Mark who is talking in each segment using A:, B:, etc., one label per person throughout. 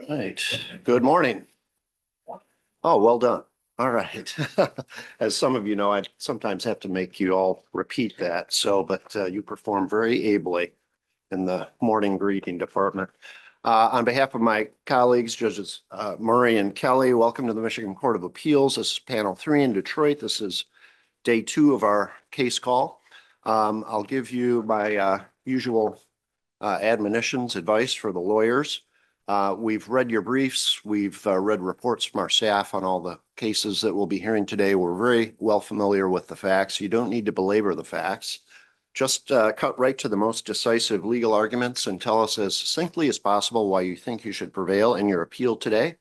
A: Right. Good morning. Oh, well done. All right. As some of you know, I sometimes have to make you all repeat that. So, but you perform very ably in the morning greeting department. On behalf of my colleagues, Judges Murray and Kelly, welcome to the Michigan Court of Appeals. This is panel 3 in Detroit. This is day 2 of our case call. I'll give you my usual admonitions, advice for the lawyers. We've read your briefs. We've read reports from our staff on all the cases that we'll be hearing today. We're very well familiar with the facts. You don't need to belabor the facts. Just cut right to the most decisive legal arguments and tell us as succinctly as possible why you think you should prevail in your appeal today.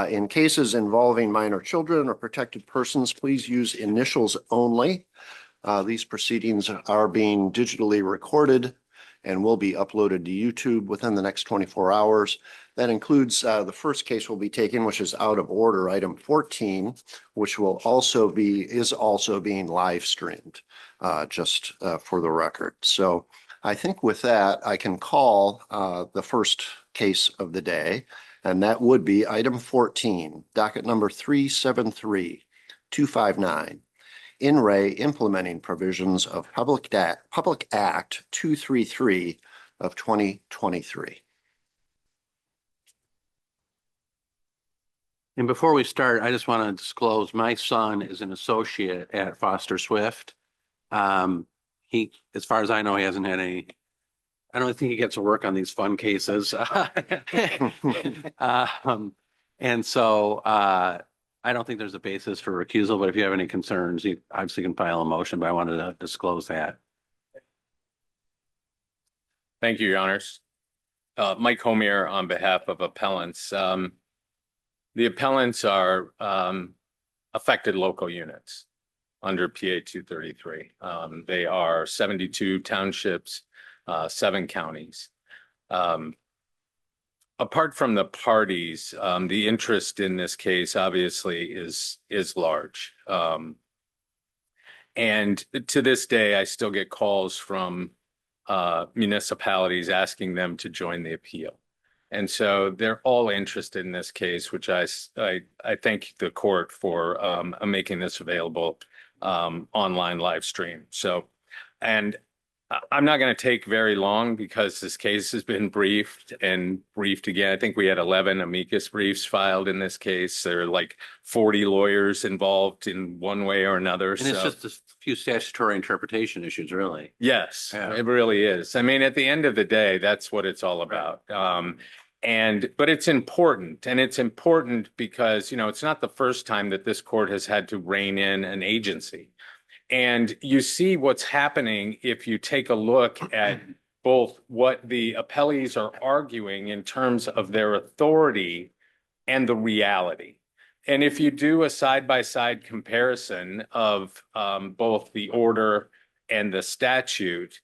A: In cases involving minor children or protected persons, please use initials only. These proceedings are being digitally recorded and will be uploaded to YouTube within the next 24 hours. That includes the first case we'll be taking, which is out of order, item 14, which is also being live streamed, just for the record. So I think with that, I can call the first case of the day, and that would be item 14, docket number 373-259. In re implementing provisions of Public Act 233 of 2023.
B: And before we start, I just want to disclose my son is an associate at Foster Swift. He, as far as I know, he hasn't had any. I don't think he gets to work on these fun cases. And so I don't think there's a basis for recusal, but if you have any concerns, you obviously can file a motion, but I wanted to disclose that.
C: Thank you, Your Honors. Mike Homier on behalf of Appellants. The appellants are affected local units under PA 233. They are 72 townships, 7 counties. Apart from the parties, the interest in this case obviously is large. And to this day, I still get calls from municipalities asking them to join the appeal. And so they're all interested in this case, which I thank the court for making this available online live stream. So, and I'm not going to take very long because this case has been briefed and briefed again. I think we had 11 amicus briefs filed in this case. There are like 40 lawyers involved in one way or another.
B: And it's just a few statutory interpretation issues, really.
C: Yes,
B: Yeah.
C: It really is. I mean, at the end of the day, that's what it's all about. But it's important, and it's important because, you know, it's not the first time that this court has had to rein in an agency. And you see what's happening if you take a look at both what the appellees are arguing in terms of their authority and the reality. And if you do a side-by-side comparison of both the order and the statute,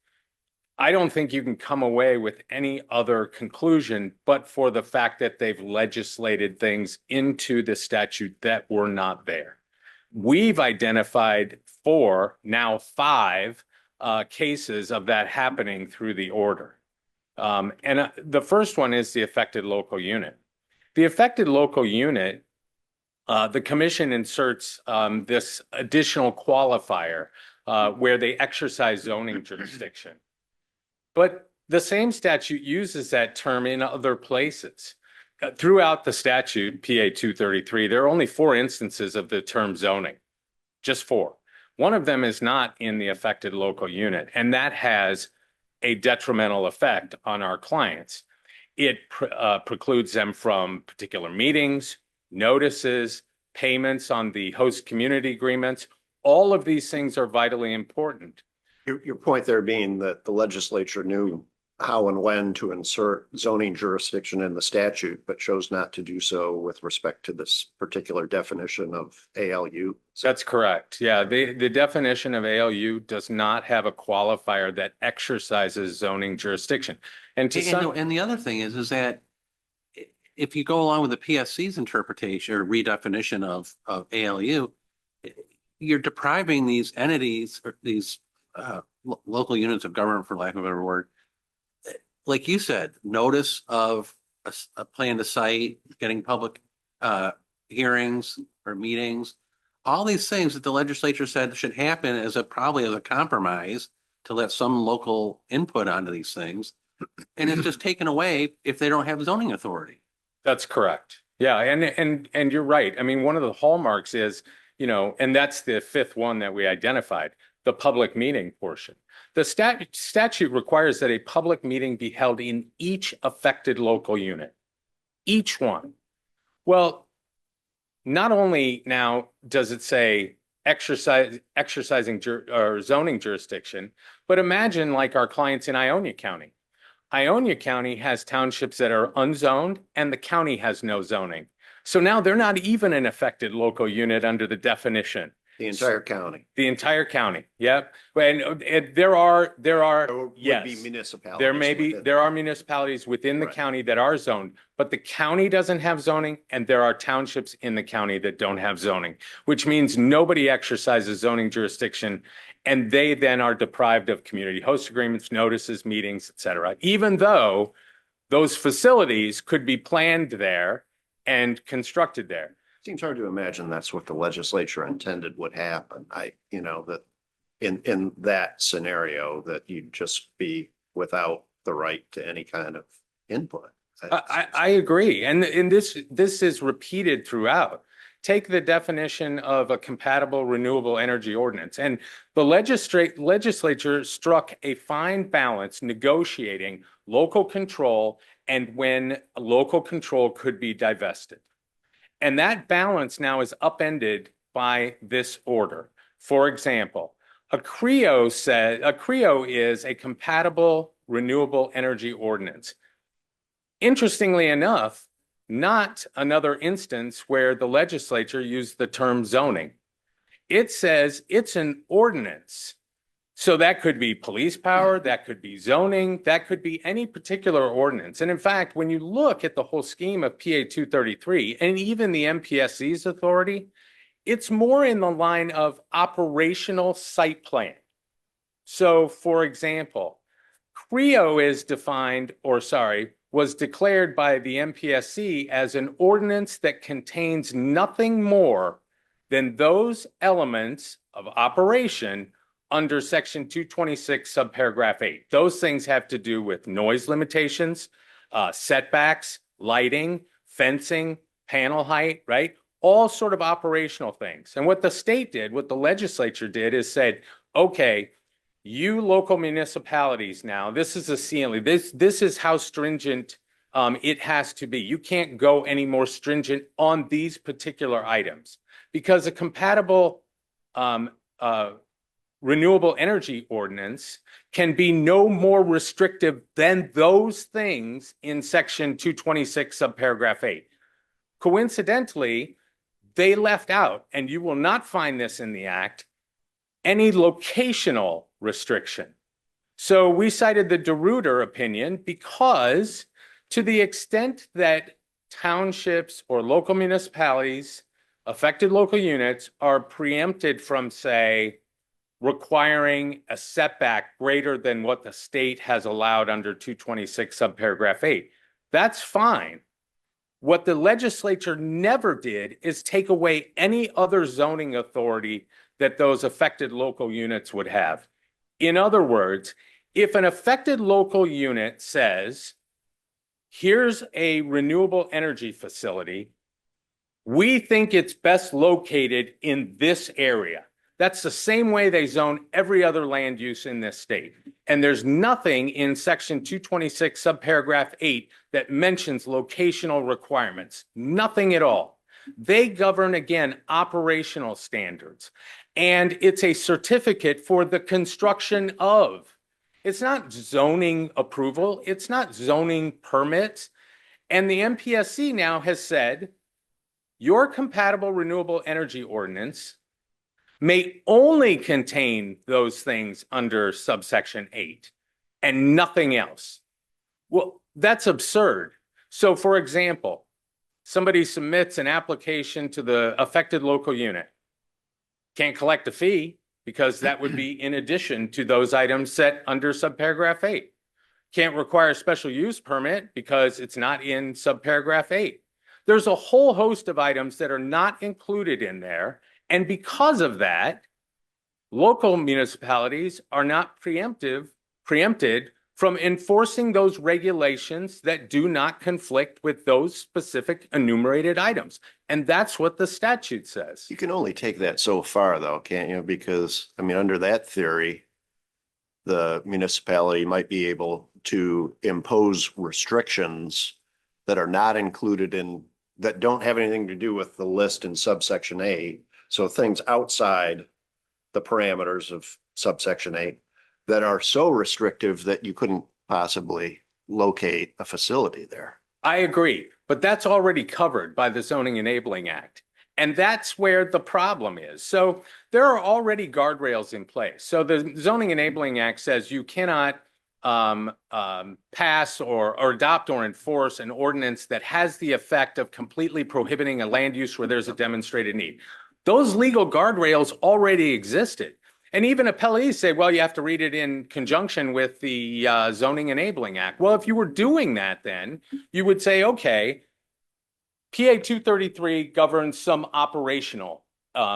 C: I don't think you can come away with any other conclusion but for the fact that they've legislated things into the statute that were not there. We've identified 4, now 5 cases of that happening through the order. And the first one is the affected local unit. The affected local unit, the commission inserts this additional qualifier where they exercise zoning jurisdiction. But the same statute uses that term in other places. Throughout the statute, PA 233, there are only 4 instances of the term zoning, just 4. One of them is not in the affected local unit, and that has a detrimental effect on our clients. It precludes them from particular meetings, notices, payments on the host community agreements. All of these things are vitally important.
A: Your point there being that the legislature knew how and when to insert zoning jurisdiction in the statute, but chose not to do so with respect to this particular definition of ALU.
C: That's correct. Yeah, the definition of ALU does not have a qualifier that exercises zoning jurisdiction. And to some,
B: And the other thing is that if you go along with the PSC's interpretation or redefinition of ALU, you're depriving these entities or these local units of government, for lack of a better word, like you said, notice of a plan to site, getting public hearings or meetings, all these things that the legislature said should happen as probably as a compromise to let some local input onto these things. And it's just taken away if they don't have zoning authority.
C: that's correct. Yeah, and you're right. I mean, one of the hallmarks is, and that's the fifth one that we identified, the public meeting portion. The statute requires that a public meeting be held in each affected local unit, each one. Well, not only now does it say exercising or zoning jurisdiction, but imagine like our clients in Ionia County. Ionia County has townships that are unzoned and the county has no zoning. So now they're not even an affected local unit under the definition.
A: The entire county.
C: The entire county, yep. And there are,
A: Would
C: yes.
A: be municipalities.
C: There are municipalities within the
A: Right.
C: county that are zoned, but the county doesn't have zoning, and there are townships in the county that don't have zoning, which means nobody exercises zoning jurisdiction, and they then are deprived of community host agreements, notices, meetings, et cetera, even though those facilities could be planned there and constructed there.
A: Seems hard to imagine that's what the legislature intended would happen. That in that scenario, that you'd just be without the right to any kind of input.
C: I agree. And this is repeated throughout. Take the definition of a compatible renewable energy ordinance. And the legislature struck a fine balance negotiating local control and when local control could be divested. And that balance now is upended by this order. For example, a CREO is a compatible renewable energy ordinance. Interestingly enough, not another instance where the legislature used the term zoning. It says it's an ordinance. So that could be police power, that could be zoning, that could be any particular ordinance. And in fact, when you look at the whole scheme of PA 233 and even the MPSC's authority, it's more in the line of operational site plan. So for example, CREO was declared by the MPSC as an ordinance that contains nothing more than those elements of operation under section 226 subparagraph 8. Those things have to do with noise limitations, setbacks, lighting, fencing, panel height, right? All sort of operational things. And what the state did, what the legislature did is said, okay, you local municipalities now, this is a ceiling. This is how stringent it has to be. You can't go any more stringent on these particular items because a compatible renewable energy ordinance can be no more restrictive than those things in section 226 subparagraph 8. Coincidentally, they left out, and you will not find this in the act, any locational restriction. So we cited the DeRuyter opinion because to the extent that townships or local municipalities, affected local units are preempted from, say, requiring a setback greater than what the state has allowed under 226 subparagraph 8. That's fine. What the legislature never did is take away any other zoning authority that those affected local units would have. In other words, if an affected local unit says, here's a renewable energy facility, we think it's best located in this area. That's the same way they zone every other land use in this state. And there's nothing in section 226 subparagraph 8 that mentions locational requirements. Nothing at all. They govern, again, operational standards. And it's a certificate for the construction of. It's not zoning approval. It's not zoning permits. And the MPSC now has said your compatible renewable energy ordinance may only contain those things under subsection 8 and nothing else. Well, that's absurd. So for example, somebody submits an application to the affected local unit. Can't collect a fee because that would be in addition to those items set under subparagraph 8. Can't require a special use permit because it's not in subparagraph 8. There's a whole host of items that are not included in there. And because of that, local municipalities are not preempted from enforcing those regulations that do not conflict with those specific enumerated items. And that's what the statute says.
A: You can only take that so far though, can't you? Because, I mean, under that theory, the municipality might be able to impose restrictions that are not included in, that don't have anything to do with the list in subsection 8. So things outside the parameters of subsection 8 that are so restrictive that you couldn't possibly locate a facility there.
C: I agree, but that's already covered by the Zoning Enabling Act. And that's where the problem is. So there are already guardrails in place. So the Zoning Enabling Act says you cannot pass or adopt or enforce an ordinance that has the effect of completely prohibiting a land use where there's a demonstrated need. Those legal guardrails already existed. And even appellees say, well, you have to read it in conjunction with the Zoning Enabling Act. Well, if you were doing that, then you would say, okay, PA 233 governs some operational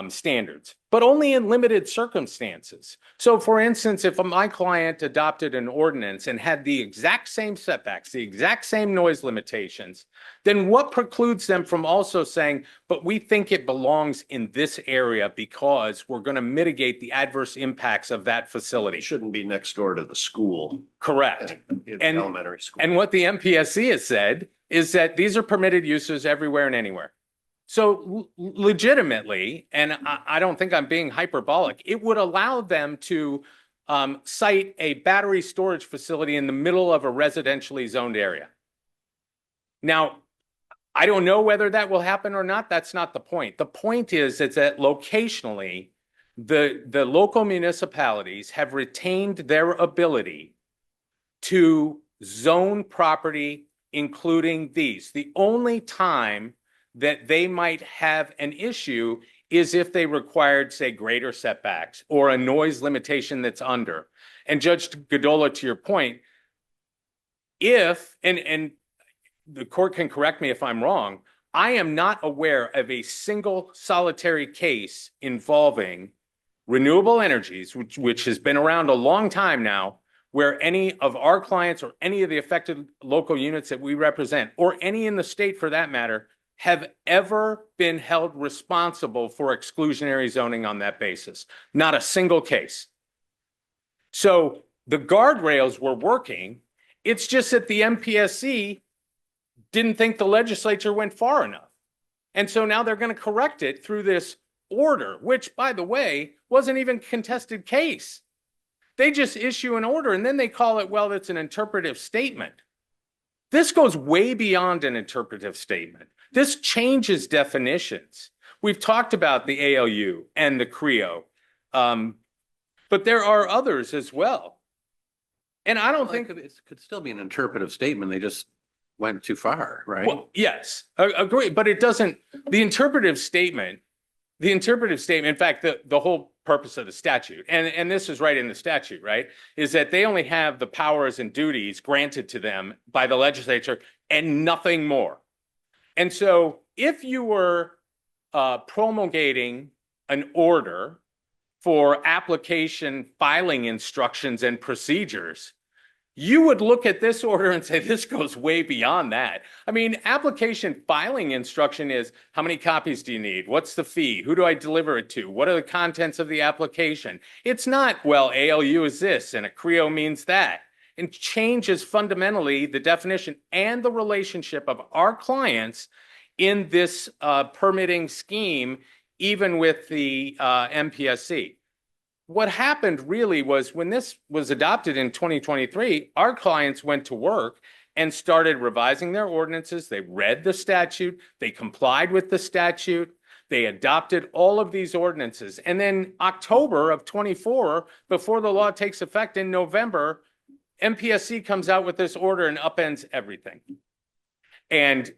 C: standards, but only in limited circumstances. So for instance, if my client adopted an ordinance and had the exact same setbacks, the exact same noise limitations, then what precludes them from also saying, but we think it belongs in this area because we're going to mitigate the adverse impacts of that facility?
A: It shouldn't be next door to the school.
C: Correct.
A: In
C: And-
A: elementary school.
C: And what the MPSC has said is that these are permitted uses everywhere and anywhere. So legitimately, and I don't think I'm being hyperbolic, it would allow them to site a battery storage facility in the middle of a residentially zoned area. Now, I don't know whether that will happen or not. That's not the point. The point is that locationally, the local municipalities have retained their ability to zone property, including these. The only time that they might have an issue is if they required, say, greater setbacks or a noise limitation that's under. And Judge Godola, to your point, if, and the court can correct me if I'm wrong, I am not aware of a single solitary case involving renewable energies, which has been around a long time now, where any of our clients or any of the affected local units that we represent, or any in the state for that matter, have ever been held responsible for exclusionary zoning on that basis. Not a single case. So the guardrails were working. It's just that the MPSC didn't think the legislature went far enough. And so now they're going to correct it through this order, which, by the way, wasn't even a contested case. They just issue an order and then they call it, well, it's an interpretive statement. This goes way beyond an interpretive statement. This changes definitions. We've talked about the ALU and the CREO, but there are others as well. And I don't think
B: it could still be an interpretive statement. They just went too far, right?
C: Well, yes, agree, but it doesn't, the interpretive statement, in fact, the whole purpose of the statute, and this is right in the statute, right, is that they only have the powers and duties granted to them by the legislature and nothing more. And so if you were promulgating an order for application filing instructions and procedures, you would look at this order and say, this goes way beyond that. I mean, application filing instruction is, how many copies do you need? What's the fee? Who do I deliver it to? What are the contents of the application? It's not, well, ALU is this and a CREO means that. And changes fundamentally the definition and the relationship of our clients in this permitting scheme, even with the MPSC. what happened really was when this was adopted in 2023, our clients went to work and started revising their ordinances. They read the statute, they complied with the statute, they adopted all of these ordinances. And then October of 24, before the law takes effect in November, MPSC comes out with this order and upends everything. And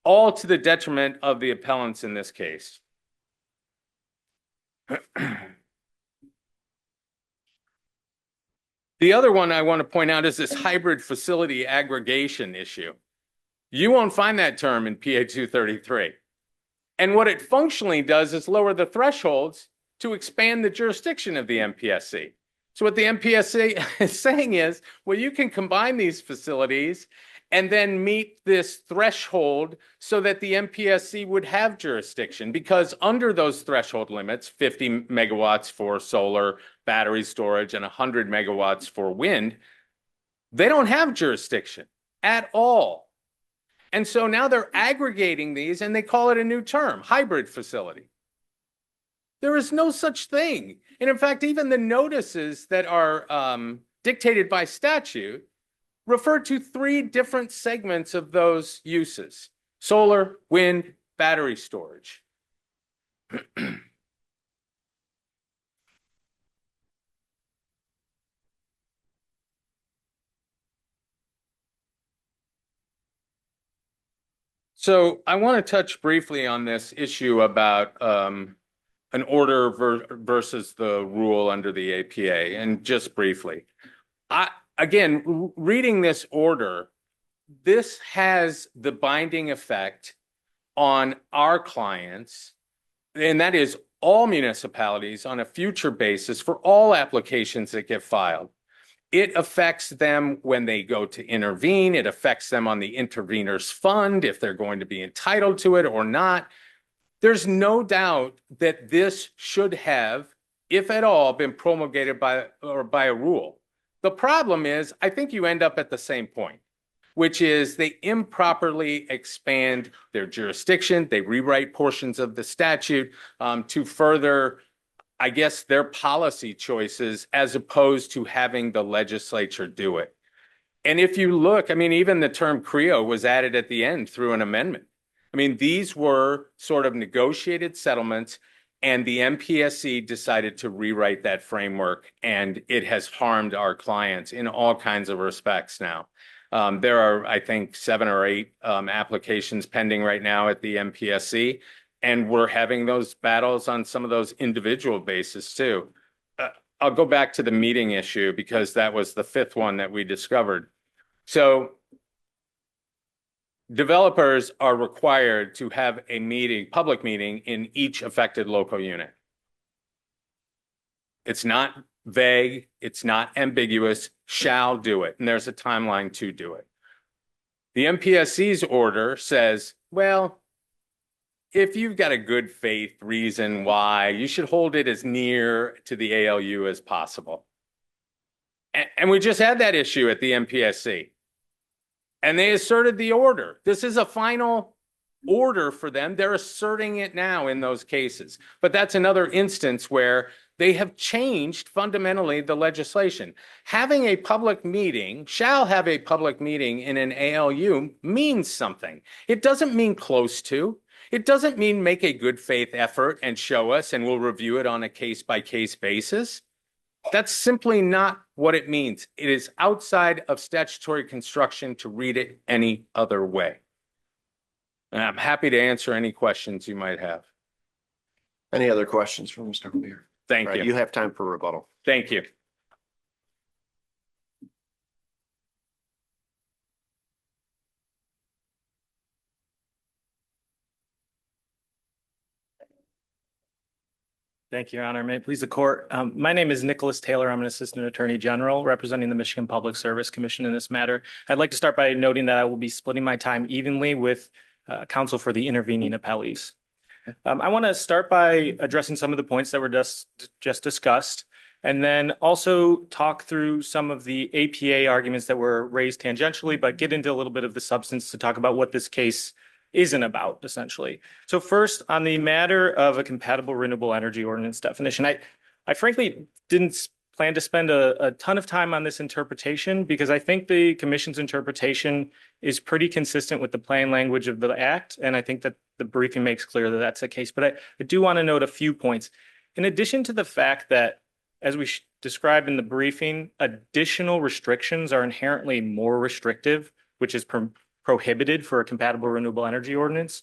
C: all to the detriment of the appellants in this case. The other one I want to point out is this hybrid facility aggregation issue. You won't find that term in PA 233. And what it functionally does is lower the thresholds to expand the jurisdiction of the MPSC. So what the MPSC is saying is, well, you can combine these facilities and then meet this threshold so that the MPSC would have jurisdiction, because under those threshold limits, 50 megawatts for solar, battery storage, and 100 megawatts for wind, they don't have jurisdiction at all. And so now they're aggregating these and they call it a new term, hybrid facility. There is no such thing. And in fact, even the notices that are dictated by statute refer to 3 different segments of those uses: solar, wind, battery storage. So I want to touch briefly on this issue about an order versus the rule under the APA, and just briefly. Again, reading this order, this has the binding effect on our clients, and that is all municipalities on a future basis for all applications that get filed. It affects them when they go to intervene. It affects them on the intervener's fund, if they're going to be entitled to it or not. There's no doubt that this should have, if at all, been promulgated by a rule. The problem is, I think you end up at the same point, which is they improperly expand their jurisdiction. They rewrite portions of the statute to further, I guess, their policy choices, as opposed to having the legislature do it. And if you look, I mean, even the term CREO was added at the end through an amendment. I mean, these were sort of negotiated settlements, and the MPSC decided to rewrite that framework, and it has harmed our clients in all kinds of respects now. There are, I think, 7 or 8 applications pending right now at the MPSC, and we're having those battles on some of those individual bases too. I'll go back to the meeting issue, because that was the 5th one that we discovered. So developers are required to have a meeting, public meeting, in each affected local unit. It's not vague, it's not ambiguous, shall do it, and there's a timeline to do it. The MPSC's order says, well, if you've got a good faith reason why, you should hold it as near to the ALU as possible. And we just had that issue at the MPSC. And they asserted the order. This is a final order for them. They're asserting it now in those cases. But that's another instance where they have changed fundamentally the legislation. Having a public meeting, shall have a public meeting in an ALU, means something. It doesn't mean close to. It doesn't mean make a good faith effort and show us and we'll review it on a case-by-case basis. That's simply not what it means. It is outside of statutory construction to read it any other way. And I'm happy to answer any questions you might have.
A: Any other questions for Mr. Lear?
C: Thank
A: All right,
C: you.
A: you have time for rebuttal.
C: Thank you.
D: Thank you, Your Honor. May it please the court. My name is Nicholas Taylor. I'm an Assistant Attorney General representing the Michigan Public Service Commission in this matter. I'd like to start by noting that I will be splitting my time evenly with counsel for the intervening appellees. I want to start by addressing some of the points that were just discussed, and then also talk through some of the APA arguments that were raised tangentially, but get into a little bit of the substance to talk about what this case isn't about, essentially. So first, on the matter of a compatible renewable energy ordinance definition, I frankly didn't plan to spend a ton of time on this interpretation because I think the commission's interpretation is pretty consistent with the plain language of the act. And I think that the briefing makes clear that that's the case. But I do want to note a few points. In addition to the fact that, as we described in the briefing, additional restrictions are inherently more restrictive, which is prohibited for a compatible renewable energy ordinance.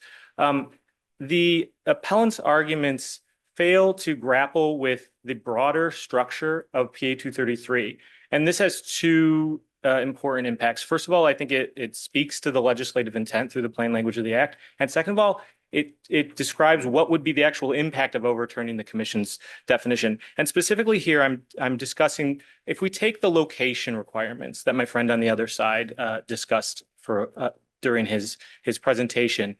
D: The appellant's arguments fail to grapple with the broader structure of PA 233. And this has two important impacts. First of all, I think it speaks to the legislative intent through the plain language of the act. And second of all, it describes what would be the actual impact of overturning the commission's definition. And specifically here, I'm discussing, if we take the location requirements that my friend on the other side discussed during his presentation,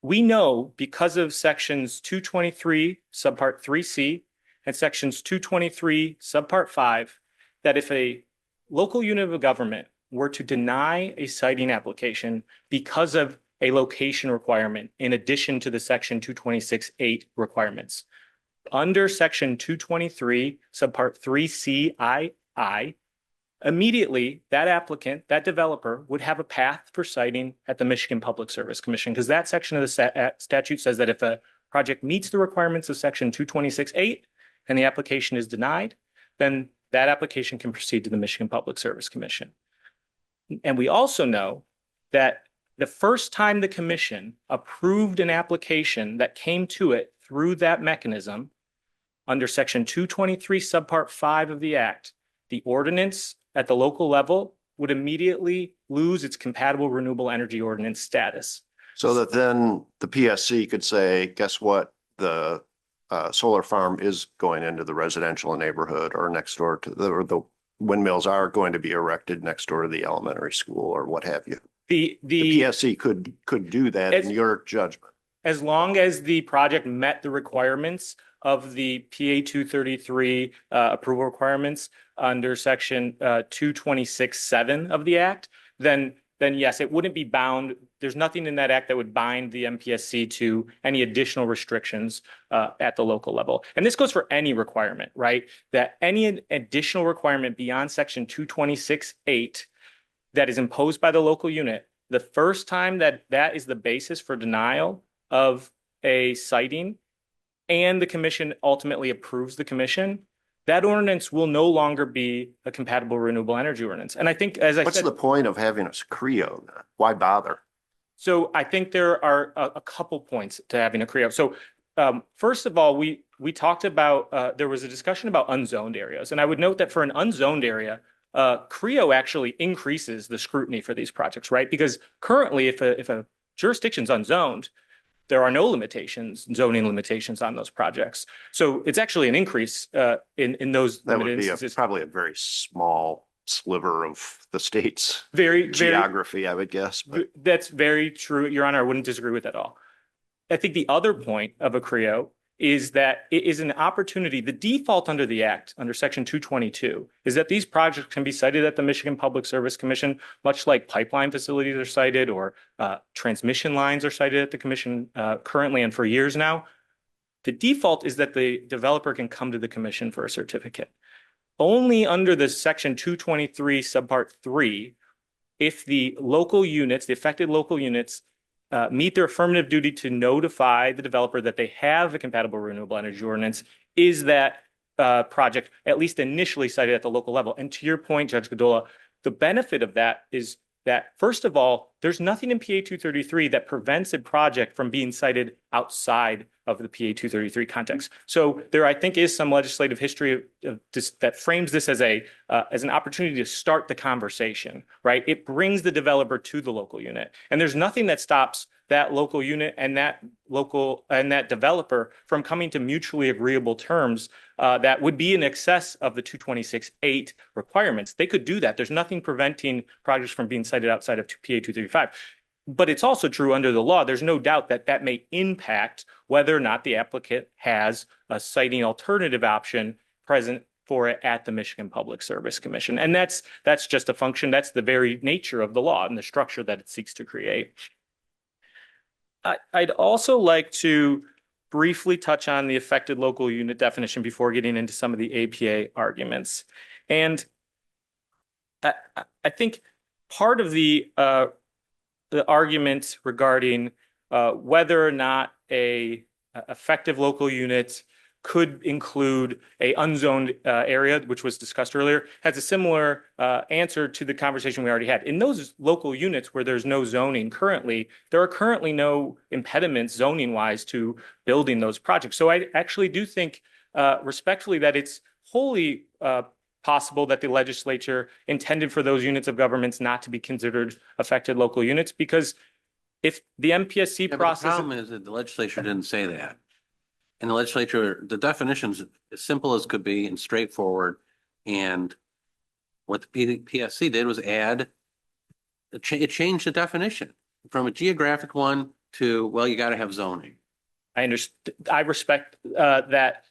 D: we know because of sections 223 subpart 3C and sections 223 subpart 5 that if a local unit of government were to deny a siting application because of a location requirement in addition to the section 226(8) requirements, under section 223 subpart 3CII, immediately that applicant, that developer would have a path for citing at the Michigan Public Service Commission, because that section of the statute says that if a project meets the requirements of section 226(8) and the application is denied, then that application can proceed to the Michigan Public Service Commission. And we also know that the first time the commission approved an application that came to it through that mechanism under section 223 subpart 5 of the act, the ordinance at the local level would immediately lose its compatible renewable energy ordinance status.
A: So that then the PSC could say, guess what? The solar farm is going into the residential neighborhood or next door to the windmills are going to be erected next door to the elementary school or what have you. The PSC could do that in your judgment.
D: As long as the project met the requirements of the PA 233 approval requirements under section 226(7) of the act, then yes, it wouldn't be bound. There's nothing in that act that would bind the MPSC to any additional restrictions at the local level. And this goes for any requirement, right? That any additional requirement beyond section 226(8) that is imposed by the local unit, the first time that is the basis for denial of a siting and the commission ultimately approves the commission, that ordinance will no longer be a compatible renewable energy ordinance. And I think, as I said—
A: What's the point of having a CREO? Why bother?
D: So I think there are a couple points to having a CREO. So first of all, we talked about, there was a discussion about unzoned areas. And I would note that for an unzoned area, CREO actually increases the scrutiny for these projects, right? Because currently, if a jurisdiction's unzoned, there are no limitations, zoning limitations on those projects. So it's actually an increase in those.
A: That would be probably a very small sliver of the state's
D: very
A: geography, I would guess. But
D: that's very true, Your Honor. I wouldn't disagree with that at all. I think the other point of a CREO is that it is an opportunity. The default under the act, under section 222, is that these projects can be cited at the Michigan Public Service Commission, much like pipeline facilities are cited or transmission lines are cited at the commission currently and for years now. The default is that the developer can come to the commission for a certificate. Only under the section 223 subpart 3, if the local units, the affected local units, meet their affirmative duty to notify the developer that they have a compatible renewable energy ordinance, is that project at least initially cited at the local level. And to your point, Judge Godola, the benefit of that is that, first of all, there's nothing in PA 233 that prevents a project from being cited outside of the PA 233 context. So there, I think, is some legislative history of this, that frames this as an opportunity to start the conversation, right? It brings the developer to the local unit, and there's nothing that stops that local unit and that developer from coming to mutually agreeable terms that would be in excess of the 226(8) requirements. They could do that. There's nothing preventing projects from being cited outside of PA 235. But it's also true under the law, there's no doubt that that may impact whether or not the applicant has a citing alternative option present for it at the Michigan Public Service Commission. And that's just a function, that's the very nature of the law and the structure that it seeks to create. I'd also like to briefly touch on the affected local unit definition before getting into some of the APA arguments. And I think part of the argument regarding whether or not a effective local unit could include a unzoned area, which was discussed earlier, has a similar answer to the conversation we already had. In those local units where there's no zoning currently, there are currently no impediments zoning wise to building those projects. So I actually do think respectfully that it's wholly possible that the legislature intended for those units of governments not to be considered affected local units, because if the MPSC
B: The
D: process.
B: problem is that the legislature didn't say that. And the legislature, the definition's as simple as could be and straightforward. And what the PSC did was add, it changed the definition from a geographic one to, well, you got to have zoning.
D: I understand. I respect that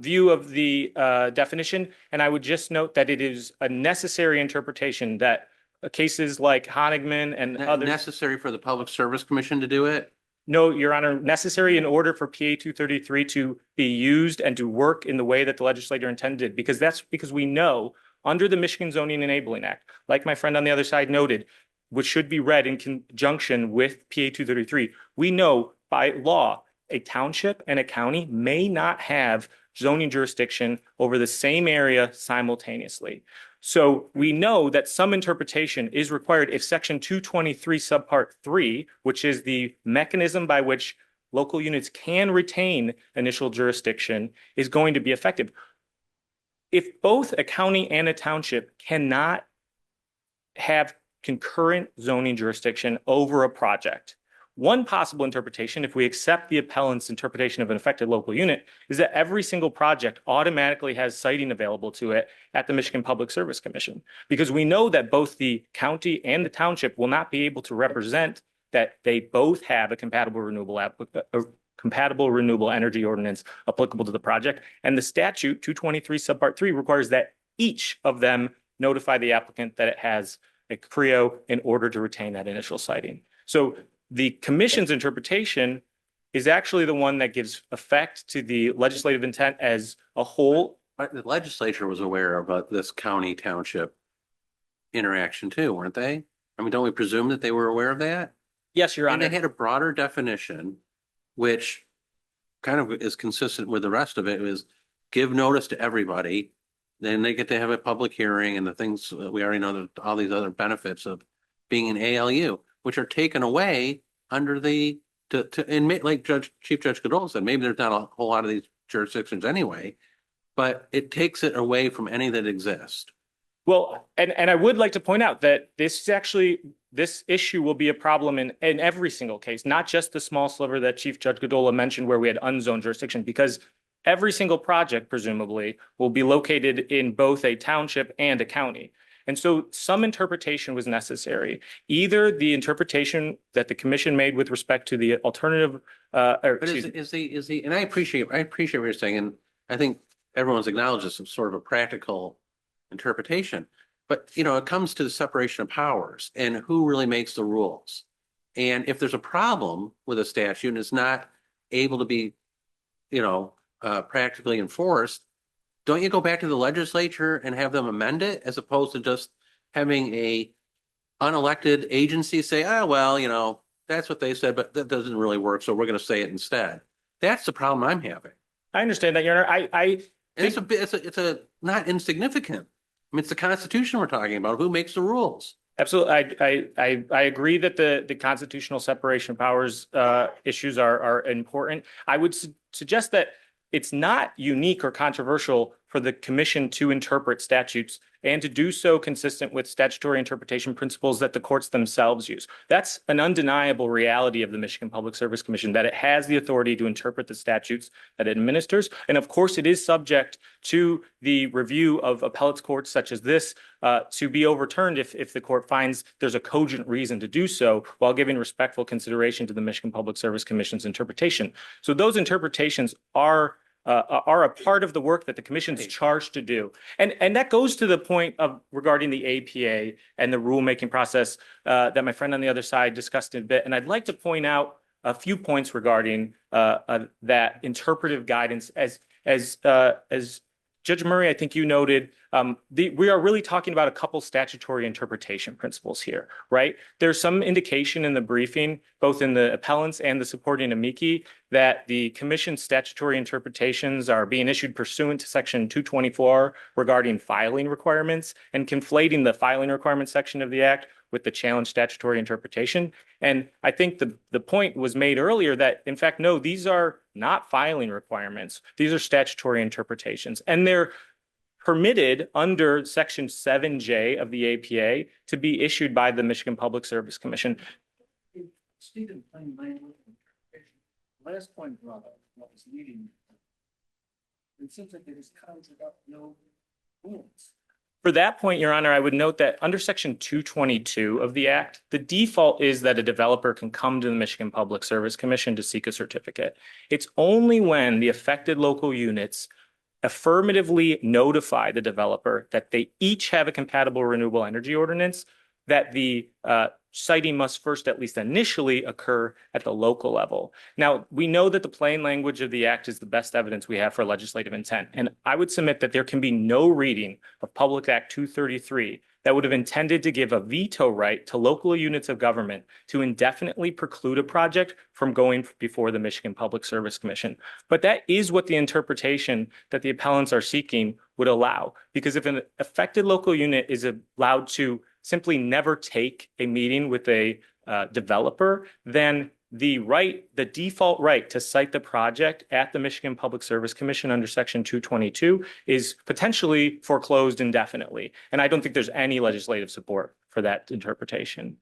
D: view of the definition, and I would just note that it is a necessary interpretation that cases like Honigman and others.
B: Necessary for the Public Service Commission to do it?
D: No, Your Honor, necessary in order for PA 233 to be used and to work in the way that the legislature intended, because we know under the Michigan Zoning Enabling Act, like my friend on the other side noted, which should be read in conjunction with PA 233, we know by law a township and a county may not have zoning jurisdiction over the same area simultaneously. So we know that some interpretation is required if Section 223 subpart 3, which is the mechanism by which local units can retain initial jurisdiction, is going to be effective. If both a county and a township cannot have concurrent zoning jurisdiction over a project, one possible interpretation, if we accept the appellant's interpretation of an affected local unit, is that every single project automatically has siting available to it at the Michigan Public Service Commission, because we know that both the county and the township will not be able to represent that they both have a compatible renewable energy ordinance applicable to the project. And the statute 223 subpart 3 requires that each of them notify the applicant that it has a CREO in order to retain that initial siting. So the commission's interpretation is actually the one that gives effect to the legislative intent as a whole.
B: But the legislature was aware of this county township interaction too, weren't they? I mean, don't we presume that they were aware of that?
D: Yes, Your
B: And
D: Honor.
B: they had a broader definition, which kind of is consistent with the rest of it, is give notice to everybody. Then they get to have a public hearing and the things that we already know, that all these other benefits of being an ALU, which are taken away under the, to admit, like Chief Judge Goodall said, maybe there's not a whole lot of these jurisdictions anyway, but it takes it away from any that exist.
D: Well, and I would like to point out that this issue will be a problem in every single case, not just the small sliver that Chief Judge Goodall mentioned where we had unzoned jurisdiction, because every single project presumably will be located in both a township and a county. And so some interpretation was necessary, either the interpretation that the commission made with respect to the alternative,
B: But and I appreciate what you're saying, and I think everyone's acknowledged this as sort of a practical interpretation. But, you know, it comes to the separation of powers and who really makes the rules. And if there's a problem with a statute and it's not able to be, you know, practically enforced, don't you go back to the legislature and have them amend it, as opposed to just having a unelected agency say, oh, well, you know, that's what they said, but that doesn't really work, so we're going to say it instead. That's the problem I'm having.
D: I understand that, Your Honor.
B: It's a not insignificant. I mean, it's the Constitution we're talking about. Who makes the rules?
D: Absolutely. I agree that the constitutional separation of powers issues are important. I would suggest that it's not unique or controversial for the commission to interpret statutes and to do so consistent with statutory interpretation principles that the courts themselves use. That's an undeniable reality of the Michigan Public Service Commission, that it has the authority to interpret the statutes that it administers. And of course, it is subject to the review of appellate courts such as this to be overturned if the court finds there's a cogent reason to do so, while giving respectful consideration to the Michigan Public Service Commission's interpretation. So those interpretations are a part of the work that the commission's charged to do. And that goes to the point of regarding the APA and the rulemaking process that my friend on the other side discussed in a bit. And I'd like to point out a few points regarding that interpretive guidance. As Judge Murray, I think you noted, we are really talking about a couple statutory interpretation principles here, right? There's some indication in the briefing, both in the appellants and the supporting amici, that the commission's statutory interpretations are being issued pursuant to section 224 regarding filing requirements and conflating the filing requirements section of the act with the challenge statutory interpretation. And I think the point was made earlier that, in fact, no, these are not filing requirements. These are statutory interpretations, and they're permitted under section 7J of the APA to be issued by the Michigan Public Service Commission.
E: Stated plain language interpretation. Last point brought up, what was leading. It seems like they just conjured up no rules.
D: For that point, Your Honor, I would note that under section 222 of the act, the default is that a developer can come to the Michigan Public Service Commission to seek a certificate. It's only when the affected local units affirmatively notify the developer that they each have a compatible renewable energy ordinance that the citing must first, at least initially, occur at the local level. Now, we know that the plain language of the act is the best evidence we have for legislative intent. And I would submit that there can be no reading of Public Act 233 that would have intended to give a veto right to local units of government to indefinitely preclude a project from going before the Michigan Public Service Commission. But that is what the interpretation that the appellants are seeking would allow. Because if an affected local unit is allowed to simply never take a meeting with a developer, then the default right to cite the project at the Michigan Public Service Commission under section 222 is potentially foreclosed indefinitely. And I don't think there's any legislative support for that interpretation.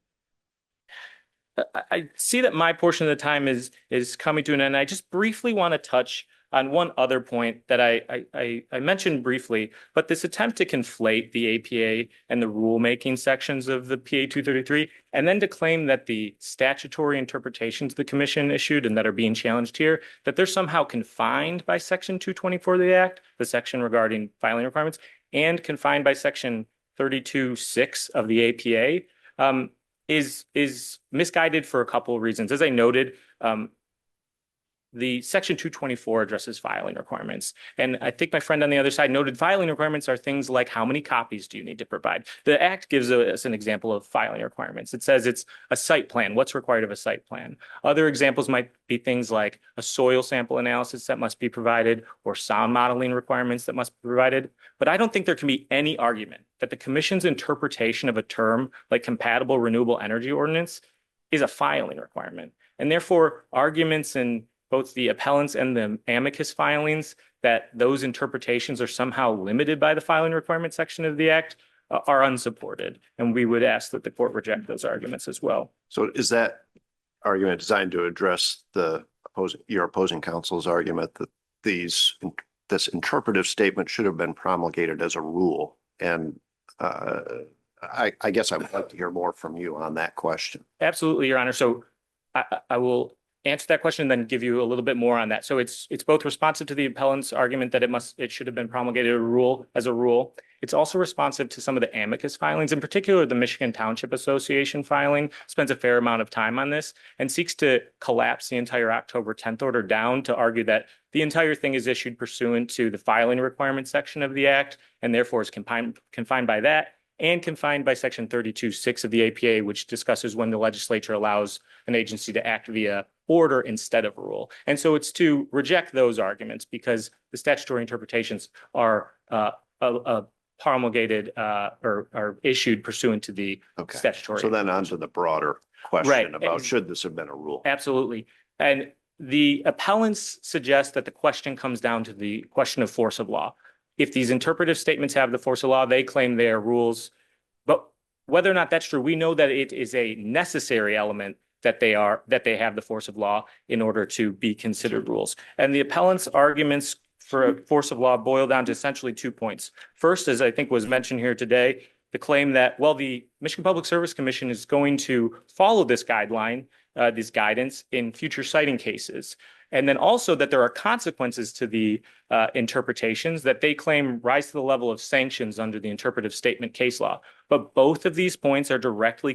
D: I see that my portion of the time is coming to an end. I just briefly want to touch on one other point that I mentioned briefly, but this attempt to conflate the APA and the rulemaking sections of the PA 233, and then to claim that the statutory interpretations the commission issued and that are being challenged here, that they're somehow confined by section 224 of the act, the section regarding filing requirements, and confined by section 32(6) of the APA, is misguided for a couple of reasons. As I noted, the section 224 addresses filing requirements. And I think my friend on the other side noted filing requirements are things like how many copies do you need to provide? The act gives us an example of filing requirements. It says it's a site plan. What's required of a site plan? Other examples might be things like a soil sample analysis that must be provided or sound modeling requirements that must be provided. But I don't think there can be any argument that the commission's interpretation of a term like compatible renewable energy ordinance is a filing requirement. And therefore, arguments in both the appellants and the amicus filings that those interpretations are somehow limited by the filing requirement section of the act are unsupported. And we would ask that the court reject those arguments as well.
A: So is that argument designed to address your opposing counsel's argument that this interpretive statement should have been promulgated as a rule? And I guess I would like to hear more from you on that question.
D: Absolutely, Your Honor. So I will answer that question and then give you a little bit more on that. So it's both responsive to the appellant's argument that it should have been promulgated as a rule. It's also responsive to some of the amicus filings, in particular the Michigan Township Association filing spends a fair amount of time on this and seeks to collapse the entire October 10th order down to argue that the entire thing is issued pursuant to the filing requirement section of the act and therefore is confined by that and confined by section 32(6) of the APA, which discusses when the legislature allows an agency to act via order instead of rule. And so it's to reject those arguments because the statutory interpretations are promulgated or are issued pursuant to the statutory.
A: So then on to the broader question about should this have been a rule?
D: Absolutely. And the appellants suggest that the question comes down to the question of force of law. If these interpretive statements have the force of law, they claim they are rules. But whether or not that's true, we know that it is a necessary element that they have the force of law in order to be considered rules. And the appellant's arguments for force of law boil down to essentially 2 points. First, as I think was mentioned here today, the claim that, well, the Michigan Public Service Commission is going to follow this guideline, this guidance in future citing cases. And then also that there are consequences to the interpretations that they claim rise to the level of sanctions under the interpretive statement case law. But both of these points are directly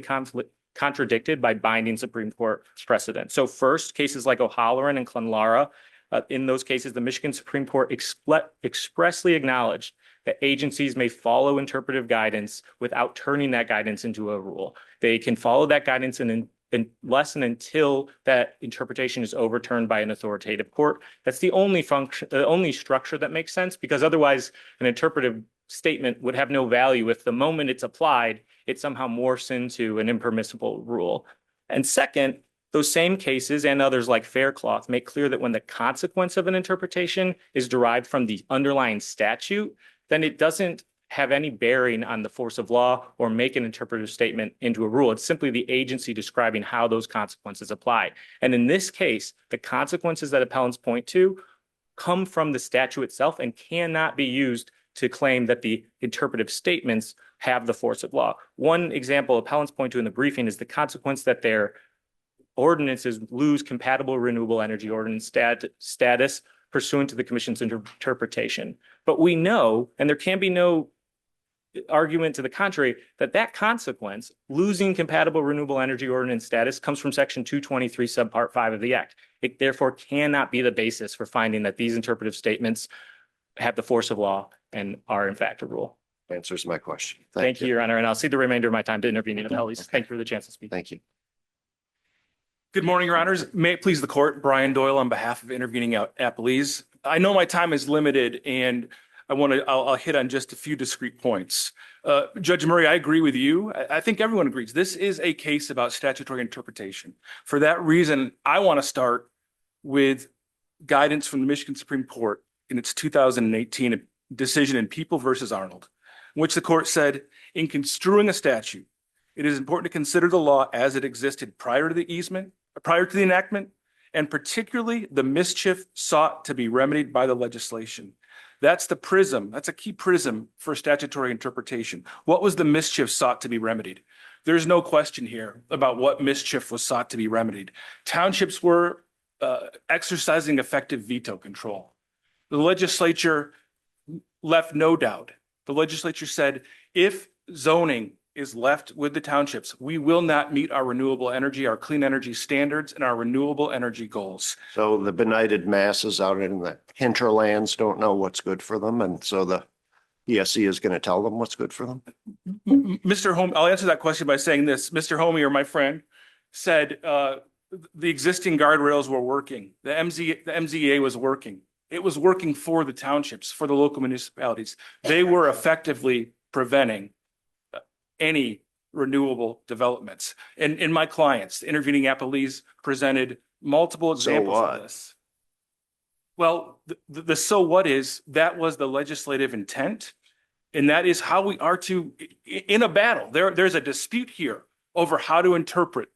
D: contradicted by binding Supreme Court precedent. So first, cases like O'Halloran and Clonlara, in those cases, the Michigan Supreme Court expressly acknowledged that agencies may follow interpretive guidance without turning that guidance into a rule. They can follow that guidance unless and until that interpretation is overturned by an authoritative court. That's the only function, the only structure that makes sense, because otherwise an interpretive statement would have no value if the moment it's applied, it somehow morphs into an impermissible rule. And second, those same cases and others like Faircloth make clear that when the consequence of an interpretation is derived from the underlying statute, then it doesn't have any bearing on the force of law or make an interpretive statement into a rule. It's simply the agency describing how those consequences apply. And in this case, the consequences that appellants point to come from the statute itself and cannot be used to claim that the interpretive statements have the force of law. One example appellants point to in the briefing is the consequence that their ordinances lose compatible renewable energy ordinance status pursuant to the commission's interpretation. But we know, and there can be no argument to the contrary, that that consequence, losing compatible renewable energy ordinance status, comes from section 223 subpart 5 of the act. It therefore cannot be the basis for finding that these interpretive statements have the force of law and are in fact a rule.
A: Answers my question.
D: Thank you, Your Honor, and I'll cede the remainder of my time to intervening appellees. Thank you for the chance to speak.
A: Thank you.
F: Good morning, Your Honors. May it please the court, Brian Doyle on behalf of intervening appellees. I know my time is limited and I'll hit on just a few discrete points. Judge Murray, I agree with you. I think everyone agrees. This is a case about statutory interpretation. For that reason, I want to start with guidance from the Michigan Supreme Court in its 2018 decision in People versus Arnold, in which the court said, in construing a statute, it is important to consider the law as it existed prior to the enactment, and particularly the mischief sought to be remedied by the legislation. That's the prism. That's a key prism for statutory interpretation. What was the mischief sought to be remedied? There's no question here about what mischief was sought to be remedied. Townships were exercising effective veto control. The legislature left no doubt. The legislature said, if zoning is left with the townships, we will not meet our renewable energy, our clean energy standards, and our renewable energy goals.
A: So the benighted masses out in the hinterlands don't know what's good for them. And so the PSC is going to tell them what's good for them.
F: Mr. Homey, I'll answer that question by saying this. Mr. Homey, or my friend, said the existing guardrails were working. The MZA was working. It was working for the townships, for the local municipalities. They were effectively preventing any renewable developments. And my clients, intervening appellees, presented multiple examples of this. Well, the so what is, that was the legislative intent. And that is how we are to, in a battle, there's a dispute here over how to interpret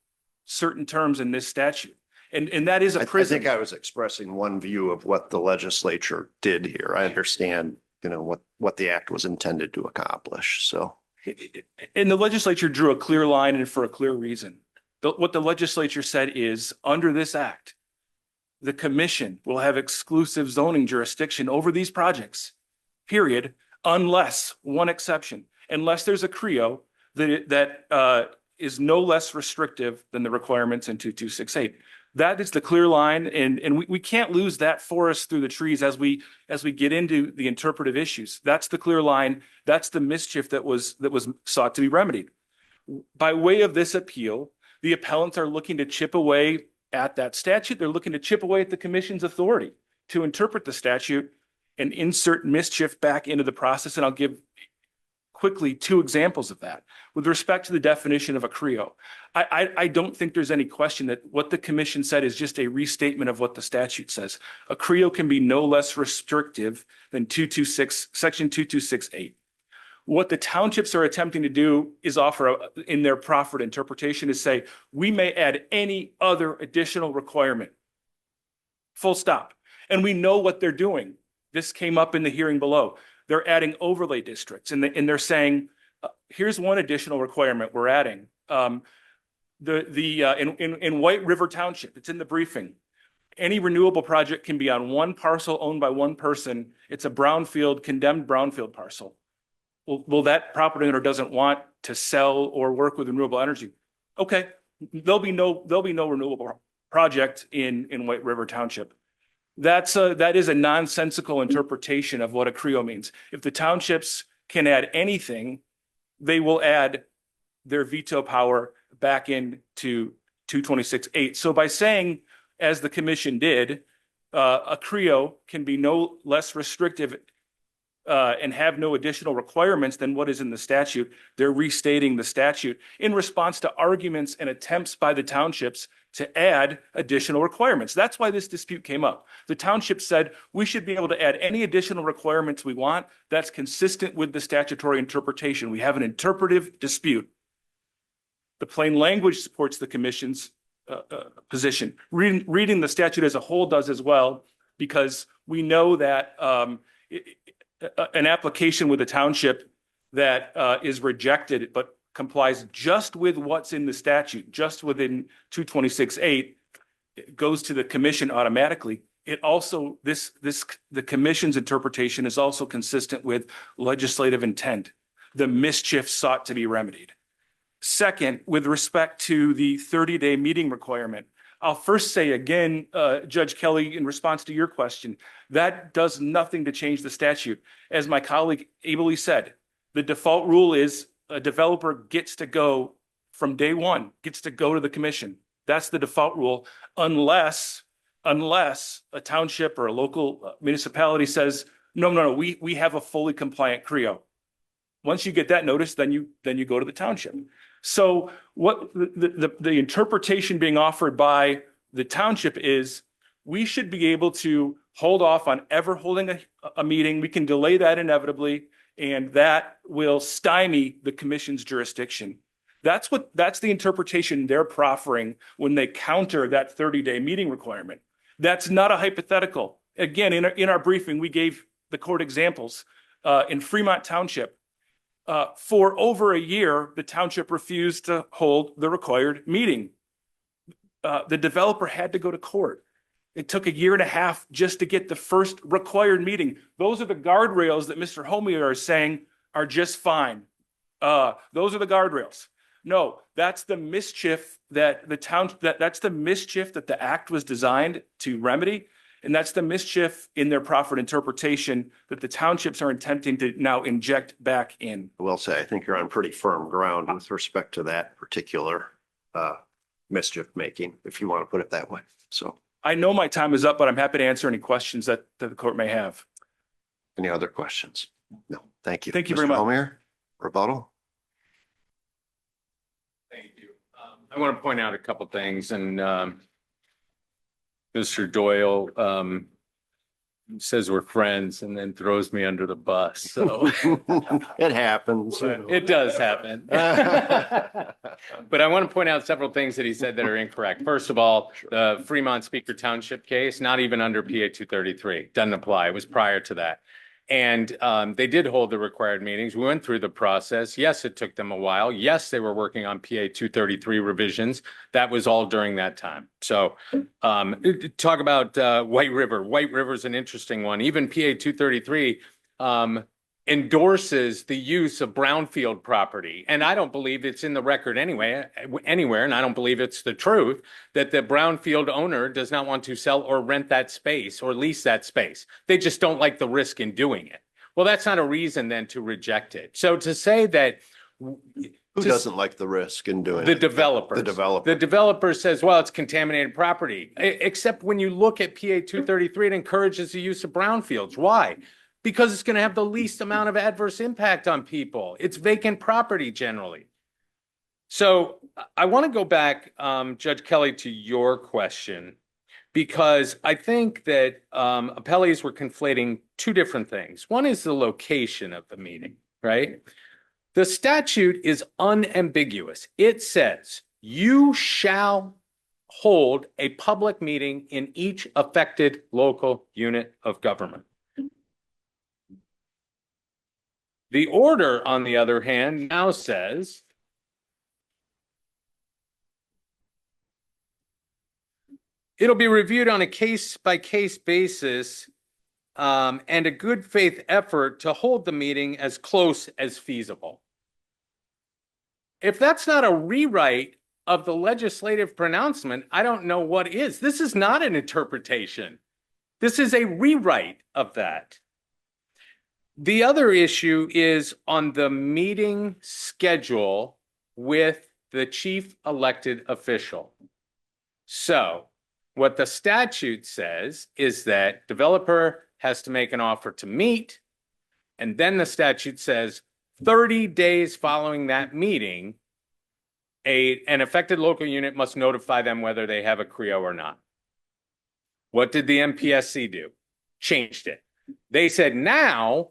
F: certain terms in this statute. And that is a prism.
A: I think I was expressing one view of what the legislature did here. I understand, what the act was intended to accomplish. So.
F: And the legislature drew a clear line and for a clear reason. What the legislature said is, under this act, the commission will have exclusive zoning jurisdiction over these projects, period, unless one exception, unless there's a CREO that is no less restrictive than the requirements in 2268. That is the clear line, and we can't lose that forest through the trees as we get into the interpretive issues. That's the clear line. That's the mischief that was sought to be remedied. By way of this appeal, the appellants are looking to chip away at that statute. They're looking to chip away at the commission's authority to interpret the statute and insert mischief back into the process. And I'll give quickly two examples of that. With respect to the definition of a CREO, I don't think there's any question that what the commission said is just a restatement of what the statute says. A CREO can be no less restrictive than section 2268. What the townships are attempting to do is offer in their proffered interpretation is say, we may add any other additional requirement. Full stop. And we know what they're doing. This came up in the hearing below. They're adding overlay districts and they're saying, here's one additional requirement we're adding. In White River Township, it's in the briefing. Any renewable project can be on one parcel owned by one person. It's a brownfield, condemned brownfield parcel. Well, that property owner doesn't want to sell or work with renewable energy. Okay, there'll be no renewable project in White River Township. That is a nonsensical interpretation of what a CREO means. If the townships can add anything, they will add their veto power back into 226.8. So by saying, as the commission did, a CREO can be no less restrictive and have no additional requirements than what is in the statute, they're restating the statute in response to arguments and attempts by the townships to add additional requirements. That's why this dispute came up. The township said we should be able to add any additional requirements we want that's consistent with the statutory interpretation. We have an interpretive dispute. The plain language supports the commission's position. Reading the statute as a whole does as well, because we know that an application with a township that is rejected but complies just with what's in the statute, just within 226.8, goes to the commission automatically. It also, the commission's interpretation is also consistent with legislative intent, the mischief sought to be remedied. Second, with respect to the 30-day meeting requirement, I'll first say again, Judge Kelly, in response to your question, that does nothing to change the statute. As my colleague ably said, the default rule is a developer gets to go from day one, gets to go to the commission. That's the default rule, unless a township or a local municipality says, no, we have a fully compliant CREO. Once you get that notice, then you go to the township. So what the interpretation being offered by the township is, we should be able to hold off on ever holding a meeting. We can delay that inevitably, and that will stymie the commission's jurisdiction. That's the interpretation they're proffering when they counter that 30-day meeting requirement. That's not a hypothetical. Again, in our briefing, we gave the court examples. In Fremont Township, for over a year, the township refused to hold the required meeting. The developer had to go to court. It took a year and a half just to get the first required meeting. Those are the guardrails that Mr. Homier is saying are just fine. Those are the guardrails. No, that's the mischief that that's the mischief that the act was designed to remedy. And that's the mischief in their proffered interpretation that the townships are attempting to now inject back in.
A: I will say, I think you're on pretty firm ground with respect to that particular mischief making, if you want to put it that way. So
F: I know my time is up, but I'm happy to answer any questions that the court may have.
A: any other questions? No, thank you.
F: Thank you very much.
A: Mr. Homier, rebuttal?
C: Thank you. I want to point out a couple things, and Mr. Doyle says we're friends and then throws me under the bus. So
A: It happens.
C: it does happen. But I want to point out several things that he said that are incorrect. First of all, the Fremont Speaker Township case, not even under PA 233, doesn't apply. It was prior to that. And they did hold the required meetings. We went through the process. Yes, it took them a while. Yes, they were working on PA 233 revisions. That was all during that time. So talk about White River. White River is an interesting one. Even PA 233 endorses the use of brownfield property. And I don't believe it's in the record anywhere, and I don't believe it's the truth, that the brownfield owner does not want to sell or rent that space or lease that space. They just don't like the risk in doing it. Well, that's not a reason then to reject it. So to say that...
A: Who doesn't like the risk in doing
C: the
A: it?
C: developers.
A: The developer.
C: The developer says, well, it's contaminated property. Except when you look at PA 233, it encourages the use of brownfields. Why? Because it's going to have the least amount of adverse impact on people. It's vacant property generally. So I want to go back, Judge Kelly, to your question, because I think that appellees were conflating two different things. One is the location of the meeting, right? The statute is unambiguous. It says you shall hold a public meeting in each affected local unit of government. The order, on the other hand, now says it'll be reviewed on a case-by-case basis and a good faith effort to hold the meeting as close as feasible. If that's not a rewrite of the legislative pronouncement, I don't know what is. This is not an interpretation. This is a rewrite of that. The other issue is on the meeting schedule with the chief elected official. So what the statute says is that developer has to make an offer to meet, and then the statute says 30 days following that meeting, an affected local unit must notify them whether they have a CREO or not. What did the MPSC do? Changed it. They said now,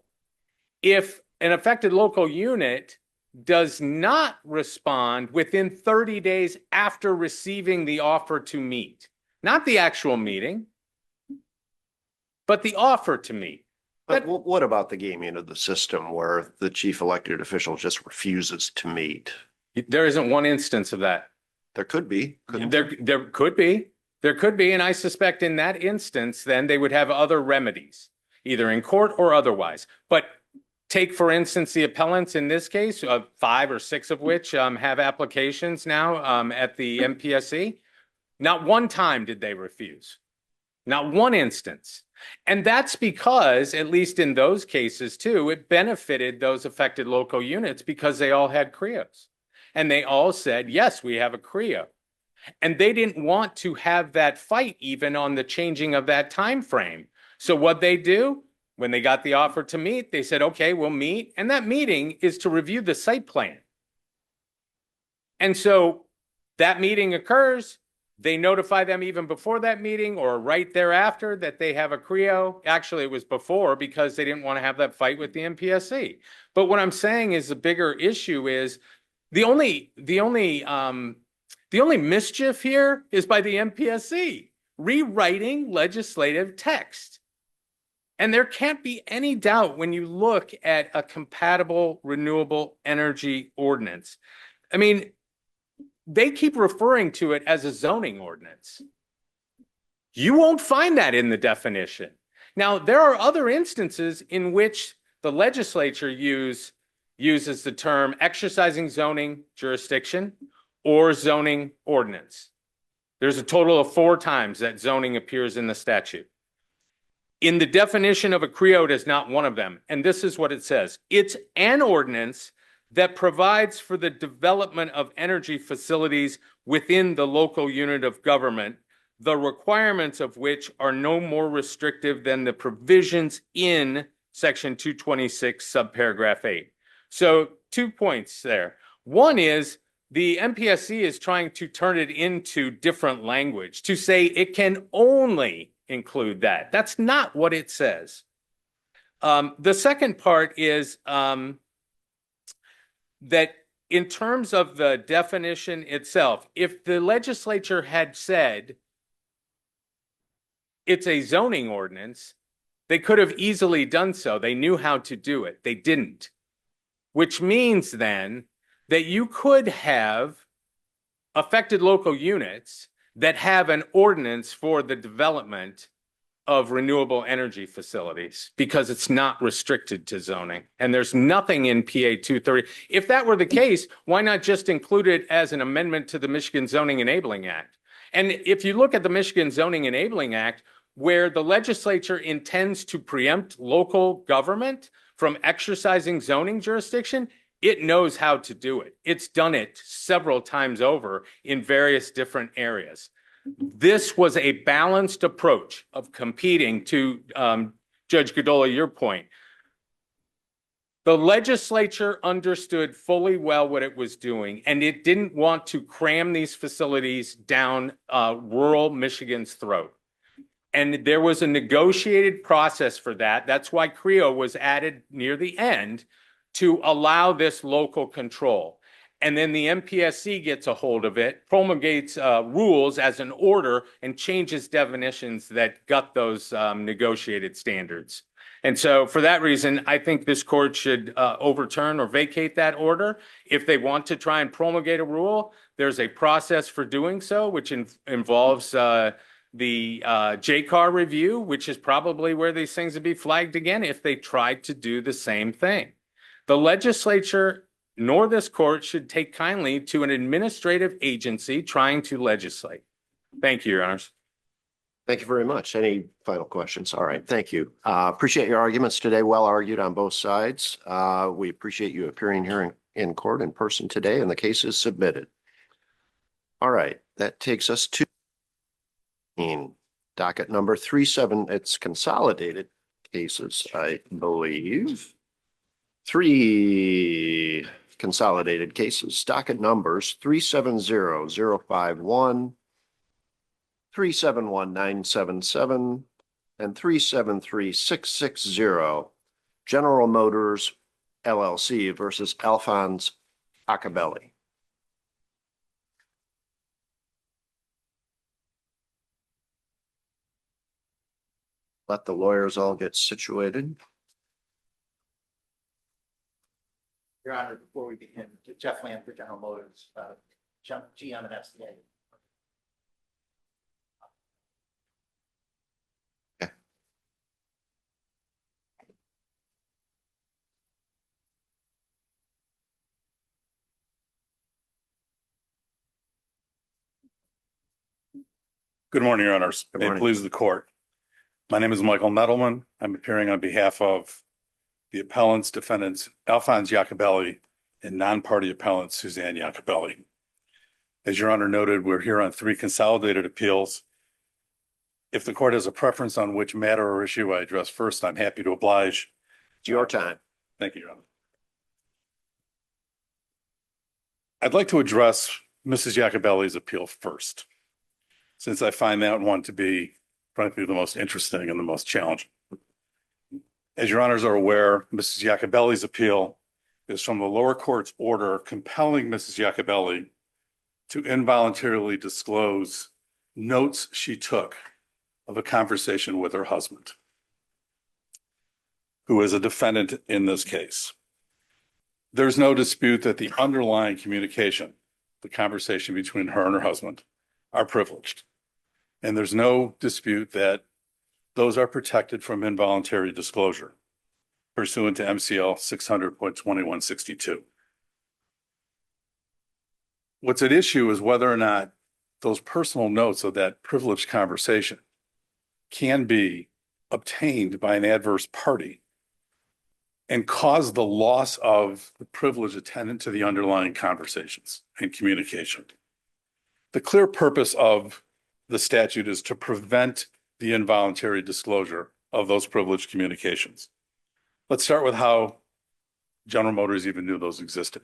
C: if an affected local unit does not respond within 30 days after receiving the offer to meet, not the actual meeting, but the offer to meet.
A: But what about the gaming of the system where the chief elected official just refuses to meet?
C: There isn't one instance of that.
A: There could be. couldn't there?
C: There could be. There could be, and I suspect in that instance, then they would have other remedies, either in court or otherwise. But take, for instance, the appellants in this case, 5 or 6 of which have applications now at the MPSC. Not one time did they refuse. Not one instance. And that's because, at least in those cases too, it benefited those affected local units because they all had CREOs. And they all said, yes, we have a CREO. And they didn't want to have that fight even on the changing of that time frame. So what they do, when they got the offer to meet, they said, okay, we'll meet. And that meeting is to review the site plan. And so that meeting occurs. They notify them even before that meeting or right thereafter that they have a CREO. Actually, it was before because they didn't want to have that fight with the MPSC. But what I'm saying is the bigger issue is the only mischief here is by the MPSC rewriting legislative text. And there can't be any doubt when you look at a compatible renewable energy ordinance. I mean, they keep referring to it as a zoning ordinance. You won't find that in the definition. Now, there are other instances in which the legislature uses the term exercising zoning jurisdiction or zoning ordinance. There's a total of 4 times that zoning appears in the statute. In the definition of a CREO, it is not one of them. And this is what it says. It's an ordinance that provides for the development of energy facilities within the local unit of government, the requirements of which are no more restrictive than the provisions in Section 226, subparagraph 8. So 2 points there. One is the MPSC is trying to turn it into different language to say it can only include that. That's not what it says. The second part is that in terms of the definition itself, if the legislature had said it's a zoning ordinance, they could have easily done so. They knew how to do it. They didn't. Which means then that you could have affected local units that have an ordinance for the development of renewable energy facilities because it's not restricted to zoning. And there's nothing in PA 230. If that were the case, why not just include it as an amendment to the Michigan Zoning Enabling Act? And if you look at the Michigan Zoning Enabling Act, where the legislature intends to preempt local government from exercising zoning jurisdiction, it knows how to do it. It's done it several times over in various different areas. This was a balanced approach of competing to, Judge Godola, your point. The legislature understood fully well what it was doing, and it didn't want to cram these facilities down rural Michigan's throat. And there was a negotiated process for that. That's why CREO was added near the end to allow this local control. And then the MPSC gets a hold of it, promulgates rules as an order, and changes definitions that gut those negotiated standards. And so for that reason, I think this court should overturn or vacate that order. If they want to try and promulgate a rule, there's a process for doing so, which involves the JCAR review, which is probably where these things would be flagged again if they tried to do the same thing. The legislature nor this court should take kindly to an administrative agency trying to legislate. Thank you, Your Honors.
A: Thank you very much. Any final questions? All right, thank you. Appreciate your arguments today. Well argued on both sides. We appreciate you appearing here in court in person today, and the case is submitted. All right, that takes us to docket number 37. It's consolidated cases, I believe. 3 consolidated cases. Docket numbers 370051, 371977, and 373660. General Motors LLC versus Alphonse Acabelli. Let the lawyers all get situated.
G: Your Honor, before we begin, Jeff Land for General Motors, GM and FCA.
H: Good morning, Your Honors.
A: Good
H: May it
A: morning.
H: please the court. My name is Michael Nettleman. I'm appearing on behalf of the appellants, defendants Alphonse Acabelli and non-party appellant Suzanne Acabelli. As Your Honor noted, we're here on 3 consolidated appeals. If the court has a preference on which matter or issue I address first, I'm happy to oblige.
A: It's your time.
H: Thank you, Your Honor. I'd like to address Mrs. Acabelli's appeal first, since I find that one to be, frankly, the most interesting and the most challenging. As Your Honors are aware, Mrs. Acabelli's appeal is from the lower court's order compelling Mrs. Acabelli to involuntarily disclose notes she took of a conversation with her husband, who is a defendant in this case. There's no dispute that the underlying communication, the conversation between her and her husband, are privileged. And there's no dispute that those are protected from involuntary disclosure pursuant to MCL 600.2162. What's at issue is whether or not those personal notes of that privileged conversation can be obtained by an adverse party and cause the loss of the privilege attendant to the underlying conversations and communication. The clear purpose of the statute is to prevent the involuntary disclosure of those privileged communications. Let's start with how General Motors even knew those existed.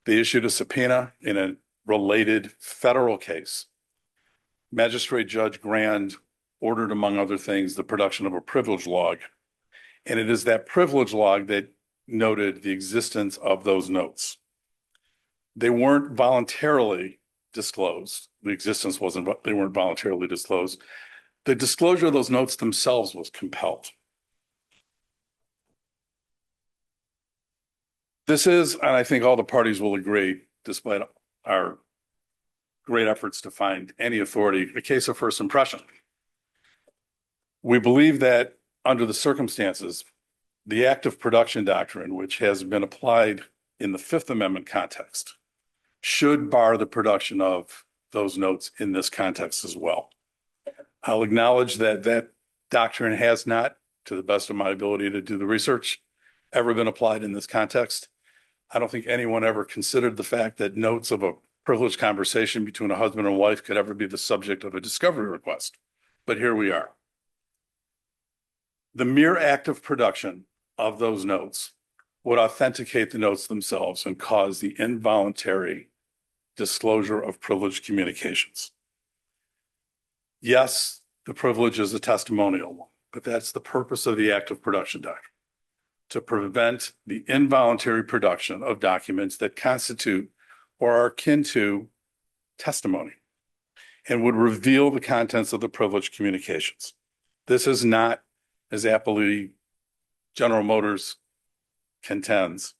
H: They issued a subpoena in a related federal case. Magistrate Judge Grand ordered, among other things, the production of a privilege log. And it is that privilege log that noted the existence of those notes. They weren't voluntarily disclosed. The existence wasn't, they weren't voluntarily disclosed. The disclosure of those notes themselves was compelled. This is, and I think all the parties will agree, despite our great efforts to find any authority, a case of first impression. We believe that under the circumstances, the active production doctrine, which has been applied in the Fifth Amendment context, should bar the production of those notes in this context as well. I'll acknowledge that that doctrine has not, to the best of my ability to do the research, ever been applied in this context. I don't think anyone ever considered the fact that notes of a privileged conversation between a husband and wife could ever be the subject of a discovery request. But here we are. The mere act of production of those notes would authenticate the notes themselves and cause the involuntary disclosure of privileged communications. Yes, the privilege is a testimonial one, but that's the purpose of the active production doctrine, to prevent the involuntary production of documents that constitute or are akin to testimony and would reveal the contents of the privileged communications. This is not, as appellee General Motors contends,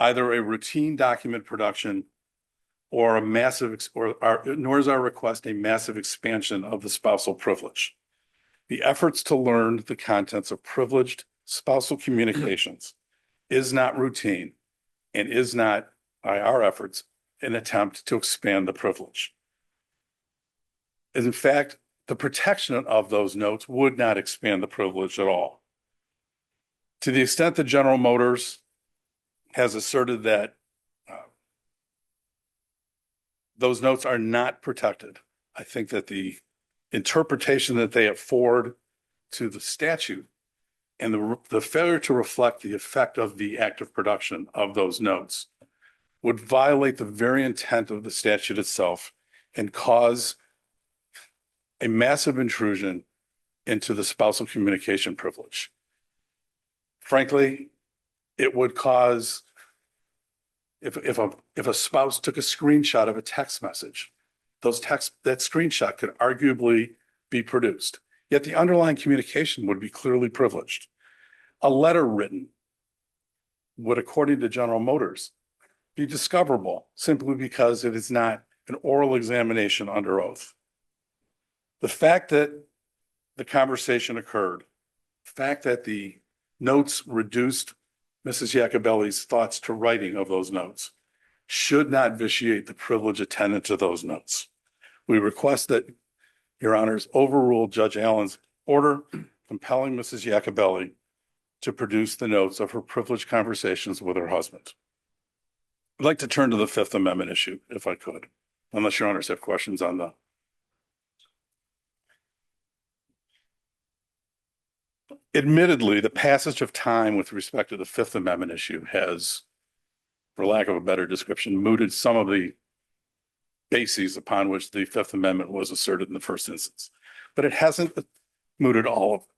H: either a routine document production or a massive, nor is our request a massive expansion of the spousal privilege. The efforts to learn the contents of privileged spousal communications is not routine and is not, by our efforts, an attempt to expand the privilege. As in fact, the protection of those notes would not expand the privilege at all. To the extent that General Motors has asserted that those notes are not protected, I think that the interpretation that they afford to the statute and the failure to reflect the effect of the act of production of those notes would violate the very intent of the statute itself and cause a massive intrusion into the spousal communication privilege. Frankly, it would cause, if a spouse took a screenshot of a text message, that screenshot could arguably be produced, yet the underlying communication would be clearly privileged. A letter written would, according to General Motors, be discoverable simply because it is not an oral examination under oath. The fact that the conversation occurred, the fact that the notes reduced Mrs. Iacobelli's thoughts to writing of those notes should not vitiate the privilege attendant to those notes. We request that Your Honors overrule Judge Allen's order compelling Mrs. Iacobelli to produce the notes of her privileged conversations with her husband. I'd like to turn to the Fifth Amendment issue, if I could, unless Your Honors have questions on the. Admittedly, the passage of time with respect to the Fifth Amendment issue has, for lack of a better description, mooted some of the bases upon which the Fifth Amendment was asserted in the first instance, but it hasn't mooted all of them.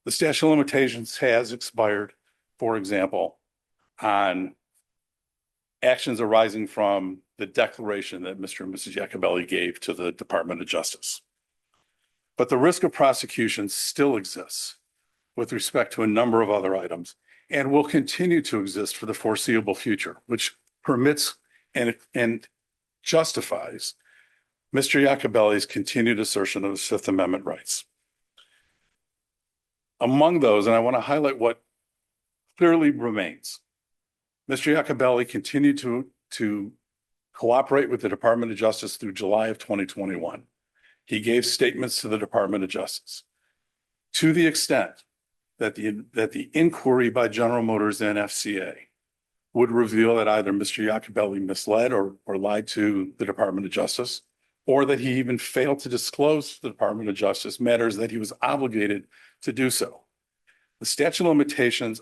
H: The statute of limitations has expired, for example, on actions arising from the declaration that Mr. and Mrs. Iacobelli gave to the Department of Justice. But the risk of prosecution still exists with respect to a number of other items and will continue to exist for the foreseeable future, which permits and justifies Mr. Iacobelli's continued assertion of his Fifth Amendment rights. Among those, and I want to highlight what clearly remains, Mr. Iacobelli continued to cooperate with the Department of Justice through July of 2021. He gave statements to the Department of Justice to the extent that the inquiry by General Motors and FCA would reveal that either Mr. Iacobelli misled or lied to the Department of Justice, or that he even failed to disclose to the Department of Justice matters that he was obligated to do so. The statute of limitations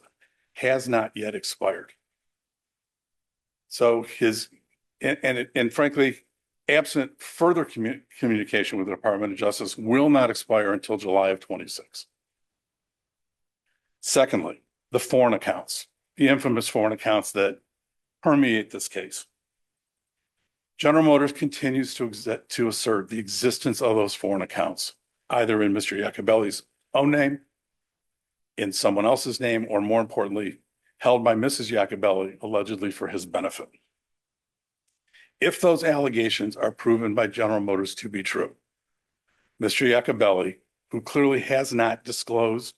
H: has not yet expired. So and frankly, absent further communication with the Department of Justice will not expire until July of 26. Secondly, the foreign accounts, the infamous foreign accounts that permeate this case. General Motors continues to assert the existence of those foreign accounts, either in Mr. Iacobelli's own name, in someone else's name, or more importantly, held by Mrs. Iacobelli allegedly for his benefit. If those allegations are proven by General Motors to be true, Mr. Iacobelli, who clearly has not disclosed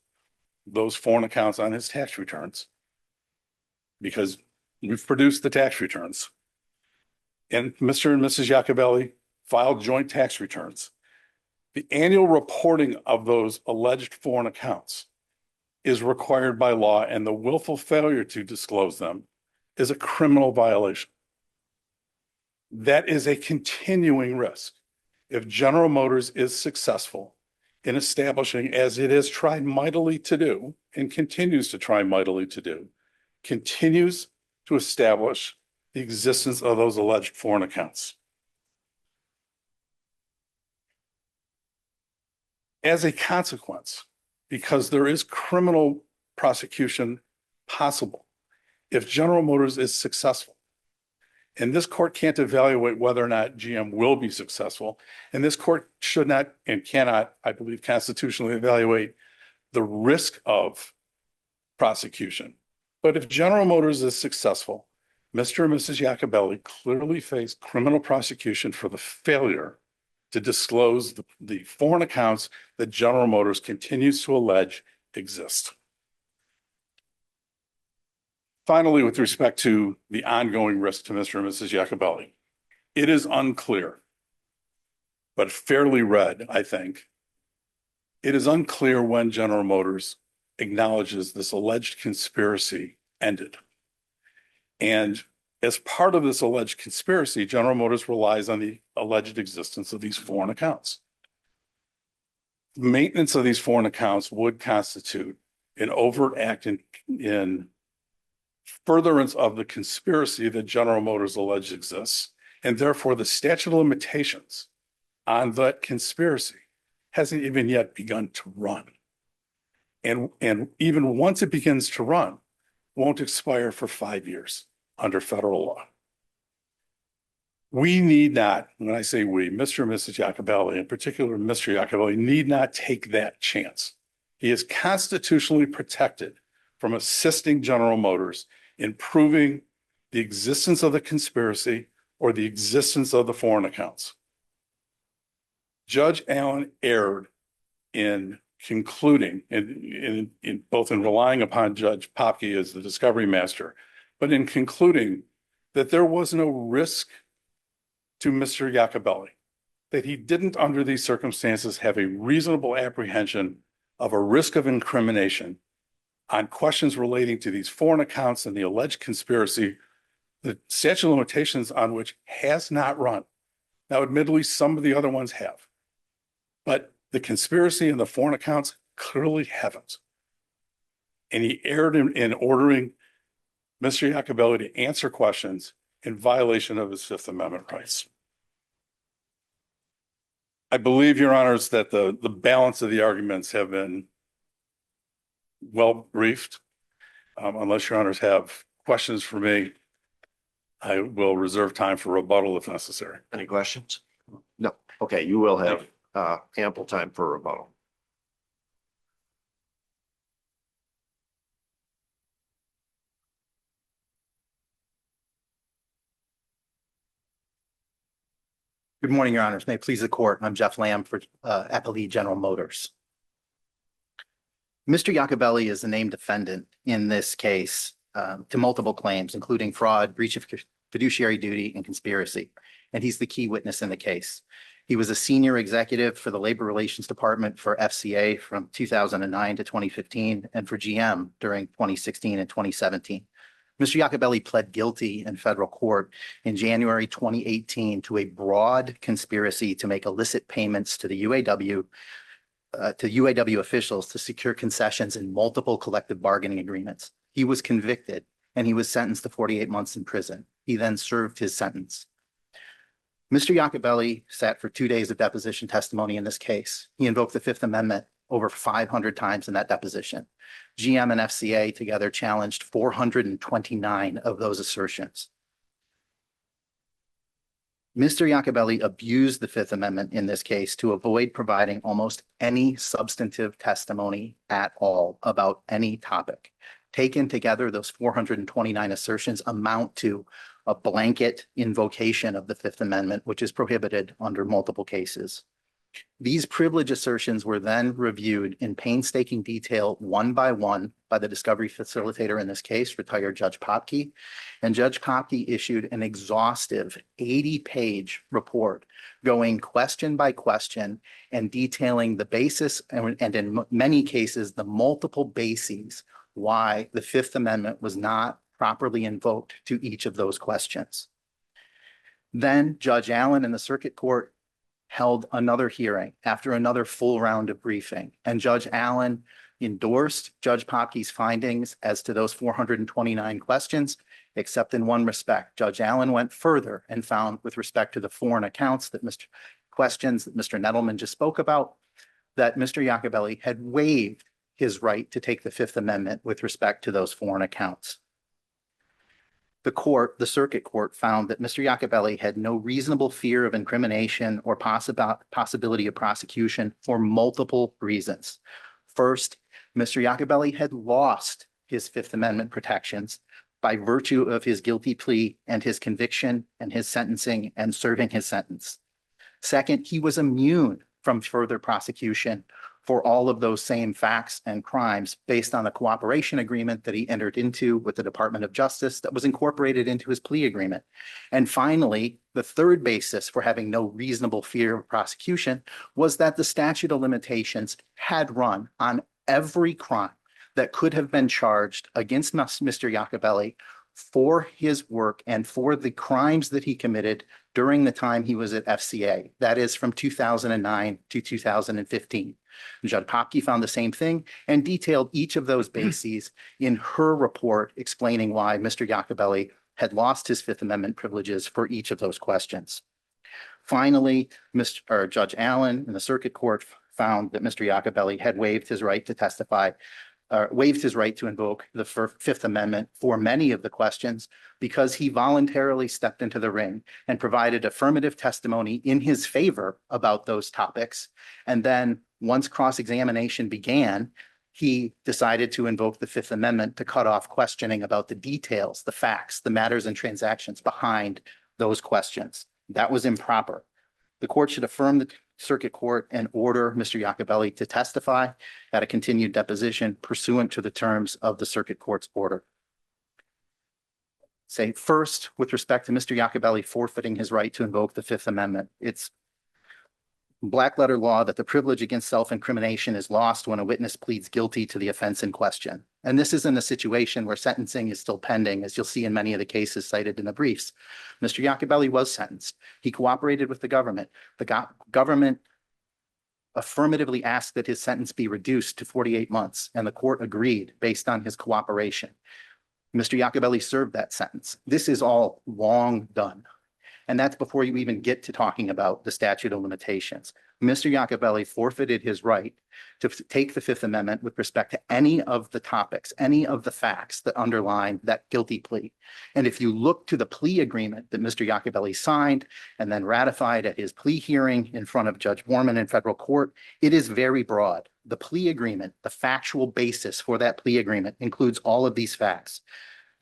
H: those foreign accounts on his tax returns, because we've produced the tax returns, and Mr. and Mrs. Iacobelli filed joint tax returns, the annual reporting of those alleged foreign accounts is required by law, and the willful failure to disclose them is a criminal violation. That is a continuing risk. If General Motors is successful in establishing, as it has tried mightily to do and continues to try mightily to do, continues to establish the existence of those alleged foreign accounts. As a consequence, because there is criminal prosecution possible if General Motors is successful, and this court can't evaluate whether or not GM will be successful, and this court should not and cannot, I believe, constitutionally evaluate the risk of prosecution. But if General Motors is successful, Mr. and Mrs. Iacobelli clearly face criminal prosecution for the failure to disclose the foreign accounts that General Motors continues to allege exist. Finally, with respect to the ongoing risk to Mr. and Mrs. Iacobelli, it is unclear, but fairly read, I think. It is unclear when General Motors acknowledges this alleged conspiracy ended. And as part of this alleged conspiracy, General Motors relies on the alleged existence of these foreign accounts. Maintenance of these foreign accounts would constitute an overt act in furtherance of the conspiracy that General Motors alleges exists, and therefore the statute of limitations on that conspiracy hasn't even yet begun to run. And even once it begins to run, won't expire for 5 years under federal law. We need not, when I say we, Mr. and Mrs. Iacobelli, in particular, Mr. Iacobelli, need not take that chance. He is constitutionally protected from assisting General Motors in proving the existence of the conspiracy or the existence of the foreign accounts. Judge Allen erred in concluding, in both in relying upon Judge Popke as the discovery master, but in concluding that there was no risk to Mr. Iacobelli, that he didn't, under these circumstances, have a reasonable apprehension of a risk of incrimination on questions relating to these foreign accounts and the alleged conspiracy, the statute of limitations on which has not run. Now, admittedly, some of the other ones have, but the conspiracy and the foreign accounts clearly haven't. And he erred in ordering Mr. Iacobelli to answer questions in violation of his Fifth Amendment rights. I believe, Your Honors, that the balance of the arguments have been well briefed. Unless Your Honors have questions for me, I will reserve time for rebuttal if necessary.
A: Any questions? No. Okay, you will have ample time for rebuttal.
G: Good morning, Your Honors. May it please the court. I'm Jeff Lamb for Appellate General Motors. Mr. Iacobelli is the named defendant in this case to multiple claims, including fraud, breach of fiduciary duty, and conspiracy. And he's the key witness in the case. He was a senior executive for the Labor Relations Department for FCA from 2009 to 2015 and for GM during 2016 and 2017. Mr. Iacobelli pled guilty in federal court in January 2018 to a broad conspiracy to make illicit payments to the UAW officials to secure concessions in multiple collective bargaining agreements. He was convicted and he was sentenced to 48 months in prison. He then served his sentence. Mr. Iacobelli sat for 2 days of deposition testimony in this case. He invoked the Fifth Amendment over 500 times in that deposition. GM and FCA together challenged 429 of those assertions. Mr. Iacobelli abused the Fifth Amendment in this case to avoid providing almost any substantive testimony at all about any topic. Taken together, those 429 assertions amount to a blanket invocation of the Fifth Amendment, which is prohibited under multiple cases. These privilege assertions were then reviewed in painstaking detail one by one by the discovery facilitator in this case, retired Judge Popke. And Judge Popke issued an exhaustive 80-page report going question by question and detailing the basis and in many cases, the multiple bases why the Fifth Amendment was not properly invoked to each of those questions. Then Judge Allen in the circuit court held another hearing after another full round of briefing, and Judge Allen endorsed Judge Popke's findings as to those 429 questions, except in one respect. Judge Allen went further and found, with respect to the foreign accounts that questions that Mr. Nettleman just spoke about, that Mr. Iacobelli had waived his right to take the Fifth Amendment with respect to those foreign accounts. The circuit court found that Mr. Iacobelli had no reasonable fear of incrimination or possibility of prosecution for multiple reasons. First, Mr. Iacobelli had lost his Fifth Amendment protections by virtue of his guilty plea and his conviction and his sentencing and serving his sentence. Second, he was immune from further prosecution for all of those same facts and crimes based on the cooperation agreement that he entered into with the Department of Justice that was incorporated into his plea agreement. And finally, the third basis for having no reasonable fear of prosecution was that the statute of limitations had run on every crime that could have been charged against Mr. Iacobelli for his work and for the crimes that he committed during the time he was at FCA. That is from 2009 to 2015. Judge Popke found the same thing and detailed each of those bases in her report explaining why Mr. Iacobelli had lost his Fifth Amendment privileges for each of those questions. Finally, Judge Allen in the circuit court found that Mr. Iacobelli had waived his right to testify, waived his right to invoke the Fifth Amendment for many of the questions because he voluntarily stepped into the ring and provided affirmative testimony in his favor about those topics. And then once cross-examination began, he decided to invoke the Fifth Amendment to cut off questioning about the details, the facts, the matters and transactions behind those questions. That was improper. The court should affirm the circuit court and order Mr. Iacobelli to testify at a continued deposition pursuant to the terms of the circuit court's order. Say first, with respect to Mr. Iacobelli forfeiting his right to invoke the Fifth Amendment, it's black letter law that the privilege against self-incrimination is lost when a witness pleads guilty to the offense in question. And this is in a situation where sentencing is still pending, as you'll see in many of the cases cited in the briefs. Mr. Iacobelli was sentenced. He cooperated with the government. The government affirmatively asked that his sentence be reduced to 48 months, and the court agreed based on his cooperation. Mr. Iacobelli served that sentence. This is all long done. And that's before you even get to talking about the statute of limitations. Mr. Iacobelli forfeited his right to take the Fifth Amendment with respect to any of the topics, any of the facts that underline that guilty plea. And if you look to the plea agreement that Mr. Iacobelli signed and then ratified at his plea hearing in front of Judge Borman in federal court, it is very broad. The plea agreement, the factual basis for that plea agreement includes all of these facts.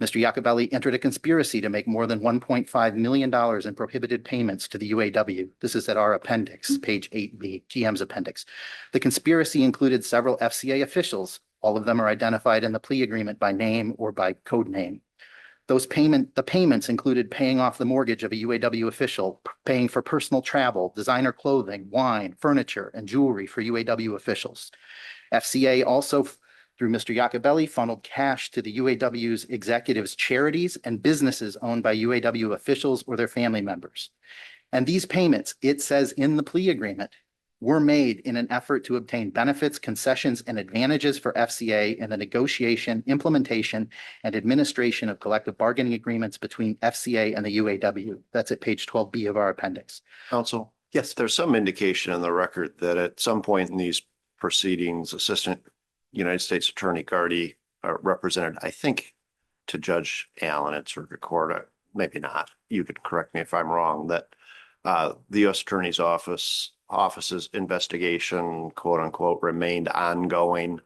G: Mr. Iacobelli entered a conspiracy to make more than $1.5 million in prohibited payments to the UAW. This is at our appendix, page 8B, GM's appendix. The conspiracy included several FCA officials. All of them are identified in the plea agreement by name or by code name. The payments included paying off the mortgage of a UAW official, paying for personal travel, designer clothing, wine, furniture, and jewelry for UAW officials. FCA also, through Mr. Iacobelli, funneled cash to the UAW's executives' charities and businesses owned by UAW officials or their family members. And these payments, it says in the plea agreement, were made in an effort to obtain benefits, concessions, and advantages for FCA in the negotiation, implementation, and administration of collective bargaining agreements between FCA and the UAW. That's at page 12B of our appendix.
A: Counsel? Yes. There's some indication in the record that at some point in these proceedings, Assistant United States Attorney Gardy represented, I think, to Judge Allen at circuit court, maybe not, you could correct me if I'm wrong, that the U.S. Attorney's office's investigation, quote unquote, remained ongoing.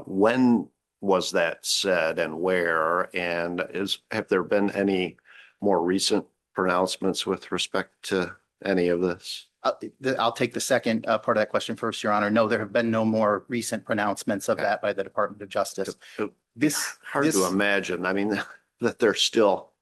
A: When was that said and where? And have there been any more recent pronouncements with respect to any of this?
G: I'll take the second part of that question first, Your Honor. No, there have been no more recent pronouncements of that by the Department of Justice.
A: Hard to imagine. I mean, that they're still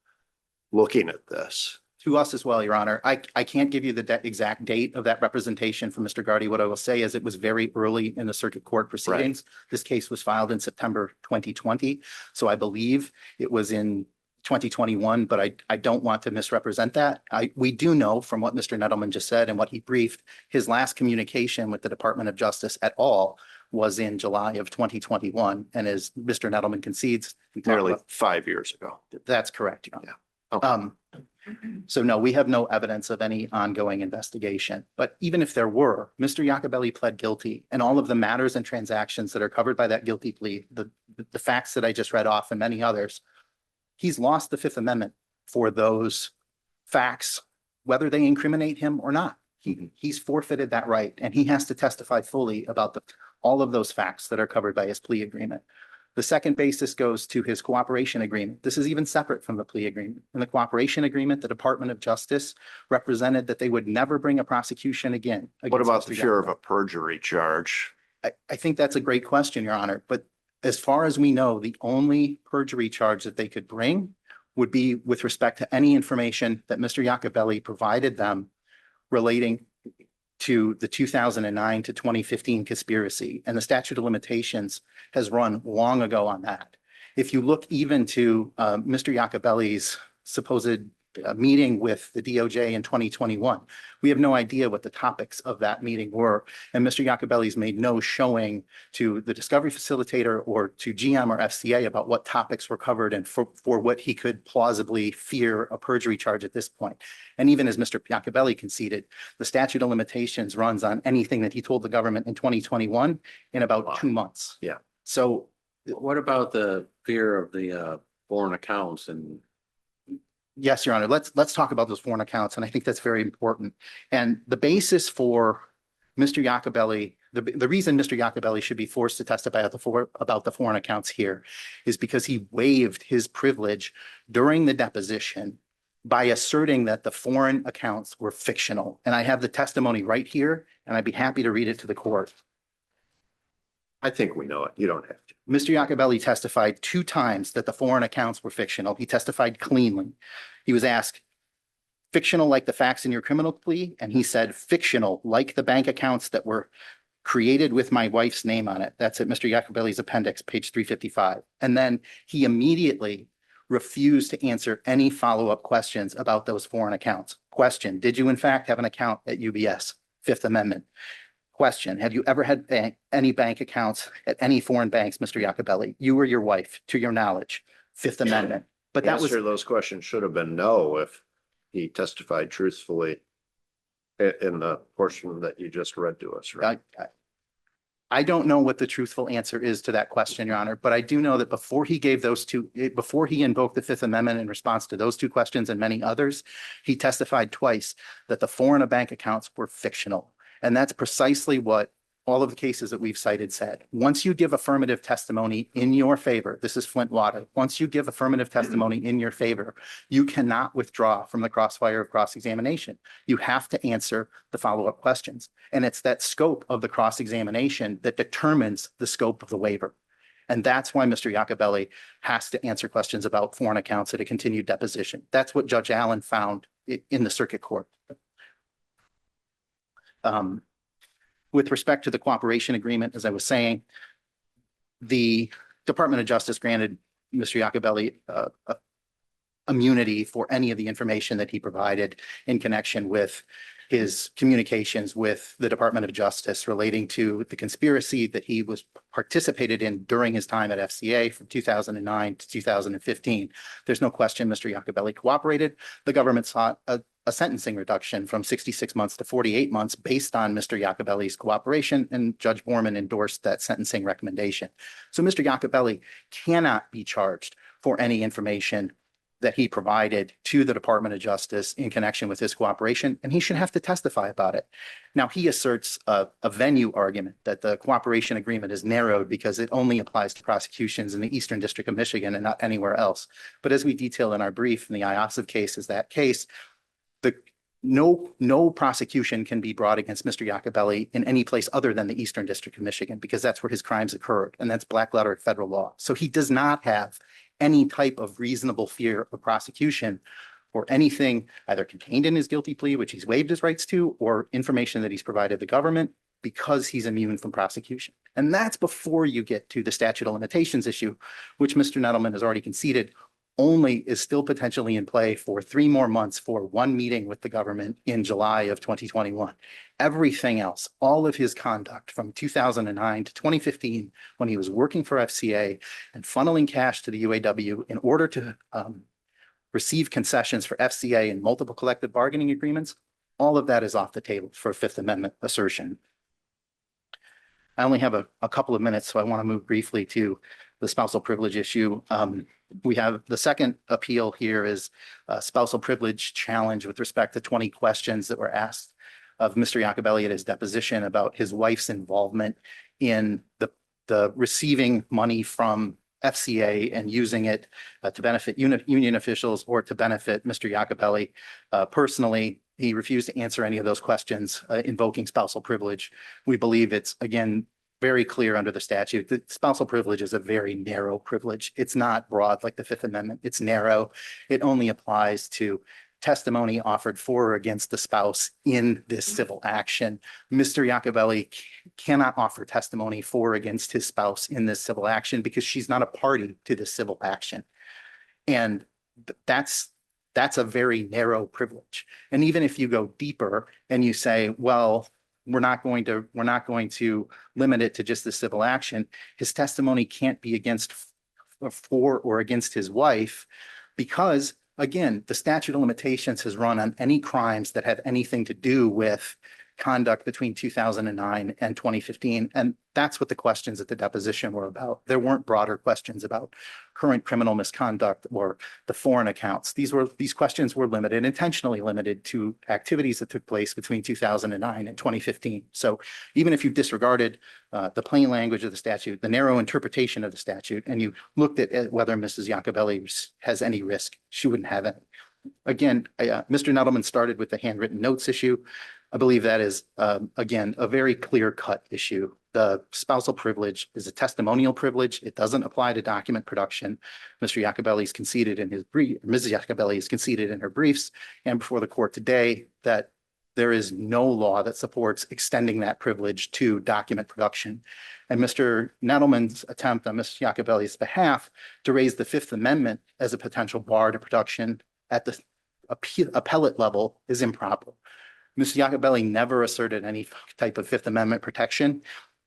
A: looking at this.
G: To us as well, Your Honor. I can't give you the exact date of that representation from Mr. Gardy. What I will say is it was very early in the circuit court proceedings. Right. This case was filed in September 2020. So I believe it was in 2021, but I don't want to misrepresent that. We do know from what Mr. Nettleman just said and what he briefed, his last communication with the Department of Justice at all was in July of 2021. And as Mr. Nettleman concedes,
A: nearly 5 years ago.
G: That's correct, Your Honor.
A: Yeah. Okay.
G: So no, we have no evidence of any ongoing investigation. But even if there were, Mr. Iacobelli pled guilty, and all of the matters and transactions that are covered by that guilty plea, the facts that I just read off and many others, he's lost the Fifth Amendment for those facts, whether they incriminate him or not. He's forfeited that right, and he has to testify fully about all of those facts that are covered by his plea agreement. The second basis goes to his cooperation agreement. This is even separate from the plea agreement. In the cooperation agreement, the Department of Justice represented that they would never bring a prosecution again.
A: What about the fear of a perjury charge?
G: I think that's a great question, Your Honor, but as far as we know, the only perjury charge that they could bring would be with respect to any information that Mr. Iacobelli provided them relating to the 2009 to 2015 conspiracy. And the statute of limitations has run long ago on that. If you look even to Mr. Iacobelli's supposed meeting with the DOJ in 2021, we have no idea what the topics of that meeting were. And Mr. Iacobelli's made no showing to the discovery facilitator or to GM or FCA about what topics were covered and for what he could plausibly fear a perjury charge at this point. And even as Mr. Iacobelli conceded, the statute of limitations runs on anything that he told the government in 2021 in about 2 months.
A: Yeah.
G: So
B: What about the fear of the foreign accounts and
G: yes, Your Honor, let's talk about those foreign accounts, and I think that's very important. And the basis for Mr. Iacobelli, the reason Mr. Iacobelli should be forced to testify about the foreign accounts here is because he waived his privilege during the deposition by asserting that the foreign accounts were fictional. And I have the testimony right here, and I'd be happy to read it to the court.
A: I think we know it. You don't have to.
G: Mr. Iacobelli testified 2 times that the foreign accounts were fictional. He testified cleanly. He was asked, fictional like the facts in your criminal plea? And he said, fictional like the bank accounts that were created with my wife's name on it. That's at Mr. Iacobelli's appendix, page 355. And then he immediately refused to answer any follow-up questions about those foreign accounts. Question, did you in fact have an account at UBS? Fifth Amendment. Question, have you ever had any bank accounts at any foreign banks, Mr. Iacobelli? You or your wife, to your knowledge? Fifth Amendment. But
A: The
G: that was,
A: answer to those questions should have been no if he testified truthfully in the portion that you just read to us, right?
G: I don't know what the truthful answer is to that question, Your Honor, but I do know that before he gave those two, before he invoked the Fifth Amendment in response to those 2 questions and many others, he testified twice that the foreign bank accounts were fictional. And that's precisely what all of the cases that we've cited said. Once you give affirmative testimony in your favor, this is Flint Water, once you give affirmative testimony in your favor, you cannot withdraw from the crossfire of cross-examination. You have to answer the follow-up questions. And it's that scope of the cross-examination that determines the scope of the waiver. And that's why Mr. Iacobelli has to answer questions about foreign accounts at a continued deposition. That's what Judge Allen found in the circuit court. With respect to the cooperation agreement, as I was saying, the Department of Justice granted Mr. Iacobelli immunity for any of the information that he provided in connection with his communications with the Department of Justice relating to the conspiracy that he was participated in during his time at FCA from 2009 to 2015. There's no question Mr. Iacobelli cooperated. The government sought a sentencing reduction from 66 months to 48 months based on Mr. Iacobelli's cooperation, and Judge Borman endorsed that sentencing recommendation. So Mr. Iacobelli cannot be charged for any information that he provided to the Department of Justice in connection with his cooperation, and he should have to testify about it. Now, he asserts a venue argument that the cooperation agreement is narrowed because it only applies to prosecutions in the Eastern District of Michigan and not anywhere else. But as we detail in our brief, in the IOSIV case is that case, no prosecution can be brought against Mr. Iacobelli in any place other than the Eastern District of Michigan, because that's where his crimes occurred, and that's black letter federal law. So he does not have any type of reasonable fear of prosecution or anything either contained in his guilty plea, which he's waived his rights to, or information that he's provided the government, because he's immune from prosecution. And that's before you get to the statute of limitations issue, which Mr. Nettleman has already conceded only is still potentially in play for 3 more months for 1 meeting with the government in July of 2021. Everything else, all of his conduct from 2009 to 2015, when he was working for FCA and funneling cash to the UAW in order to receive concessions for FCA and multiple collective bargaining agreements, all of that is off the table for a Fifth Amendment assertion. I only have a couple of minutes, so I want to move briefly to the spousal privilege issue. We have the second appeal here is a spousal privilege challenge with respect to 20 questions that were asked of Mr. Iacobelli at his deposition about his wife's involvement in the receiving money from FCA and using it to benefit union officials or to benefit Mr. Iacobelli personally. He refused to answer any of those questions invoking spousal privilege. We believe it's, again, very clear under the statute. The spousal privilege is a very narrow privilege. It's not broad like the Fifth Amendment. It's narrow. It only applies to testimony offered for or against the spouse in this civil action. Mr. Iacobelli cannot offer testimony for or against his spouse in this civil action because she's not a party to this civil action. And that's a very narrow privilege. And even if you go deeper and you say, well, we're not going to limit it to just the civil action, his testimony can't be for or against his wife because, again, the statute of limitations has run on any crimes that have anything to do with conduct between 2009 and 2015. And that's what the questions at the deposition were about. There weren't broader questions about current criminal misconduct or the foreign accounts. These questions were limited, intentionally limited to activities that took place between 2009 and 2015. So even if you disregarded the plain language of the statute, the narrow interpretation of the statute, and you looked at whether Mrs. Iacobelli has any risk, she wouldn't have it. Again, Mr. Nettleman started with the handwritten notes issue. I believe that is, again, a very clear-cut issue. The spousal privilege is a testimonial privilege. It doesn't apply to document production. Mr. Iacobelli's conceded in his brief, Mrs. Iacobelli has conceded in her briefs and before the court today that there is no law that supports extending that privilege to document production. And Mr. Nettleman's attempt on Mrs. Iacobelli's behalf to raise the Fifth Amendment as a potential bar to production at the appellate level is improper. Mrs. Iacobelli never asserted any type of Fifth Amendment protection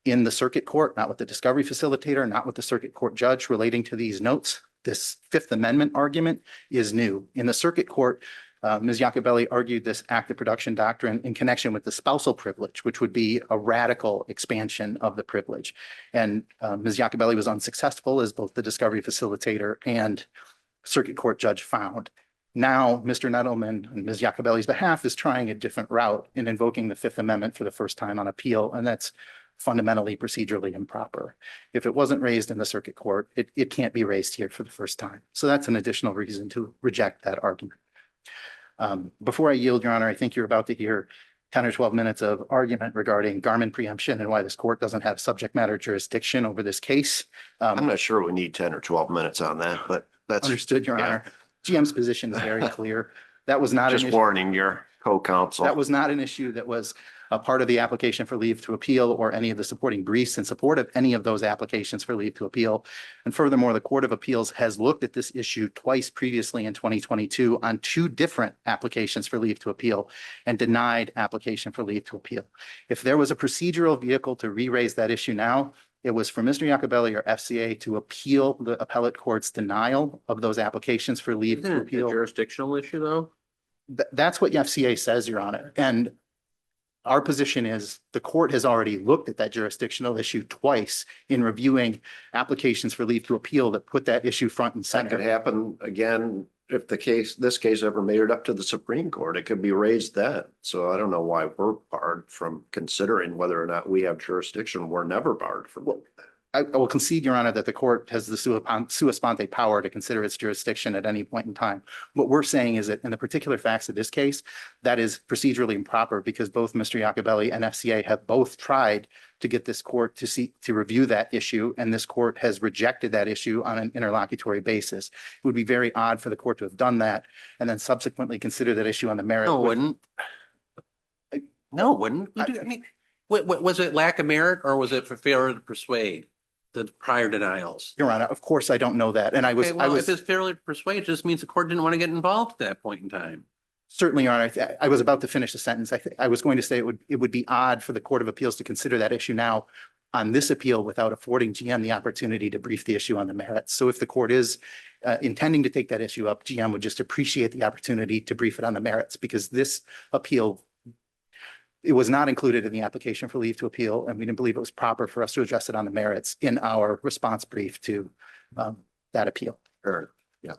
G: in the circuit court, not with the discovery facilitator, not with the circuit court judge relating to these notes. This Fifth Amendment argument is new. In the circuit court, Ms. Iacobelli argued this active production doctrine in connection with the spousal privilege, which would be a radical expansion of the privilege. And Ms. Iacobelli was unsuccessful as both the discovery facilitator and circuit court judge found. Now, Mr. Nettleman on Ms. Iacobelli's behalf is trying a different route in invoking the Fifth Amendment for the first time on appeal, and that's fundamentally procedurally improper. If it wasn't raised in the circuit court, it can't be raised here for the first time. So that's an additional reason to reject that argument. Before I yield, Your Honor, I think you're about to hear 10 or 12 minutes of argument regarding Garmin preemption and why this court doesn't have subject matter jurisdiction over this case.
A: I'm not sure we need 10 or 12 minutes on that, but that's
G: Understood, Your
A: yeah.
G: Honor. GM's position is very clear. That was not an
A: just
G: issue.
A: warning your co-counsel.
G: That was not an issue that was a part of the application for leave to appeal or any of the supporting briefs in support of any of those applications for leave to appeal. And furthermore, the Court of Appeals has looked at this issue twice previously in 2022 on two different applications for leave to appeal and denied application for leave to appeal. If there was a procedural vehicle to re-raise that issue now, it was for Mr. Iacobelli or FCA to appeal the appellate court's denial of those applications for leave
B: Isn't
G: to
B: it a
G: appeal.
B: jurisdictional issue, though?
G: That's what FCA says, Your Honor. And our position is the court has already looked at that jurisdictional issue twice in reviewing applications for leave to appeal that put that issue front and
A: That could
G: center.
A: happen again if this case ever made it up to the Supreme Court. It could be raised then. So I don't know why we're barred from considering whether or not we have jurisdiction. We're never barred from that.
G: I will concede, Your Honor, that the court has the sua sponte power to consider its jurisdiction at any point in time. What we're saying is that in the particular facts of this case, that is procedurally improper because both Mr. Iacobelli and FCA have both tried to get this court to review that issue, and this court has rejected that issue on an interlocutory basis. It would be very odd for the court to have done that and then subsequently consider that issue on the merit.
B: No, it wouldn't. No, it wouldn't. I mean, was it lack of merit or was it for failure to persuade the prior denials?
G: Your Honor, of course, I don't know that. And
B: Okay, well, if it's failure to persuade, it just means the court didn't want to get involved at that point in time.
G: Certainly, Your Honor, I was about to finish the sentence. I was going to say it would be odd for the Court of Appeals to consider that issue now on this appeal without affording GM the opportunity to brief the issue on the merits. So if the court is intending to take that issue up, GM would just appreciate the opportunity to brief it on the merits because this appeal, it was not included in the application for leave to appeal, and we didn't believe it was proper for us to address it on the merits in our response brief to that appeal.
A: Sure. Yeah.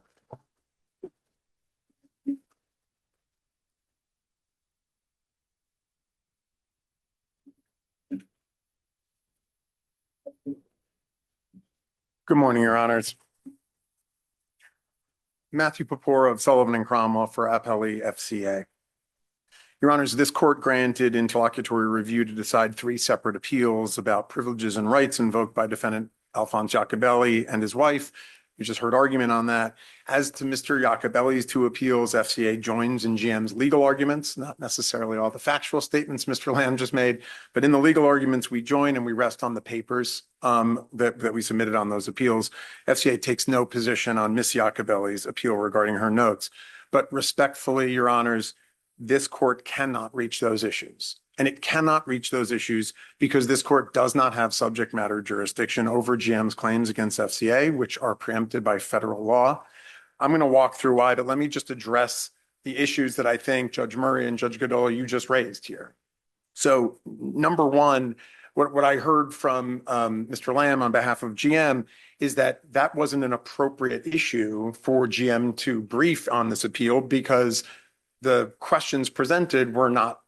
I: Good morning, Your Honors. Matthew Papora of Sullivan and Cromwell for Appellee FCA. Your Honors, this court granted interlocutory review to decide 3 separate appeals about privileges and rights invoked by defendant Alphonse Jacobelli and his wife. You just heard argument on that. As to Mr. Jacobelli's 2 appeals, FCA joins in GM's legal arguments, not necessarily all the factual statements Mr. Lamb just made, but in the legal arguments we join and we rest on the papers that we submitted on those appeals. FCA takes no position on Ms. Jacobelli's appeal regarding her notes. But respectfully, Your Honors, this court cannot reach those issues. And it cannot reach those issues because this court does not have subject matter jurisdiction over GM's claims against FCA, which are preempted by federal law. I'm going to walk through why, but let me just address the issues that I think Judge Murray and Judge Godola, you just raised here. So number one, what I heard from Mr. Lamb on behalf of GM is that that wasn't an appropriate issue for GM to brief on this appeal because the questions presented were not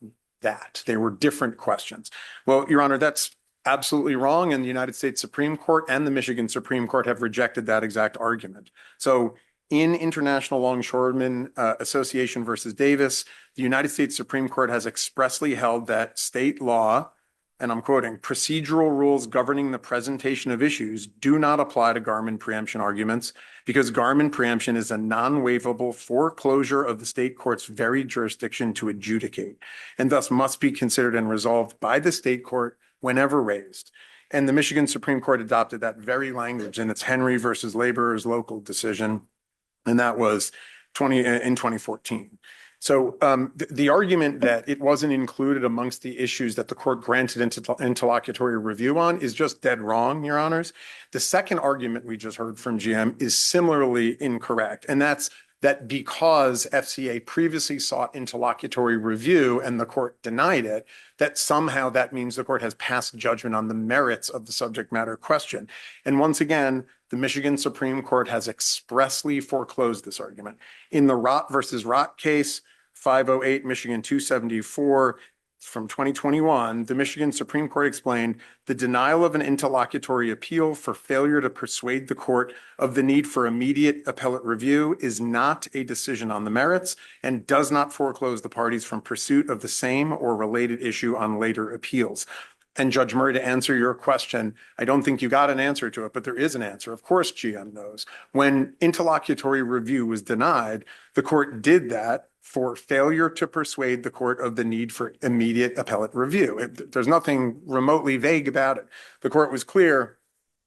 I: that. They were different questions. Well, Your Honor, that's absolutely wrong. And the United States Supreme Court and the Michigan Supreme Court have rejected that exact argument. So in International Longshoremen Association versus Davis, the United States Supreme Court has expressly held that state law, and I'm quoting, procedural rules governing the presentation of issues do not apply to Garmin preemption arguments because Garmin preemption is a non-waivable foreclosure of the state court's very jurisdiction to adjudicate, and thus must be considered and resolved by the state court whenever raised. And the Michigan Supreme Court adopted that very language in its Henry versus Laborers Local decision, and that was in 2014. So the argument that it wasn't included amongst the issues that the court granted interlocutory review on is just dead wrong, Your Honors. The second argument we just heard from GM is similarly incorrect, and that's that because FCA previously sought interlocutory review and the court denied it, that somehow that means the court has passed judgment on the merits of the subject matter question. And once again, the Michigan Supreme Court has expressly foreclosed this argument. In the Rott versus Rott case, 508 Michigan 274 from 2021, the Michigan Supreme Court explained the denial of an interlocutory appeal for failure to persuade the court of the need for immediate appellate review is not a decision on the merits and does not foreclose the parties from pursuit of the same or related issue on later appeals. And Judge Murray, to answer your question, I don't think you got an answer to it, but there is an answer. Of course, GM knows. When interlocutory review was denied, the court did that for failure to persuade the court of the need for immediate appellate review. There's nothing remotely vague about it. The court was clear,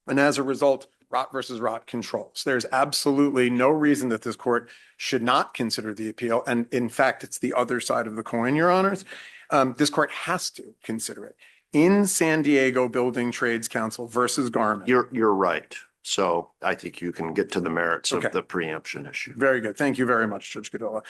I: and as a result, Rott versus Rott controls. There's absolutely no reason that this court should not consider the appeal, and in fact, it's the other side of the coin, Your Honors. This court has to consider it. In San Diego Building Trades Council versus Garmin.
A: You're right. So I think you can get to the merits of the preemption issue.
I: Very good. Thank you very much, Judge Godola.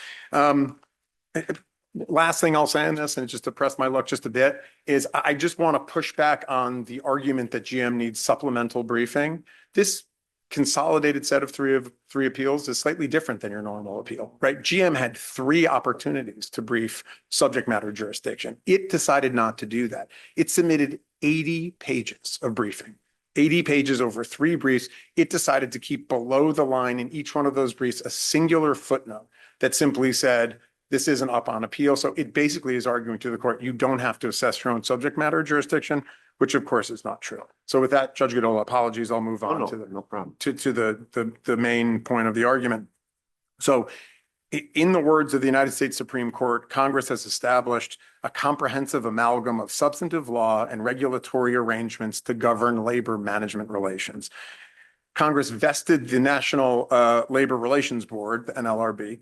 I: Last thing I'll say on this, and just to press my luck just a bit, is I just want to push back on the argument that GM needs supplemental briefing. This consolidated set of three appeals is slightly different than your normal appeal, right? GM had 3 opportunities to brief subject matter jurisdiction. It decided not to do that. It submitted 80 pages of briefing. 80 pages over 3 briefs. It decided to keep below the line in each one of those briefs a singular footnote that simply said, this isn't up on appeal. So it basically is arguing to the court, you don't have to assess your own subject matter jurisdiction, which of course is not true. So with that, Judge Godola, apologies. I'll move on to the main point of the argument. So in the words of the United States Supreme Court, Congress has established a comprehensive amalgam of substantive law and regulatory arrangements to govern labor management relations. Congress vested the National Labor Relations Board, the NLRB,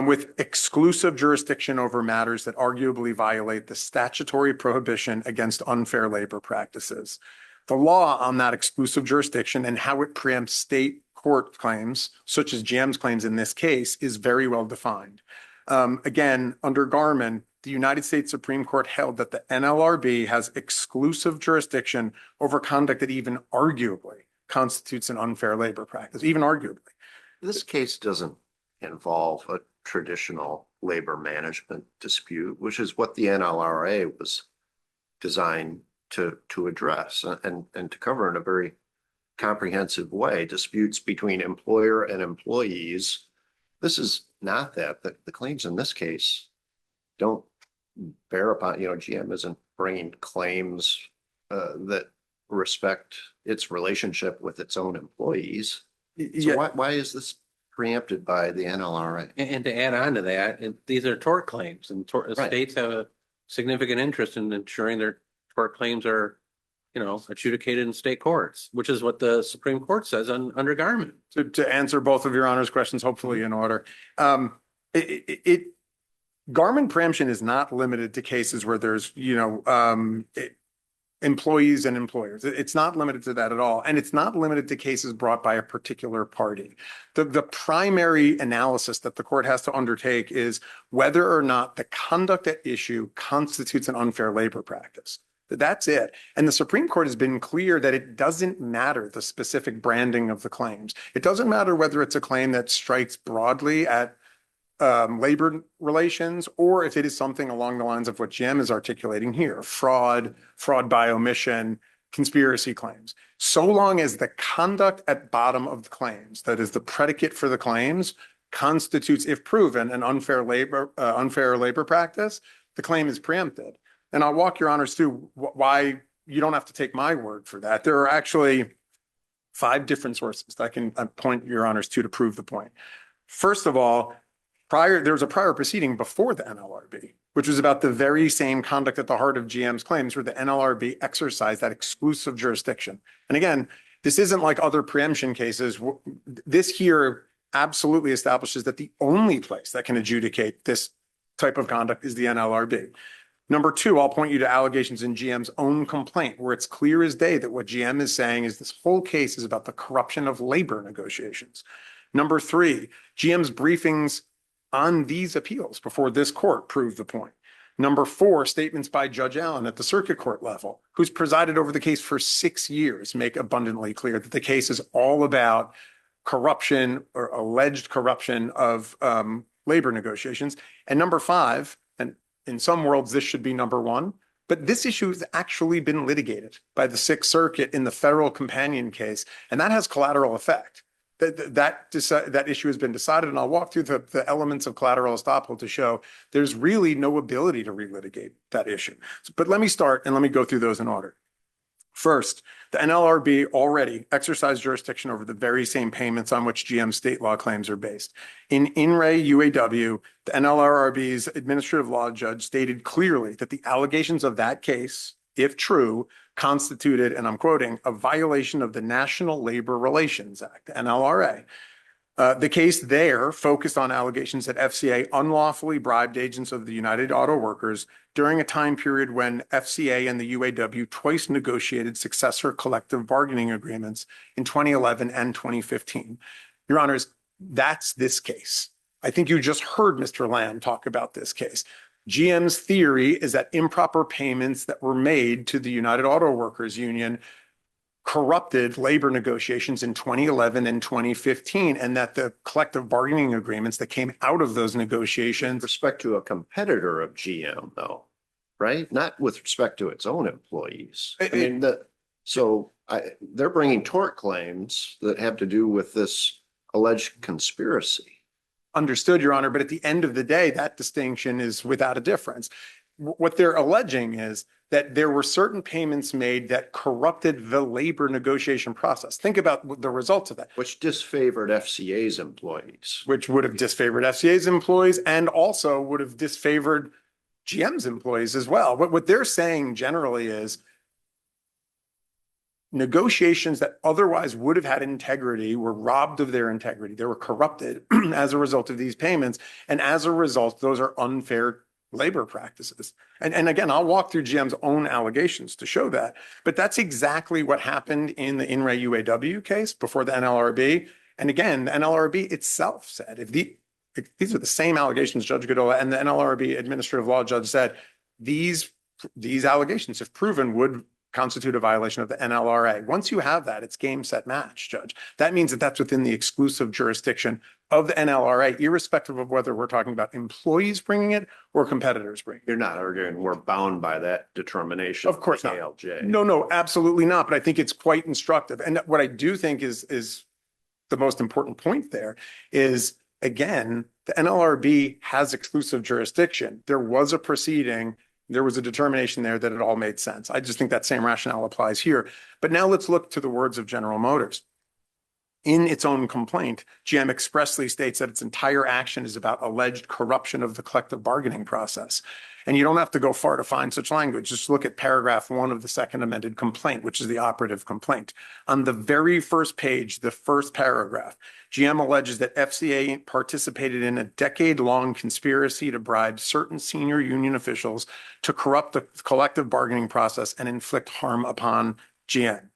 I: with exclusive jurisdiction over matters that arguably violate the statutory prohibition against unfair labor practices. The law on that exclusive jurisdiction and how it preempts state court claims, such as GM's claims in this case, is very well defined. Again, under Garmin, the United States Supreme Court held that the NLRB has exclusive jurisdiction over conduct that even arguably constitutes an unfair labor practice, even arguably.
A: This case doesn't involve a traditional labor management dispute, which is what the NLRA was designed to address and to cover in a very comprehensive way. Disputes between employer and employees. This is not that. The claims in this case don't bear upon, GM isn't bringing claims that respect its relationship with its own employees. So
I: Yeah,
A: why is this preempted by the NLRA?
B: And to add on to that, these are tort claims, and
A: Right.
B: states have a significant interest in ensuring their tort claims are, adjudicated in state courts, which is what the Supreme Court says under Garmin.
I: to answer both of your honor's questions, hopefully in order. Garmin preemption is not limited to cases where there's, employees and employers. It's not limited to that at all. And it's not limited to cases brought by a particular party. The primary analysis that the court has to undertake is whether or not the conduct at issue constitutes an unfair labor practice. That's it. And the Supreme Court has been clear that it doesn't matter the specific branding of the claims. It doesn't matter whether it's a claim that strikes broadly at labor relations, or if it is something along the lines of what Jim is articulating here, fraud by omission, conspiracy claims. So long as the conduct at bottom of the claims, that is the predicate for the claims, constitutes, if proven, an unfair labor practice, the claim is preempted. And I'll walk your honors through why you don't have to take my word for that. There are actually 5 different sources that I can point your honors to prove the point. First of all, there was a prior proceeding before the NLRB, which was about the very same conduct at the heart of GM's claims, where the NLRB exercised that exclusive jurisdiction. And again, this isn't like other preemption cases. This here absolutely establishes that the only place that can adjudicate this type of conduct is the NLRB. Number 2, I'll point you to allegations in GM's own complaint, where it's clear as day that what GM is saying is this whole case is about the corruption of labor negotiations. Number 3, GM's briefings on these appeals before this court prove the point. Number 4, statements by Judge Allen at the circuit court level, who's presided over the case for 6 years, make abundantly clear that the case is all about corruption or alleged corruption of labor negotiations. And number 5, and in some worlds, this should be number 1, but this issue has actually been litigated by the Sixth Circuit in the federal companion case, and that has collateral effect. That issue has been decided, and I'll walk through the elements of collateral estoppel to show there's really no ability to relitigate that issue. But let me start and let me go through those in order. First, the NLRB already exercised jurisdiction over the very same payments on which GM state law claims are based. In re UAW, the NLRB's administrative law judge stated clearly that the allegations of that case, if true, constituted, and I'm quoting, a violation of the National Labor Relations Act, NLRA. The case there focused on allegations that FCA unlawfully bribed agents of the United Auto Workers during a time period when FCA and the UAW twice negotiated successor collective bargaining agreements in 2011 and 2015. Your Honors, that's this case. I think you just heard Mr. Lamb talk about this case. GM's theory is that improper payments that were made to the United Auto Workers Union corrupted labor negotiations in 2011 and 2015, and that the collective bargaining agreements that came out of those negotiations.
A: With respect to a competitor of GM, though, right? Not with respect to its own employees. They're bringing tort claims that have to do with this alleged conspiracy.
I: Understood, Your Honor, but at the end of the day, that distinction is without a difference. What they're alleging is that there were certain payments made that corrupted the labor negotiation process. Think about the results of that.
A: Which disfavored FCA's employees.
I: Which would have disfavored FCA's employees and also would have disfavored GM's employees as well. What they're saying generally is negotiations that otherwise would have had integrity were robbed of their integrity. They were corrupted as a result of these payments. And as a result, those are unfair labor practices. And again, I'll walk through GM's own allegations to show that. But that's exactly what happened in the In Re UAW case before the NLRB. And again, the NLRB itself said, if these are the same allegations, Judge Godola and the NLRB administrative law judge said, these allegations, if proven, would constitute a violation of the NLRA. Once you have that, it's game, set, match, Judge. That means that that's within the exclusive jurisdiction of the NLRA, irrespective of whether we're talking about employees bringing it or competitors bringing it.
A: You're not arguing we're bound by that determination.
I: Of course not.
A: ALJ.
I: No, absolutely not. But I think it's quite instructive. And what I do think is the most important point there is again, the NLRB has exclusive jurisdiction. There was a proceeding. There was a determination there that it all made sense. I just think that same rationale applies here. But now let's look to the words of General Motors. In its own complaint, GM expressly states that its entire action is about alleged corruption of the collective bargaining process. And you don't have to go far to find such language. Just look at paragraph 1 of the second amended complaint, which is the operative complaint. On the very first page, the first paragraph, GM alleges that FCA participated in a decade-long conspiracy to bribe certain senior union officials to corrupt the collective bargaining process and inflict harm upon GM.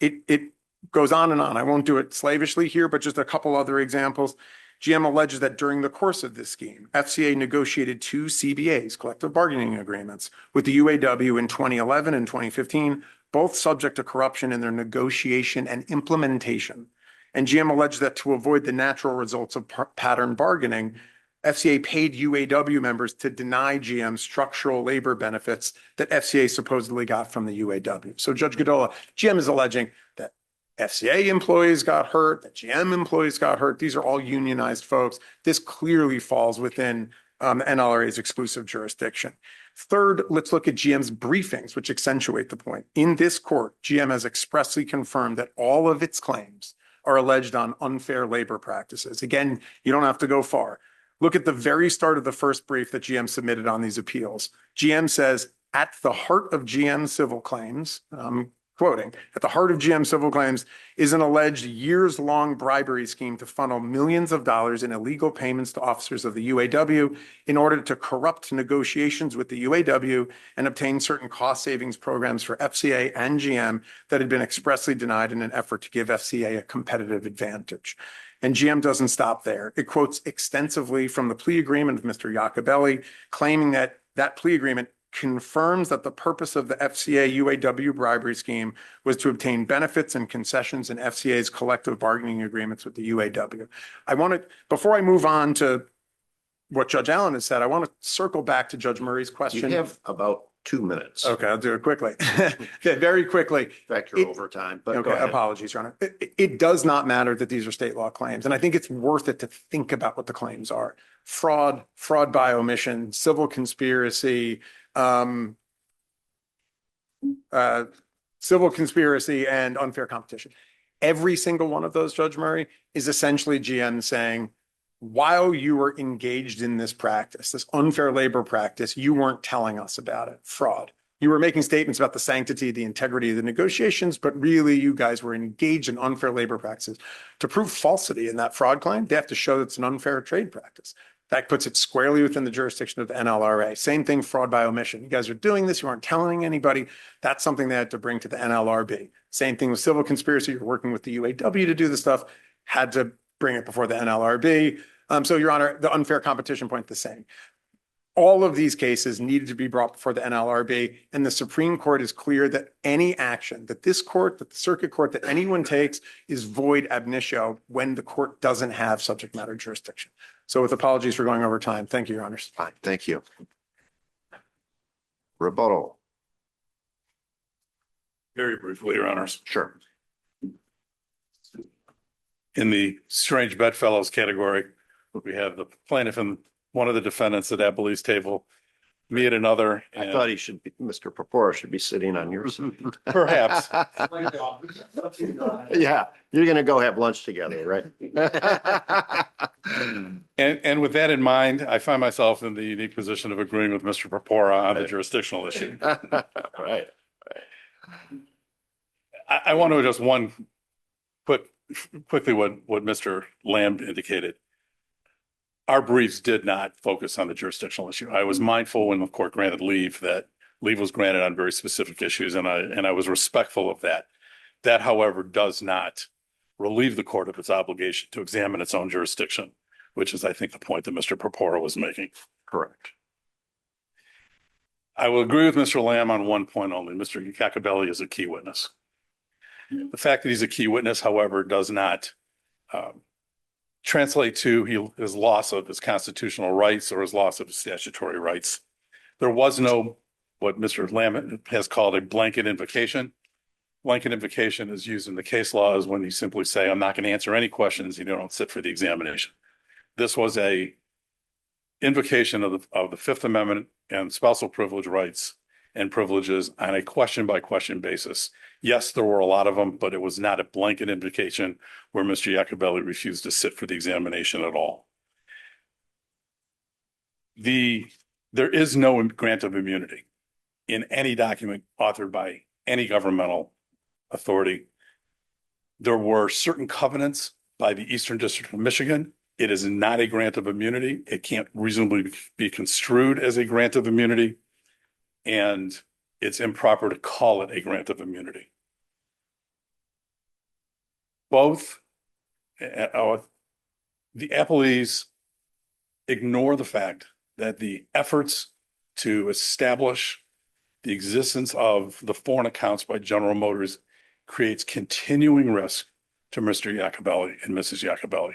I: It goes on and on. I won't do it slavishly here, but just a couple other examples. GM alleges that during the course of this scheme, FCA negotiated 2 CBAs, collective bargaining agreements, with the UAW in 2011 and 2015, both subject to corruption in their negotiation and implementation. And GM alleged that to avoid the natural results of pattern bargaining, FCA paid UAW members to deny GM structural labor benefits that FCA supposedly got from the UAW. So Judge Godola, GM is alleging that FCA employees got hurt, that GM employees got hurt. These are all unionized folks. This clearly falls within NLRA's exclusive jurisdiction. Third, let's look at GM's briefings, which accentuate the point. In this court, GM has expressly confirmed that all of its claims are alleged on unfair labor practices. Again, you don't have to go far. Look at the very start of the first brief that GM submitted on these appeals. GM says, at the heart of GM civil claims, quoting, at the heart of GM civil claims is an alleged years-long bribery scheme to funnel millions of dollars in illegal payments to officers of the UAW in order to corrupt negotiations with the UAW and obtain certain cost savings programs for FCA and GM that had been expressly denied in an effort to give FCA a competitive advantage. And GM doesn't stop there. It quotes extensively from the plea agreement of Mr. Iacobelli, claiming that that plea agreement confirms that the purpose of the FCA UAW bribery scheme was to obtain benefits and concessions in FCA's collective bargaining agreements with the UAW. Before I move on to what Judge Allen has said, I want to circle back to Judge Murray's question.
A: You have about 2 minutes.
I: Okay, I'll do it quickly. Okay, very quickly.
A: In fact, you're over time, but go
I: Okay,
A: ahead.
I: apologies, Your Honor. It does not matter that these are state law claims, and I think it's worth it to think about what the claims are. Fraud by omission, civil conspiracy, civil conspiracy and unfair competition. Every single one of those, Judge Murray, is essentially GM saying, while you were engaged in this practice, this unfair labor practice, you weren't telling us about it. Fraud. You were making statements about the sanctity, the integrity of the negotiations, but really you guys were engaged in unfair labor practices. To prove falsity in that fraud claim, they have to show that it's an unfair trade practice. That puts it squarely within the jurisdiction of the NLRA. Same thing, fraud by omission. You guys are doing this, you aren't telling anybody. That's something they had to bring to the NLRB. Same thing with civil conspiracy. You're working with the UAW to do the stuff, had to bring it before the NLRB. So, Your Honor, the unfair competition point, the same. All of these cases needed to be brought before the NLRB, and the Supreme Court is clear that any action that this court, that the circuit court, that anyone takes is void ab initio when the court doesn't have subject matter jurisdiction. So with apologies for going over time. Thank you, Your Honors.
A: Fine, thank you. Rebuttal.
H: Very briefly, Your Honors.
A: Sure.
H: In the strange bedfellows category, we have the plaintiff and one of the defendants at Appellee's table, me at another.
A: I thought he should be, Mr. Purpora should be sitting on your side.
H: Perhaps.
A: Yeah, you're gonna go have lunch together, right?
H: And with that in mind, I find myself in the unique position of agreeing with Mr. Purpora on the jurisdictional issue.
A: Right.
H: I want to address quickly what Mr. Lamb indicated. Our briefs did not focus on the jurisdictional issue. I was mindful when the court granted leave that leave was granted on very specific issues, and I was respectful of that. That, however, does not relieve the court of its obligation to examine its own jurisdiction, which is, I think, the point that Mr. Purpora was making.
A: Correct.
H: I will agree with Mr. Lamb on one point only. Mr. Iacobelli is a key witness. The fact that he's a key witness, however, does not translate to his loss of his constitutional rights or his loss of his statutory rights. There was no, what Mr. Lamb has called a blanket invocation. Blanket invocation is used in the case law as when you simply say, I'm not going to answer any questions, you don't sit for the examination. This was a invocation of the Fifth Amendment and spousal privilege rights and privileges on a question by question basis. Yes, there were a lot of them, but it was not a blanket invocation where Mr. Iacobelli refused to sit for the examination at all. There is no grant of immunity in any document authored by any governmental authority. There were certain covenants by the Eastern District of Michigan. It is not a grant of immunity. It can't reasonably be construed as a grant of immunity, and it's improper to call it a grant of immunity. Both the appellees ignore the fact that the efforts to establish the existence of the foreign accounts by General Motors creates continuing risk to Mr. Iacobelli and Mrs. Iacobelli.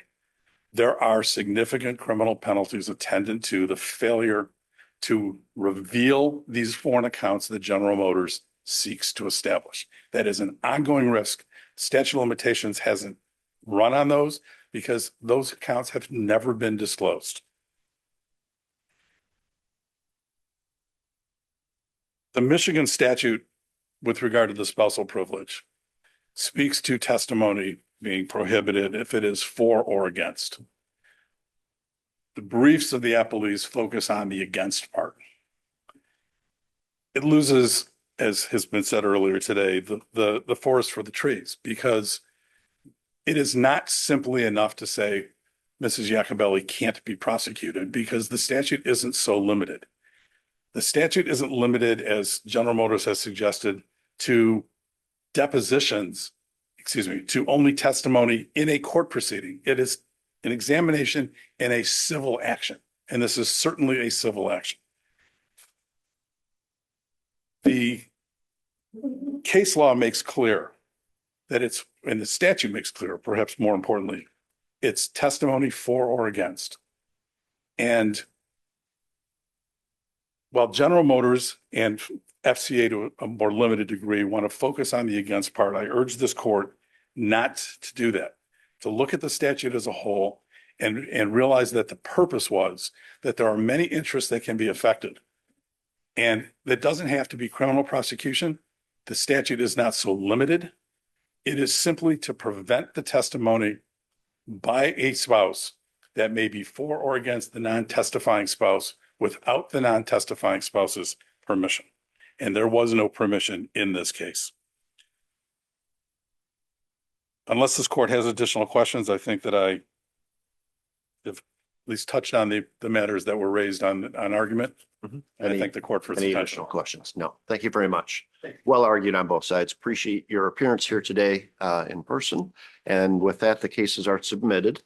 H: There are significant criminal penalties attendant to the failure to reveal these foreign accounts that General Motors seeks to establish. That is an ongoing risk. Statute of limitations hasn't run on those because those accounts have never been disclosed. The Michigan statute with regard to the spousal privilege speaks to testimony being prohibited if it is for or against. The briefs of the appellees focus on the against part. It loses, as has been said earlier today, the forest for the trees, because it is not simply enough to say Mrs. Iacobelli can't be prosecuted, because the statute isn't so limited. The statute isn't limited, as General Motors has suggested, to depositions, to only testimony in a court proceeding. It is an examination in a civil action, and this is certainly a civil action. The case law makes clear that it's, and the statute makes clear, perhaps more importantly, it's testimony for or against. And while General Motors and FCA to a more limited degree want to focus on the against part, I urge this court not to do that, to look at the statute as a whole and realize that the purpose was that there are many interests that can be affected. And that doesn't have to be criminal prosecution. The statute is not so limited. It is simply to prevent the testimony by a spouse that may be for or against the non-testifying spouse without the non-testifying spouse's permission. And there was no permission in this case. Unless this court has additional questions, I think that I have at least touched on the matters that were raised on argument. And I thank the court for its
A: Any
H: attention.
A: additional questions? No. Thank you very much. Well argued on both sides. Appreciate your appearance here today in person. And with that, the cases are submitted.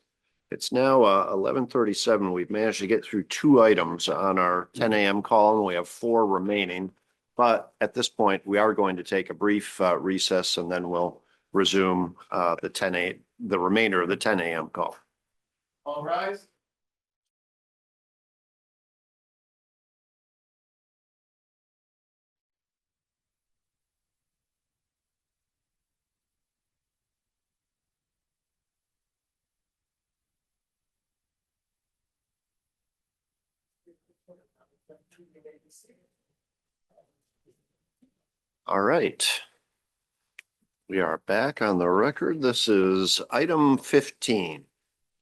A: It's now 11:37. We've managed to get through 2 items on our 10 a.m. call, and we have 4 remaining. But at this point, we are going to take a brief recess, and then we'll resume the remainder of the 10 a.m. call.
I: All rise.
A: All right. We are back on the record. This is item 15,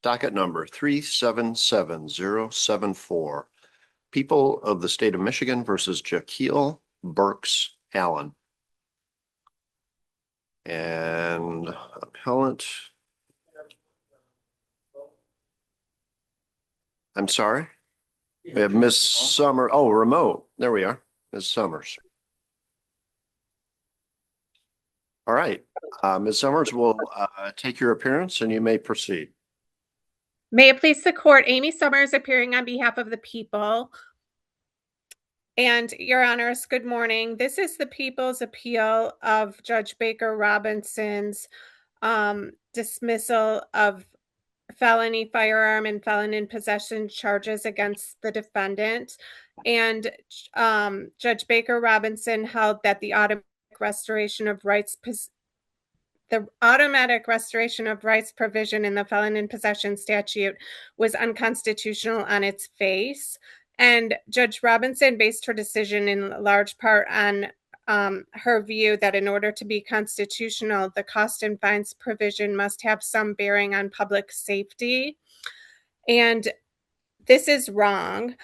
A: docket number 377074. People of the State of Michigan versus Jaquil Burks Allen. And appellant. I'm sorry. We have Ms. Summer. Oh, remote. There we are. Ms. Summers. All right. Ms. Summers will take your appearance and you may proceed.
J: May it please the court, Amy Summers appearing on behalf of the people. And your honors, good morning. This is the people's appeal of Judge Baker Robinson's dismissal of felony firearm and felon in possession charges against the defendant. And Judge Baker Robinson held that the automatic restoration of rights the automatic restoration of rights provision in the felon in possession statute was unconstitutional on its face. And Judge Robinson based her decision in large part on her view that in order to be constitutional, the cost and fines provision must have some bearing on public safety. And this is wrong.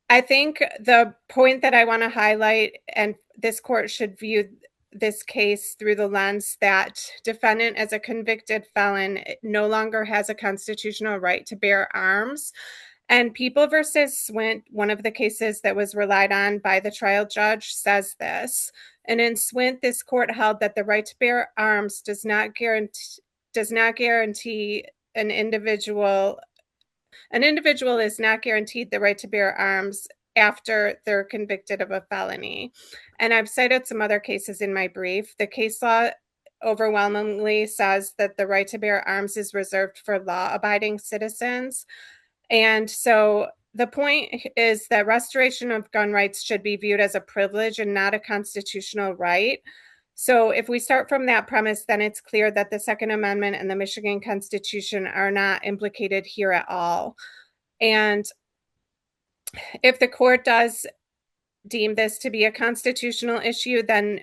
J: I think the point that I want to highlight, and this court should view this case through the lens that defendant as a convicted felon no longer has a constitutional right to bear arms. And People versus Swint, one of the cases that was relied on by the trial judge, says this. And in Swint, this court held that the right to bear arms does not guarantee an individual is not guaranteed the right to bear arms after they're convicted of a felony. And I've cited some other cases in my brief. The case law overwhelmingly says that the right to bear arms is reserved for law-abiding citizens. And so the point is that restoration of gun rights should be viewed as a privilege and not a constitutional right. So if we start from that premise, then it's clear that the Second Amendment and the Michigan Constitution are not implicated here at all. And if the court does deem this to be a constitutional issue, then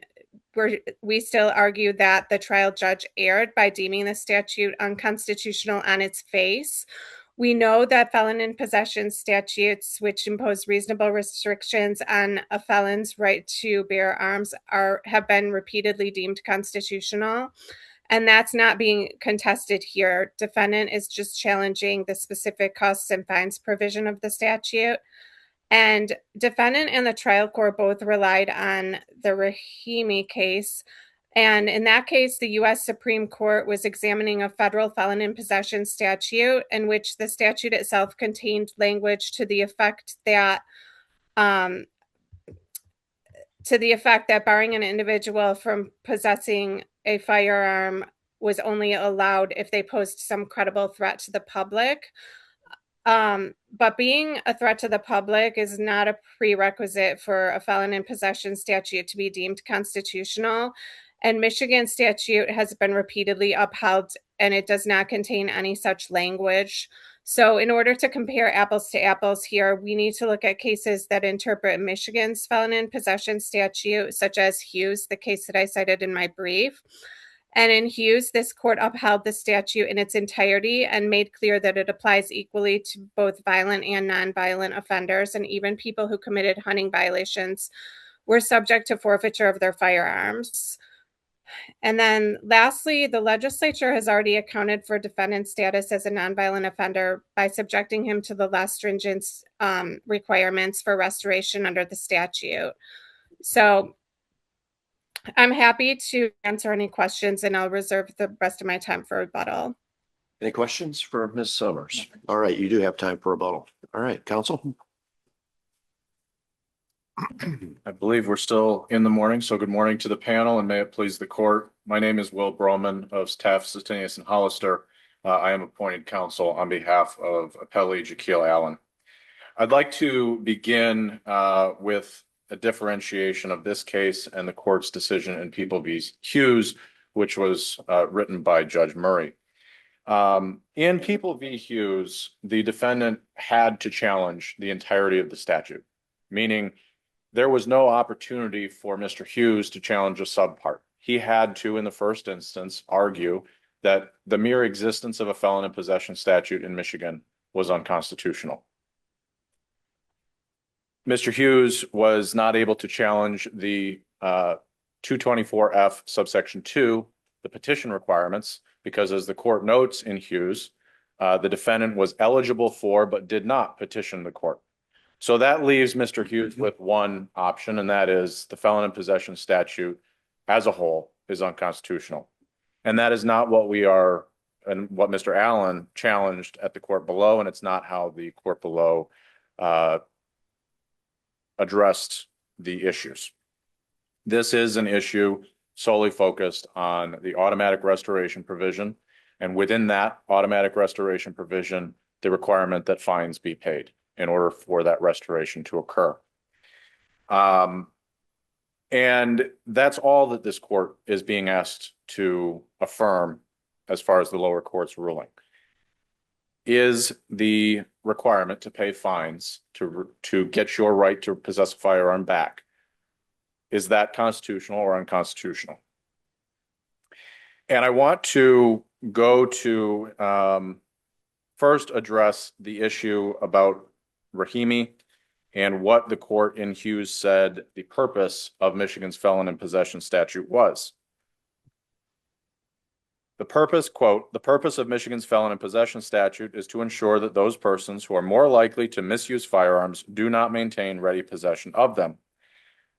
J: we still argue that the trial judge erred by deeming the statute unconstitutional on its face. We know that felon in possession statutes, which impose reasonable restrictions on a felon's right to bear arms, have been repeatedly deemed constitutional. And that's not being contested here. Defendant is just challenging the specific costs and fines provision of the statute. And defendant and the trial court both relied on the Rahimi case. And in that case, the U.S. Supreme Court was examining a federal felon in possession statute in which the statute itself contained language to the effect that barring an individual from possessing a firearm was only allowed if they posed some credible threat to the public. But being a threat to the public is not a prerequisite for a felon in possession statute to be deemed constitutional. And Michigan statute has been repeatedly upheld, and it does not contain any such language. So in order to compare apples to apples here, we need to look at cases that interpret Michigan's felon in possession statute, such as Hughes, the case that I cited in my brief. And in Hughes, this court upheld the statute in its entirety and made clear that it applies equally to both violent and nonviolent offenders, and even people who committed hunting violations were subject to forfeiture of their firearms. And then lastly, the legislature has already accounted for defendant's status as a nonviolent offender by subjecting him to the less stringent requirements for restoration under the statute. So I'm happy to answer any questions, and I'll reserve the rest of my time for rebuttal.
A: Any questions for Ms. Summers? All right, you do have time for rebuttal. All right, counsel.
K: I believe we're still in the morning, so good morning to the panel and may it please the court. My name is Will Broman of Taft, Stettinius and Hollister. I am appointed counsel on behalf of appellee Jaquil Allen. I'd like to begin with a differentiation of this case and the court's decision in People v. Hughes, which was written by Judge Murray. In People v. Hughes, the defendant had to challenge the entirety of the statute, meaning there was no opportunity for Mr. Hughes to challenge a subpart. He had to, in the first instance, argue that the mere existence of a felon in possession statute in Michigan was unconstitutional. Mr. Hughes was not able to challenge the 224F subsection 2, the petition requirements, because as the court notes in Hughes, the defendant was eligible for but did not petition the court. So that leaves Mr. Hughes with one option, and that is the felon in possession statute as a whole is unconstitutional. And that is not what we are and what Mr. Allen challenged at the court below, and it's not how the court below addressed the issues. This is an issue solely focused on the automatic restoration provision, and within that automatic restoration provision, the requirement that fines be paid in order for that restoration to occur. And that's all that this court is being asked to affirm as far as the lower court's ruling. Is the requirement to pay fines to get your right to possess a firearm back, is that constitutional or unconstitutional? And I want to go to first address the issue about Rahimi and what the court in Hughes said the purpose of Michigan's felon in possession statute was. The purpose, quote, the purpose of Michigan's felon in possession statute is to ensure that those persons who are more likely to misuse firearms do not maintain ready possession of them.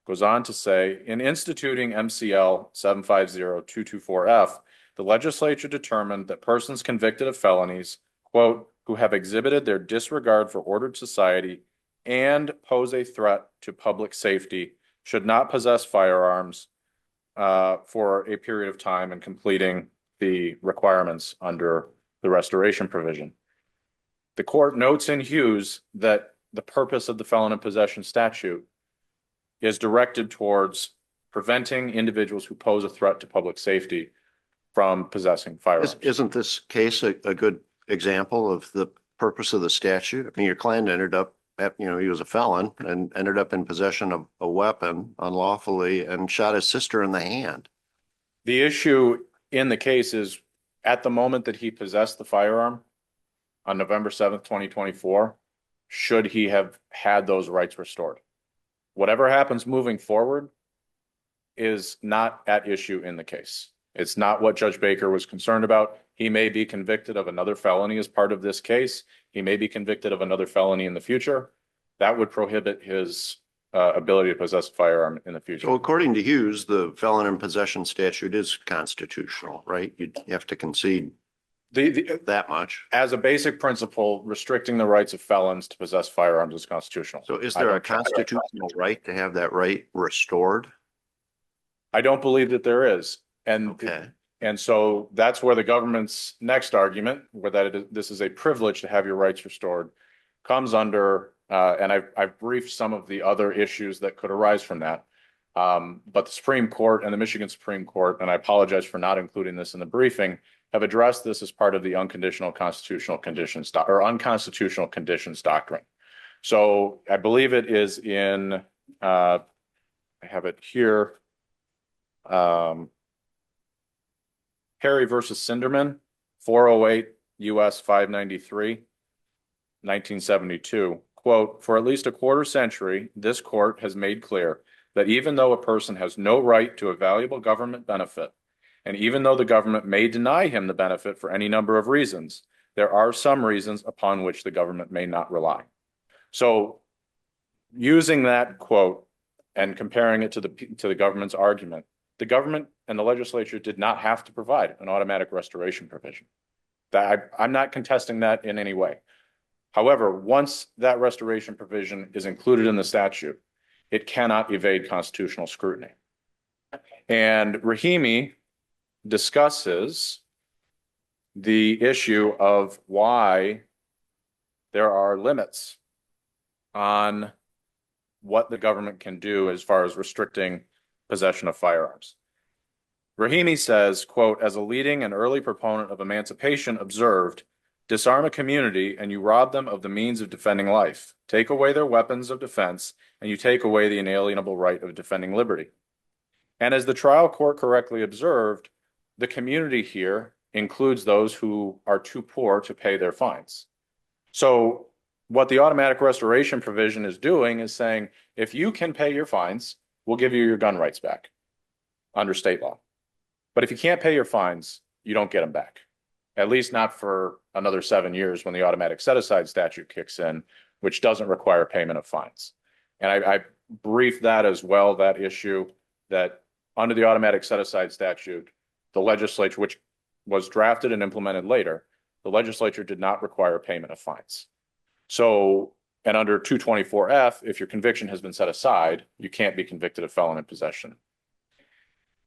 K: Goes on to say, in instituting MCL 750224F, the legislature determined that persons convicted of felonies, quote, who have exhibited their disregard for ordered society and pose a threat to public safety should not possess firearms for a period of time in completing the requirements under the restoration provision. The court notes in Hughes that the purpose of the felon in possession statute is directed towards preventing individuals who pose a threat to public safety from possessing firearms.
A: Isn't this case a good example of the purpose of the statute? I mean, your client ended up he was a felon and ended up in possession of a weapon unlawfully and shot his sister in the hand.
K: The issue in the case is at the moment that he possessed the firearm on November 7th, 2024, should he have had those rights restored? Whatever happens moving forward is not at issue in the case. It's not what Judge Baker was concerned about. He may be convicted of another felony as part of this case. He may be convicted of another felony in the future. That would prohibit his ability to possess a firearm in the future.
A: So according to Hughes, the felon in possession statute is constitutional, right? You have to concede that much.
K: As a basic principle, restricting the rights of felons to possess firearms is constitutional.
A: So is there a constitutional right to have that right restored?
K: I don't believe that there is.
A: Okay.
K: And so that's where the government's next argument, where this is a privilege to have your rights restored, comes under, and I've briefed some of the other issues that could arise from that. But the Supreme Court and the Michigan Supreme Court, and I apologize for not including this in the briefing, have addressed this as part of the unconditional constitutional conditions or unconstitutional conditions doctrine. So I believe it is in, I have it here. Perry versus Sinderman, 408 U.S. 593, 1972. Quote, for at least a quarter century, this court has made clear that even though a person has no right to a valuable government benefit, and even though the government may deny him the benefit for any number of reasons, there are some reasons upon which the government may not rely. So using that quote and comparing it to the government's argument, the government and the legislature did not have to provide an automatic restoration provision. I'm not contesting that in any way. However, once that restoration provision is included in the statute, it cannot evade constitutional scrutiny. And Rahimi discusses the issue of why there are limits on what the government can do as far as restricting possession of firearms. Rahimi says, quote, as a leading and early proponent of emancipation observed, disarm a community and you rob them of the means of defending life. Take away their weapons of defense and you take away the inalienable right of defending liberty. And as the trial court correctly observed, the community here includes those who are too poor to pay their fines. So what the automatic restoration provision is doing is saying, if you can pay your fines, we'll give you your gun rights back under state law. But if you can't pay your fines, you don't get them back, at least not for another 7 years when the automatic set-aside statute kicks in, which doesn't require payment of fines. And I briefed that as well, that issue, that under the automatic set-aside statute, the legislature, which was drafted and implemented later, the legislature did not require payment of fines. So, and under 224F, if your conviction has been set aside, you can't be convicted of felon in possession.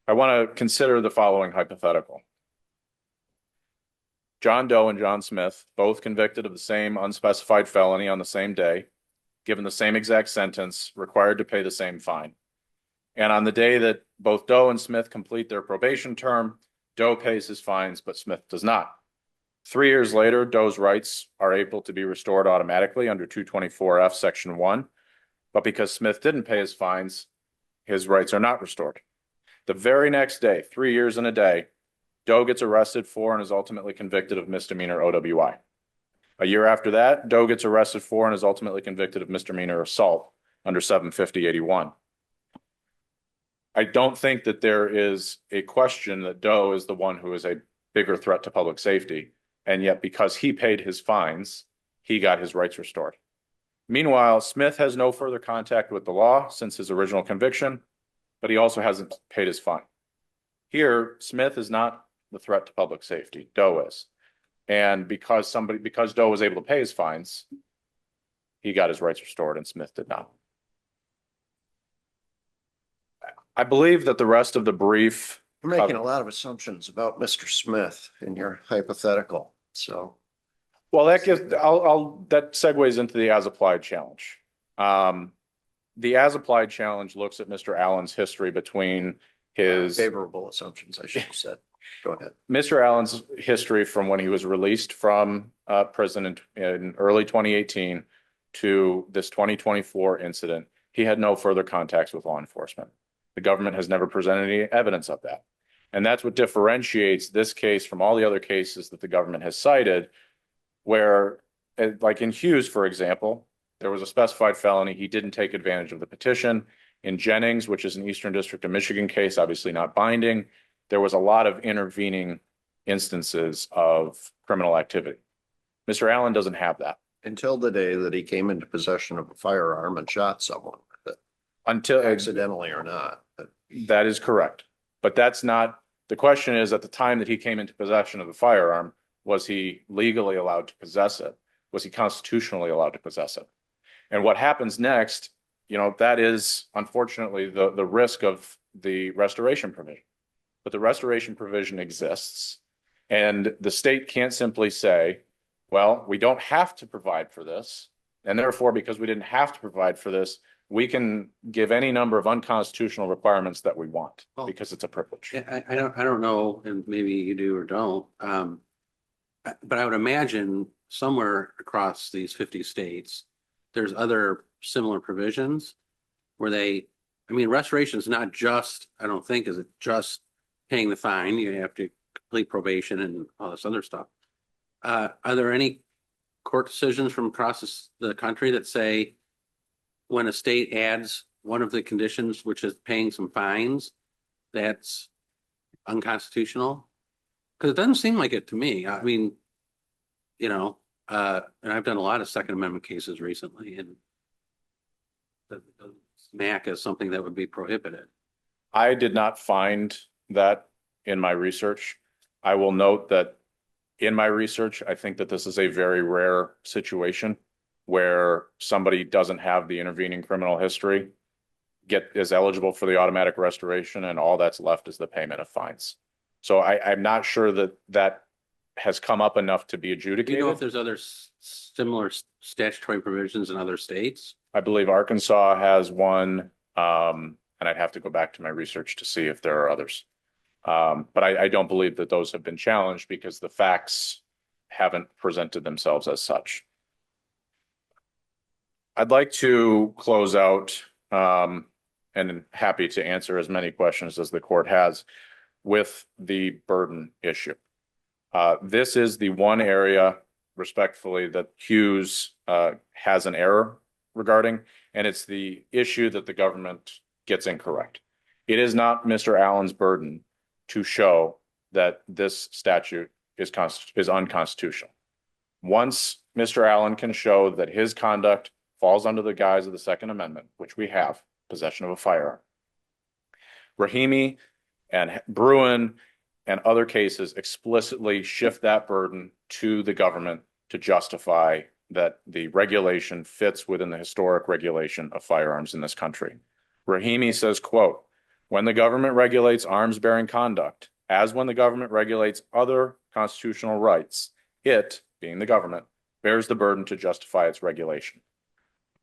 K: I want to consider the following hypothetical. John Doe and John Smith, both convicted of the same unspecified felony on the same day, given the same exact sentence, required to pay the same fine. And on the day that both Doe and Smith complete their probation term, Doe pays his fines, but Smith does not. 3 years later, Doe's rights are able to be restored automatically under 224F Section 1. But because Smith didn't pay his fines, his rights are not restored. The very next day, 3 years and a day, Doe gets arrested for and is ultimately convicted of misdemeanor OWI. A year after that, Doe gets arrested for and is ultimately convicted of misdemeanor assault under 750-81. I don't think that there is a question that Doe is the one who is a bigger threat to public safety. And yet, because he paid his fines, he got his rights restored. Meanwhile, Smith has no further contact with the law since his original conviction, but he also hasn't paid his fine. Here, Smith is not the threat to public safety. Doe is. And because Doe was able to pay his fines, he got his rights restored and Smith did not. I believe that the rest of the brief.
A: You're making a lot of assumptions about Mr. Smith in your hypothetical, so.
K: Well, that segues into the as-applied challenge. The as-applied challenge looks at Mr. Allen's history between his.
A: Favorable assumptions, I should have said. Go ahead.
K: Mr. Allen's history from when he was released from prison in early 2018 to this 2024 incident, he had no further contacts with law enforcement. The government has never presented any evidence of that. And that's what differentiates this case from all the other cases that the government has cited, where, like in Hughes, for example, there was a specified felony. He didn't take advantage of the petition. In Jennings, which is an Eastern District of Michigan case, obviously not binding, there was a lot of intervening instances of criminal activity. Mr. Allen doesn't have that.
A: Until the day that he came into possession of a firearm and shot someone with it,
K: Until
A: accidentally or not. But
K: that is correct. But that's not, the question is, at the time that he came into possession of the firearm, was he legally allowed to possess it? Was he constitutionally allowed to possess it? And what happens next, that is unfortunately the risk of the restoration provision. But the restoration provision exists, and the state can't simply say, well, we don't have to provide for this. And therefore, because we didn't have to provide for this, we can give any number of unconstitutional requirements that we want because it's a privilege.
B: I don't know, and maybe you do or don't. But I would imagine somewhere across these 50 states, there's other similar provisions where restoration is not just, I don't think, is it just paying the fine? You have to complete probation and all this other stuff. Are there any court decisions from across the country that say when a state adds one of the conditions, which is paying some fines, that's unconstitutional? Because it doesn't seem like it to me. I mean, and I've done a lot of Second Amendment cases recently, and the smack is something that would be prohibited.
K: I did not find that in my research. I will note that in my research, I think that this is a very rare situation where somebody doesn't have the intervening criminal history, is eligible for the automatic restoration, and all that's left is the payment of fines. So I'm not sure that has come up enough to be adjudicated.
B: Do you know if there's other similar statutory provisions in other states?
K: I believe Arkansas has one, and I'd have to go back to my research to see if there are others. But I don't believe that those have been challenged because the facts haven't presented themselves as such. I'd like to close out, and happy to answer as many questions as the court has with the burden issue. This is the one area, respectfully, that Hughes has an error regarding, and it's the issue that the government gets incorrect. It is not Mr. Allen's burden to show that this statute is unconstitutional. Once Mr. Allen can show that his conduct falls under the guise of the Second Amendment, which we have, possession of a firearm, Rahimi and Bruin and other cases explicitly shift that burden to the government to justify that the regulation fits within the historic regulation of firearms in this country. Rahimi says, quote, "When the government regulates arms-bearing conduct, as when the government regulates other constitutional rights, it, being the government, bears the burden to justify its regulation."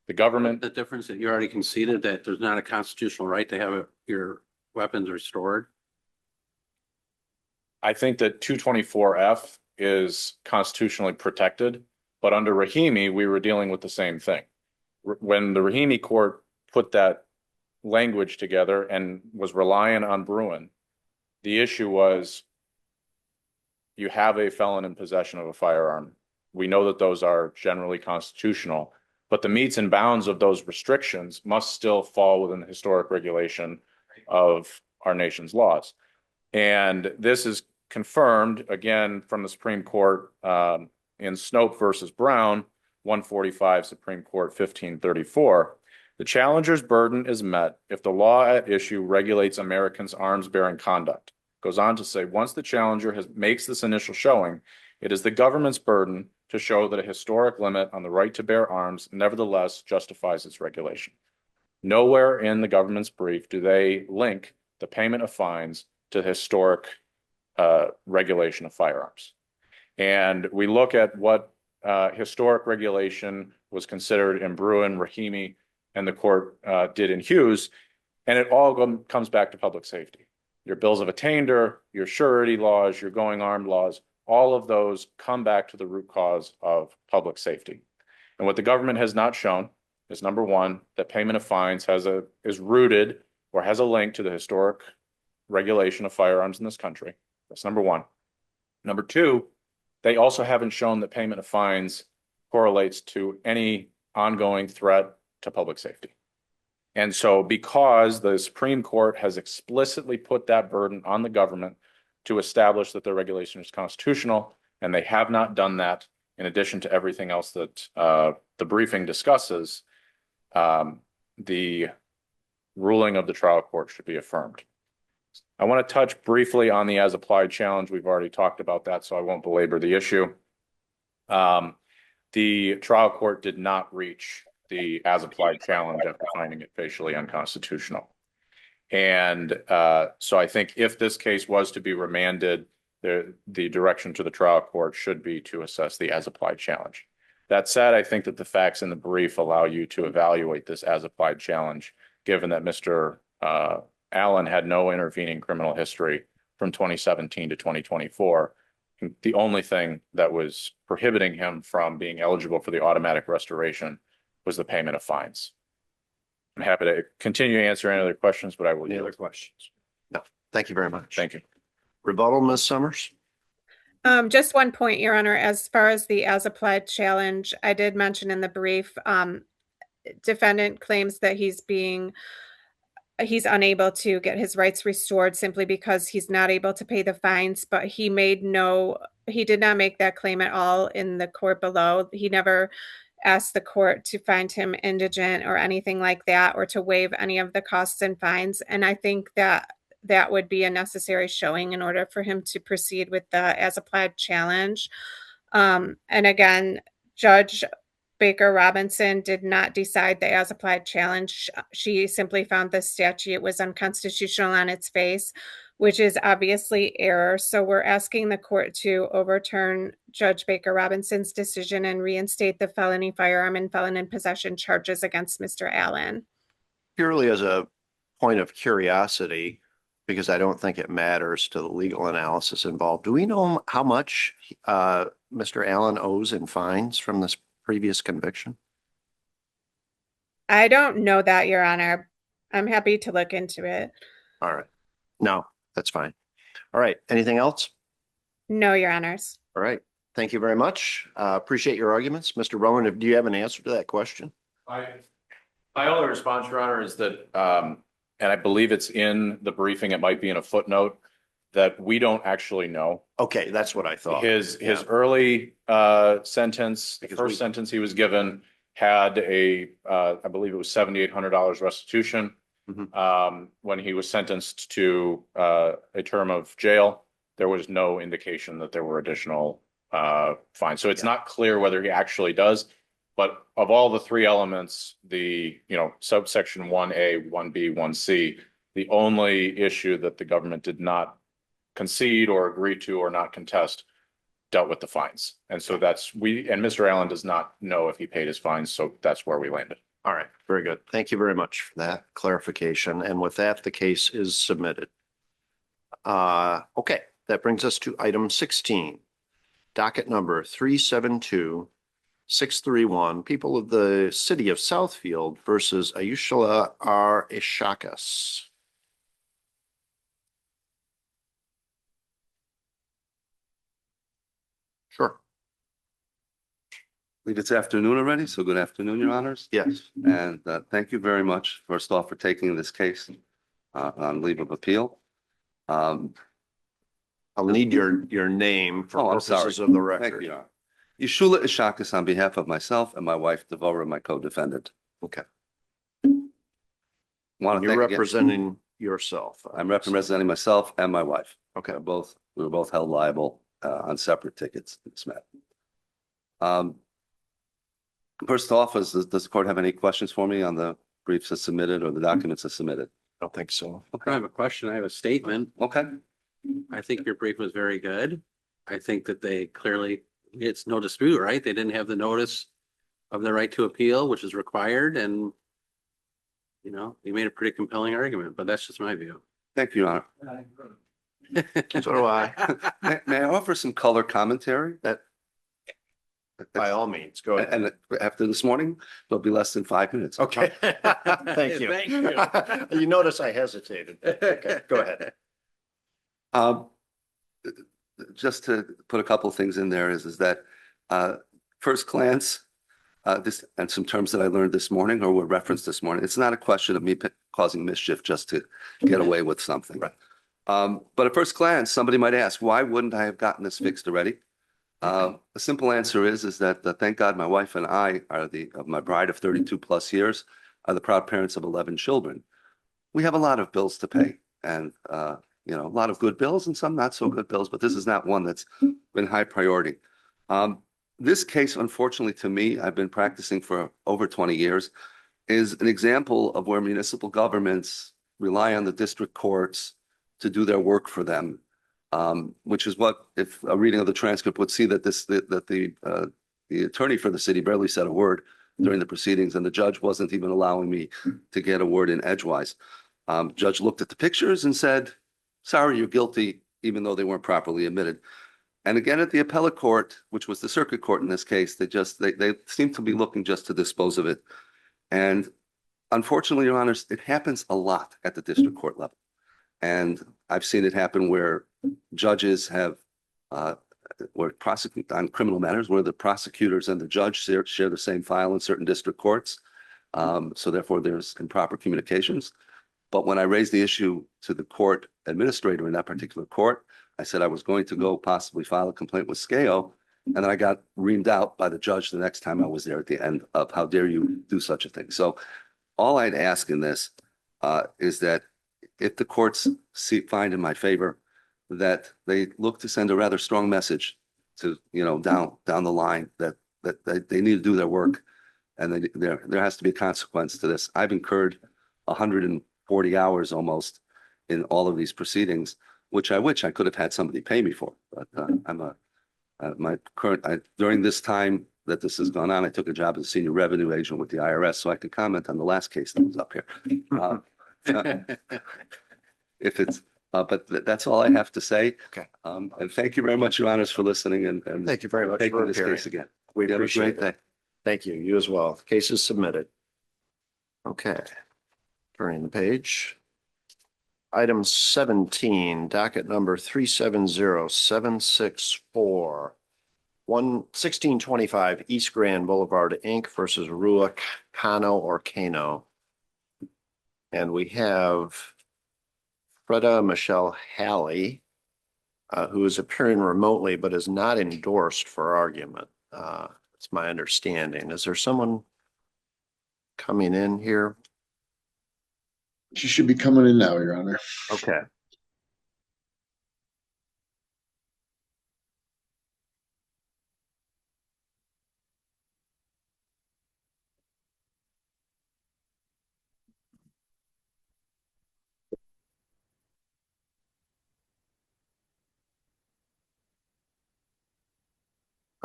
K: The government.
B: The difference that you already conceded that there's not a constitutional right to have your weapons restored.
K: I think that 224F is constitutionally protected, but under Rahimi, we were dealing with the same thing. When the Rahimi court put that language together and was relying on Bruin, the issue was you have a felon in possession of a firearm. We know that those are generally constitutional, but the metes and bounds of those restrictions must still fall within the historic regulation of our nation's laws. And this is confirmed again from the Supreme Court in Snope versus Brown, 145 Supreme Court 1534. The challenger's burden is met if the law at issue regulates Americans' arms-bearing conduct. Goes on to say, once the challenger makes this initial showing, it is the government's burden to show that a historic limit on the right to bear arms nevertheless justifies its regulation. Nowhere in the government's brief do they link the payment of fines to the historic regulation of firearms. And we look at what historic regulation was considered in Bruin, Rahimi, and the court did in Hughes, and it all comes back to public safety. Your bills of attainder, your surety laws, your going armed laws, all of those come back to the root cause of public safety. And what the government has not shown is, number one, that payment of fines is rooted or has a link to the historic regulation of firearms in this country. That's number one. Number two, they also haven't shown that payment of fines correlates to any ongoing threat to public safety. And so because the Supreme Court has explicitly put that burden on the government to establish that the regulation is constitutional, and they have not done that in addition to everything else that the briefing discusses, the ruling of the trial court should be affirmed. I want to touch briefly on the as-applied challenge. We've already talked about that, so I won't belabor the issue. The trial court did not reach the as-applied challenge after finding it facially unconstitutional. And so I think if this case was to be remanded, the direction to the trial court should be to assess the as-applied challenge. That said, I think that the facts in the brief allow you to evaluate this as-applied challenge, given that Mr. Allen had no intervening criminal history from 2017 to 2024. The only thing that was prohibiting him from being eligible for the automatic restoration was the payment of fines. I'm happy to continue to answer any other questions, but I will.
A: Any other questions? No, thank you very much.
K: Thank you.
A: Rebuttal, Ms. Summers?
J: Just one point, Your Honor, as far as the as-applied challenge, I did mention in the brief, defendant claims that he's unable to get his rights restored simply because he's not able to pay the fines, but he did not make that claim at all in the court below. He never asked the court to find him indigent or anything like that, or to waive any of the costs and fines. And I think that that would be a necessary showing in order for him to proceed with the as-applied challenge. And again, Judge Baker Robinson did not decide the as-applied challenge. She simply found the statute was unconstitutional on its face, which is obviously error. So we're asking the court to overturn Judge Baker Robinson's decision and reinstate the felony firearm and felon in possession charges against Mr. Allen.
A: Purely as a point of curiosity, because I don't think it matters to the legal analysis involved, do we know how much Mr. Allen owes in fines from this previous conviction?
J: I don't know that, Your Honor. I'm happy to look into it.
A: All right. No, that's fine. All right. Anything else?
J: No, Your Honors.
A: All right. Thank you very much. Appreciate your arguments. Mr. Rowan, do you have an answer to that question?
K: My only response, Your Honor, is that, and I believe it's in the briefing, it might be in a footnote, that we don't actually know.
A: Okay, that's what I thought.
K: His early sentence, the first sentence he was given had I believe it was $7,800 restitution.
A: Mhm.
K: When he was sentenced to a term of jail, there was no indication that there were additional fines. So it's not clear whether he actually does. But of all the three elements, the subsection 1A, 1B, 1C, the only issue that the government did not concede or agree to or not contest dealt with the fines. And so and Mr. Allen does not know if he paid his fines. So that's where we landed.
A: All right, very good. Thank you very much for that clarification. And with that, the case is submitted. Okay, that brings us to item 16, docket number 372631, people of the city of Southfield versus Ayushala R. Ishakas. Sure.
L: I believe it's afternoon already, so good afternoon, Your Honors.
A: Yes.
L: And thank you very much, first off, for taking this case on leave of appeal.
A: I'll need your name for
L: I'm sorry.
A: purposes of the
L: Thank
A: record.
L: you, Your Honor. Yeshua Ishakas on behalf of myself and my wife, Devorah, my co-defendant.
A: Okay.
L: Want to
A: You're
L: thank again.
A: representing yourself.
L: I'm representing myself and my wife.
A: Okay.
L: We were both held liable on separate tickets in this matter. First off, does the court have any questions for me on the briefs that's submitted or the documents that's submitted?
A: I don't think so.
B: I don't have a question. I have a statement.
L: Okay.
B: I think your brief was very good. I think that they clearly, it's no dispute, right? They didn't have the notice of the right to appeal, which is required, and you know, you made a pretty compelling argument, but that's just my view.
L: Thank you, Your Honor.
A: So do I.
L: May I offer some color commentary?
A: By all means, go ahead.
L: And after this morning, it'll be less than 5 minutes.
A: Okay. Thank you.
B: Thank you.
A: You notice I hesitated. Okay, go ahead.
L: Just to put a couple of things in there is that first glance, this and some terms that I learned this morning or were referenced this morning, it's not a question of me causing mischief just to get away with something.
A: Right.
L: But at first glance, somebody might ask, why wouldn't I have gotten this fixed already? A simple answer is that thank God my wife and I are my bride of 32 plus years, are the proud parents of 11 children. We have a lot of bills to pay and, you know, a lot of good bills and some not so good bills, but this is not one that's been high priority. This case, unfortunately to me, I've been practicing for over 20 years, is an example of where municipal governments rely on the district courts to do their work for them. Which is what, if a reading of the transcript would see that the attorney for the city barely said a word during the proceedings, and the judge wasn't even allowing me to get a word in edgewise. Judge looked at the pictures and said, "Sorry, you're guilty," even though they weren't properly admitted. And again, at the appellate court, which was the circuit court in this case, they seem to be looking just to dispose of it. And unfortunately, Your Honors, it happens a lot at the district court level. And I've seen it happen where judges have, were prosecute on criminal matters where the prosecutors and the judge share the same file in certain district courts. So therefore there's improper communications. But when I raised the issue to the court administrator in that particular court, I said I was going to go possibly file a complaint with SCAO. And then I got reamed out by the judge the next time I was there at the end of how dare you do such a thing. So all I'd ask in this is that if the courts find in my favor that they look to send a rather strong message to, you know, down the line that they need to do their work, and there has to be a consequence to this. I've incurred 140 hours almost in all of these proceedings, which I could have had somebody pay me for. But during this time that this has gone on, I took a job as a senior revenue agent with the IRS, so I could comment on the last case that was up here. If it's, but that's all I have to say.
A: Okay.
L: And thank you very much, Your Honors, for listening and
A: Thank you very much
L: taking
A: for
L: this
A: appearing.
L: case again.
A: We
L: You have a
A: appreciate
L: great
A: it.
L: day.
A: Thank you. You as well. Case is submitted. Okay. Turning the page. Item 17, docket number 370764. 1625 East Grand Boulevard, Inc. versus Rua Kano or Kano. And we have Freda Michelle Halley, who is appearing remotely but is not endorsed for argument. It's my understanding. Is there someone coming in here?
M: She should be coming in now, Your Honor.
A: Okay.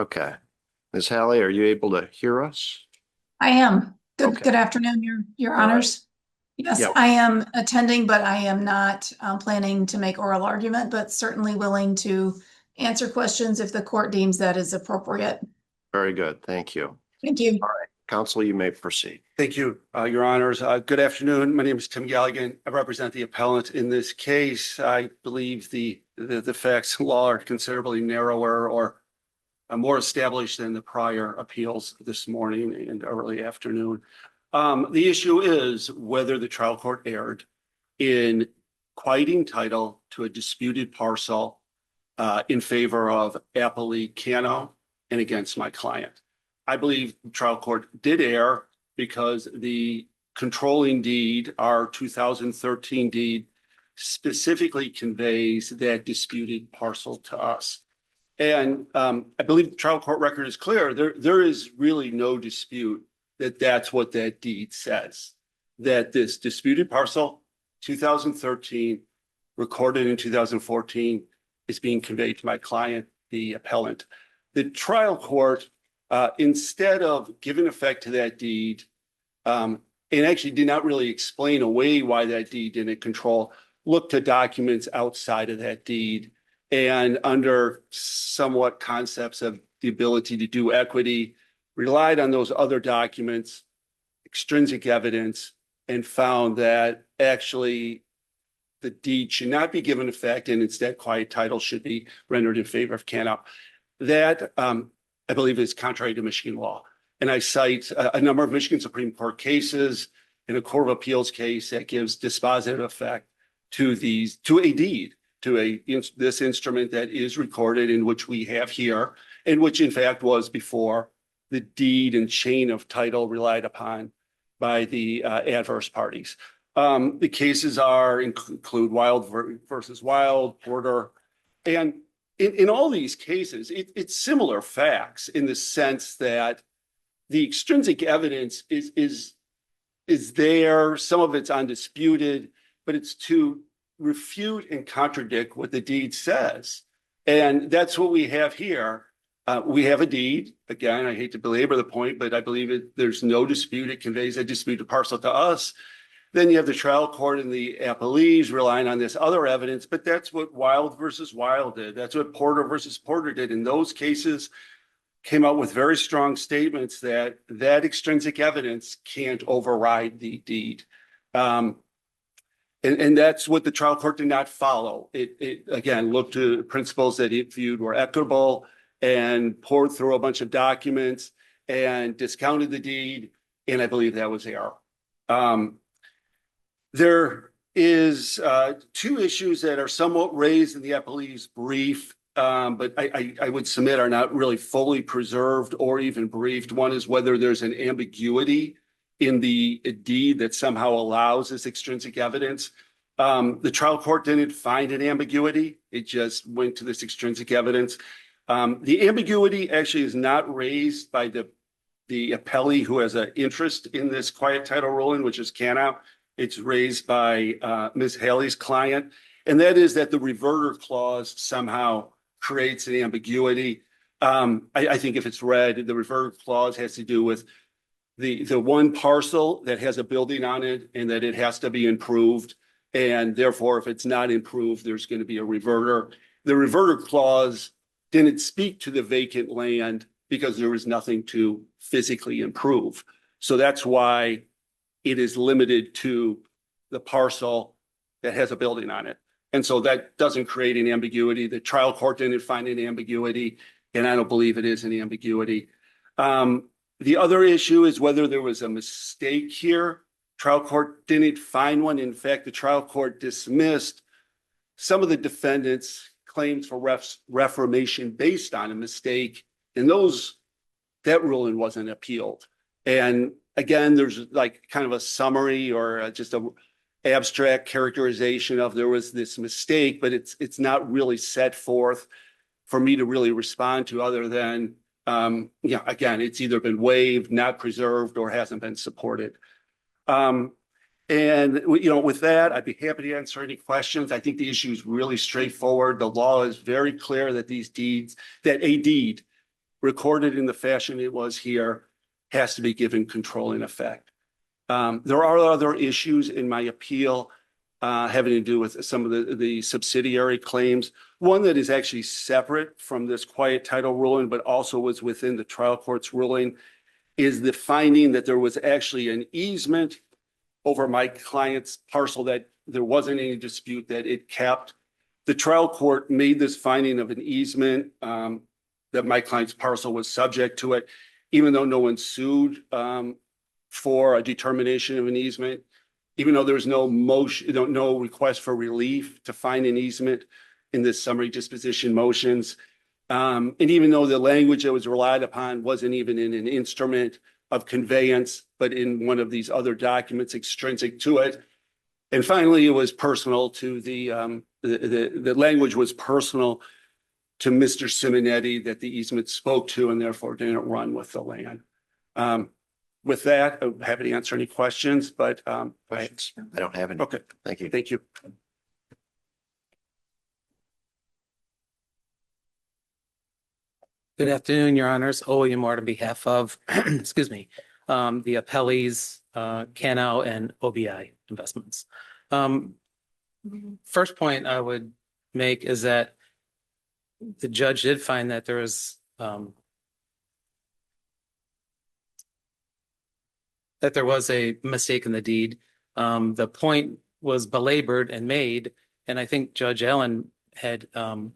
A: Okay. Ms. Halley, are you able to hear us?
N: I am.
A: Okay.
N: Good afternoon, your
A: All right.
N: honors. Yes,
A: Yeah.
N: I am attending, but I am not planning to make oral argument, but certainly willing to answer questions if the court deems that is appropriate.
A: Very good. Thank you.
N: Thank you.
A: All right, counsel, you may proceed.
O: Thank you, Your Honors. Good afternoon. My name is Tim Galligan. I represent the appellant in this case. I believe the facts and law are considerably narrower or more established than the prior appeals this morning and early afternoon. The issue is whether the trial court erred in quieting title to a disputed parcel in favor of appellee Cano and against my client. I believe the trial court did err because the controlling deed, our 2013 deed, specifically conveys that disputed parcel to us. And I believe the trial court record is clear. There is really no dispute that that's what that deed says, that this disputed parcel, 2013, recorded in 2014, is being conveyed to my client, the appellant. The trial court, instead of giving effect to that deed, and actually did not really explain away why that deed didn't control, looked to documents outside of that deed, and under somewhat concepts of the ability to do equity, relied on those other documents, extrinsic evidence, and found that actually the deed should not be given effect and instead quiet title should be rendered in favor of Cano. That, I believe, is contrary to Michigan law. And I cite a number of Michigan Supreme Court cases in a Court of Appeals case that gives dispositive effect to a deed, to this instrument that is recorded, in which we have here, and which in fact was before the deed and chain of title relied upon by the adverse parties. The cases include Wild versus Wild, Porter, and in all these cases, it's similar facts in the sense that the extrinsic evidence is there. Some of it's undisputed, but it's to refute and contradict what the deed says. And that's what we have here. We have a deed. Again, I hate to belabor the point, but I believe there's no dispute. It conveys a disputed parcel to us. Then you have the trial court and the appellees relying on this other evidence, but that's what Wild versus Wild did. That's what Porter versus Porter did. In those cases, came out with very strong statements that extrinsic evidence can't override the deed. And that's what the trial court did not follow. It again looked to principles that it viewed were equitable and poured through a bunch of documents and discounted the deed. And I believe that was error. There is two issues that are somewhat raised in the appellee's brief, but I would submit are not really fully preserved or even briefed. One is whether there's an ambiguity in the deed that somehow allows this extrinsic evidence. The trial court didn't find an ambiguity. It just went to this extrinsic evidence. The ambiguity actually is not raised by the appellee who has an interest in this quiet title ruling, which is Cano. It's raised by Ms. Haley's client, and that is that the reverter clause somehow creates an ambiguity. I think if it's read, the reverter clause has to do with the one parcel that has a building on it and that it has to be improved. And therefore, if it's not improved, there's going to be a reverter. The reverter clause didn't speak to the vacant land because there was nothing to physically improve. So that's why it is limited to the parcel that has a building on it. And so that doesn't create an ambiguity. The trial court didn't find an ambiguity, and I don't believe it is an ambiguity. The other issue is whether there was a mistake here. Trial court didn't find one. In fact, the trial court dismissed some of the defendants' claims for reformation based on a mistake, and that ruling wasn't appealed. And again, there's like kind of a summary or just a abstract characterization of there was this mistake, but it's not really set forth for me to really respond to, other than again, it's either been waived, not preserved, or hasn't been supported. And with that, I'd be happy to answer any questions. I think the issue is really straightforward. The law is very clear that a deed recorded in the fashion it was here has to be given controlling effect. There are other issues in my appeal having to do with some of the subsidiary claims. One that is actually separate from this quiet title ruling, but also was within the trial court's ruling, is the finding that there was actually an easement over my client's parcel, that there wasn't any dispute that it kept. The trial court made this finding of an easement, that my client's parcel was subject to it, even though no one sued for a determination of an easement, even though there was no motion, no request for relief to find an easement in the summary disposition motions. And even though the language that was relied upon wasn't even in an instrument of conveyance, but in one of these other documents extrinsic to it. And finally, it was personal to the language was personal to Mr. Simonetti that the easement spoke to, and therefore didn't run with the land. With that, I'm happy to answer any questions, but
A: Questions? I don't have any.
O: okay,
A: Thank you.
O: thank you.
B: Good afternoon, Your Honors. William Ward on behalf of, excuse me, the appellees, Cano and OBI Investments. First point I would make is that the judge did find that there was a mistake in the deed. The point was belabored and made, and I think Judge Allen had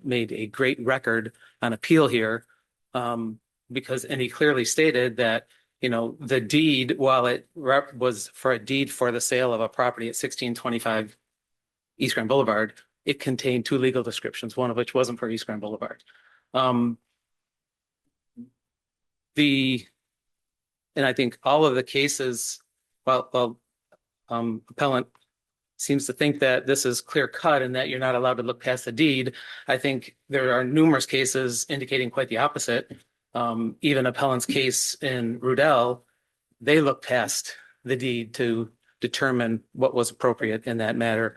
B: made a great record on appeal here. Because he clearly stated that, you know, the deed, while it was for a deed for the sale of a property at 1625 East Grand Boulevard, it contained two legal descriptions, one of which wasn't for East Grand Boulevard. And I think all of the cases, appellant seems to think that this is clear cut and that you're not allowed to look past the deed. I think there are numerous cases indicating quite the opposite. Even appellant's case in Rebuttal, they looked past the deed to determine what was appropriate in that matter,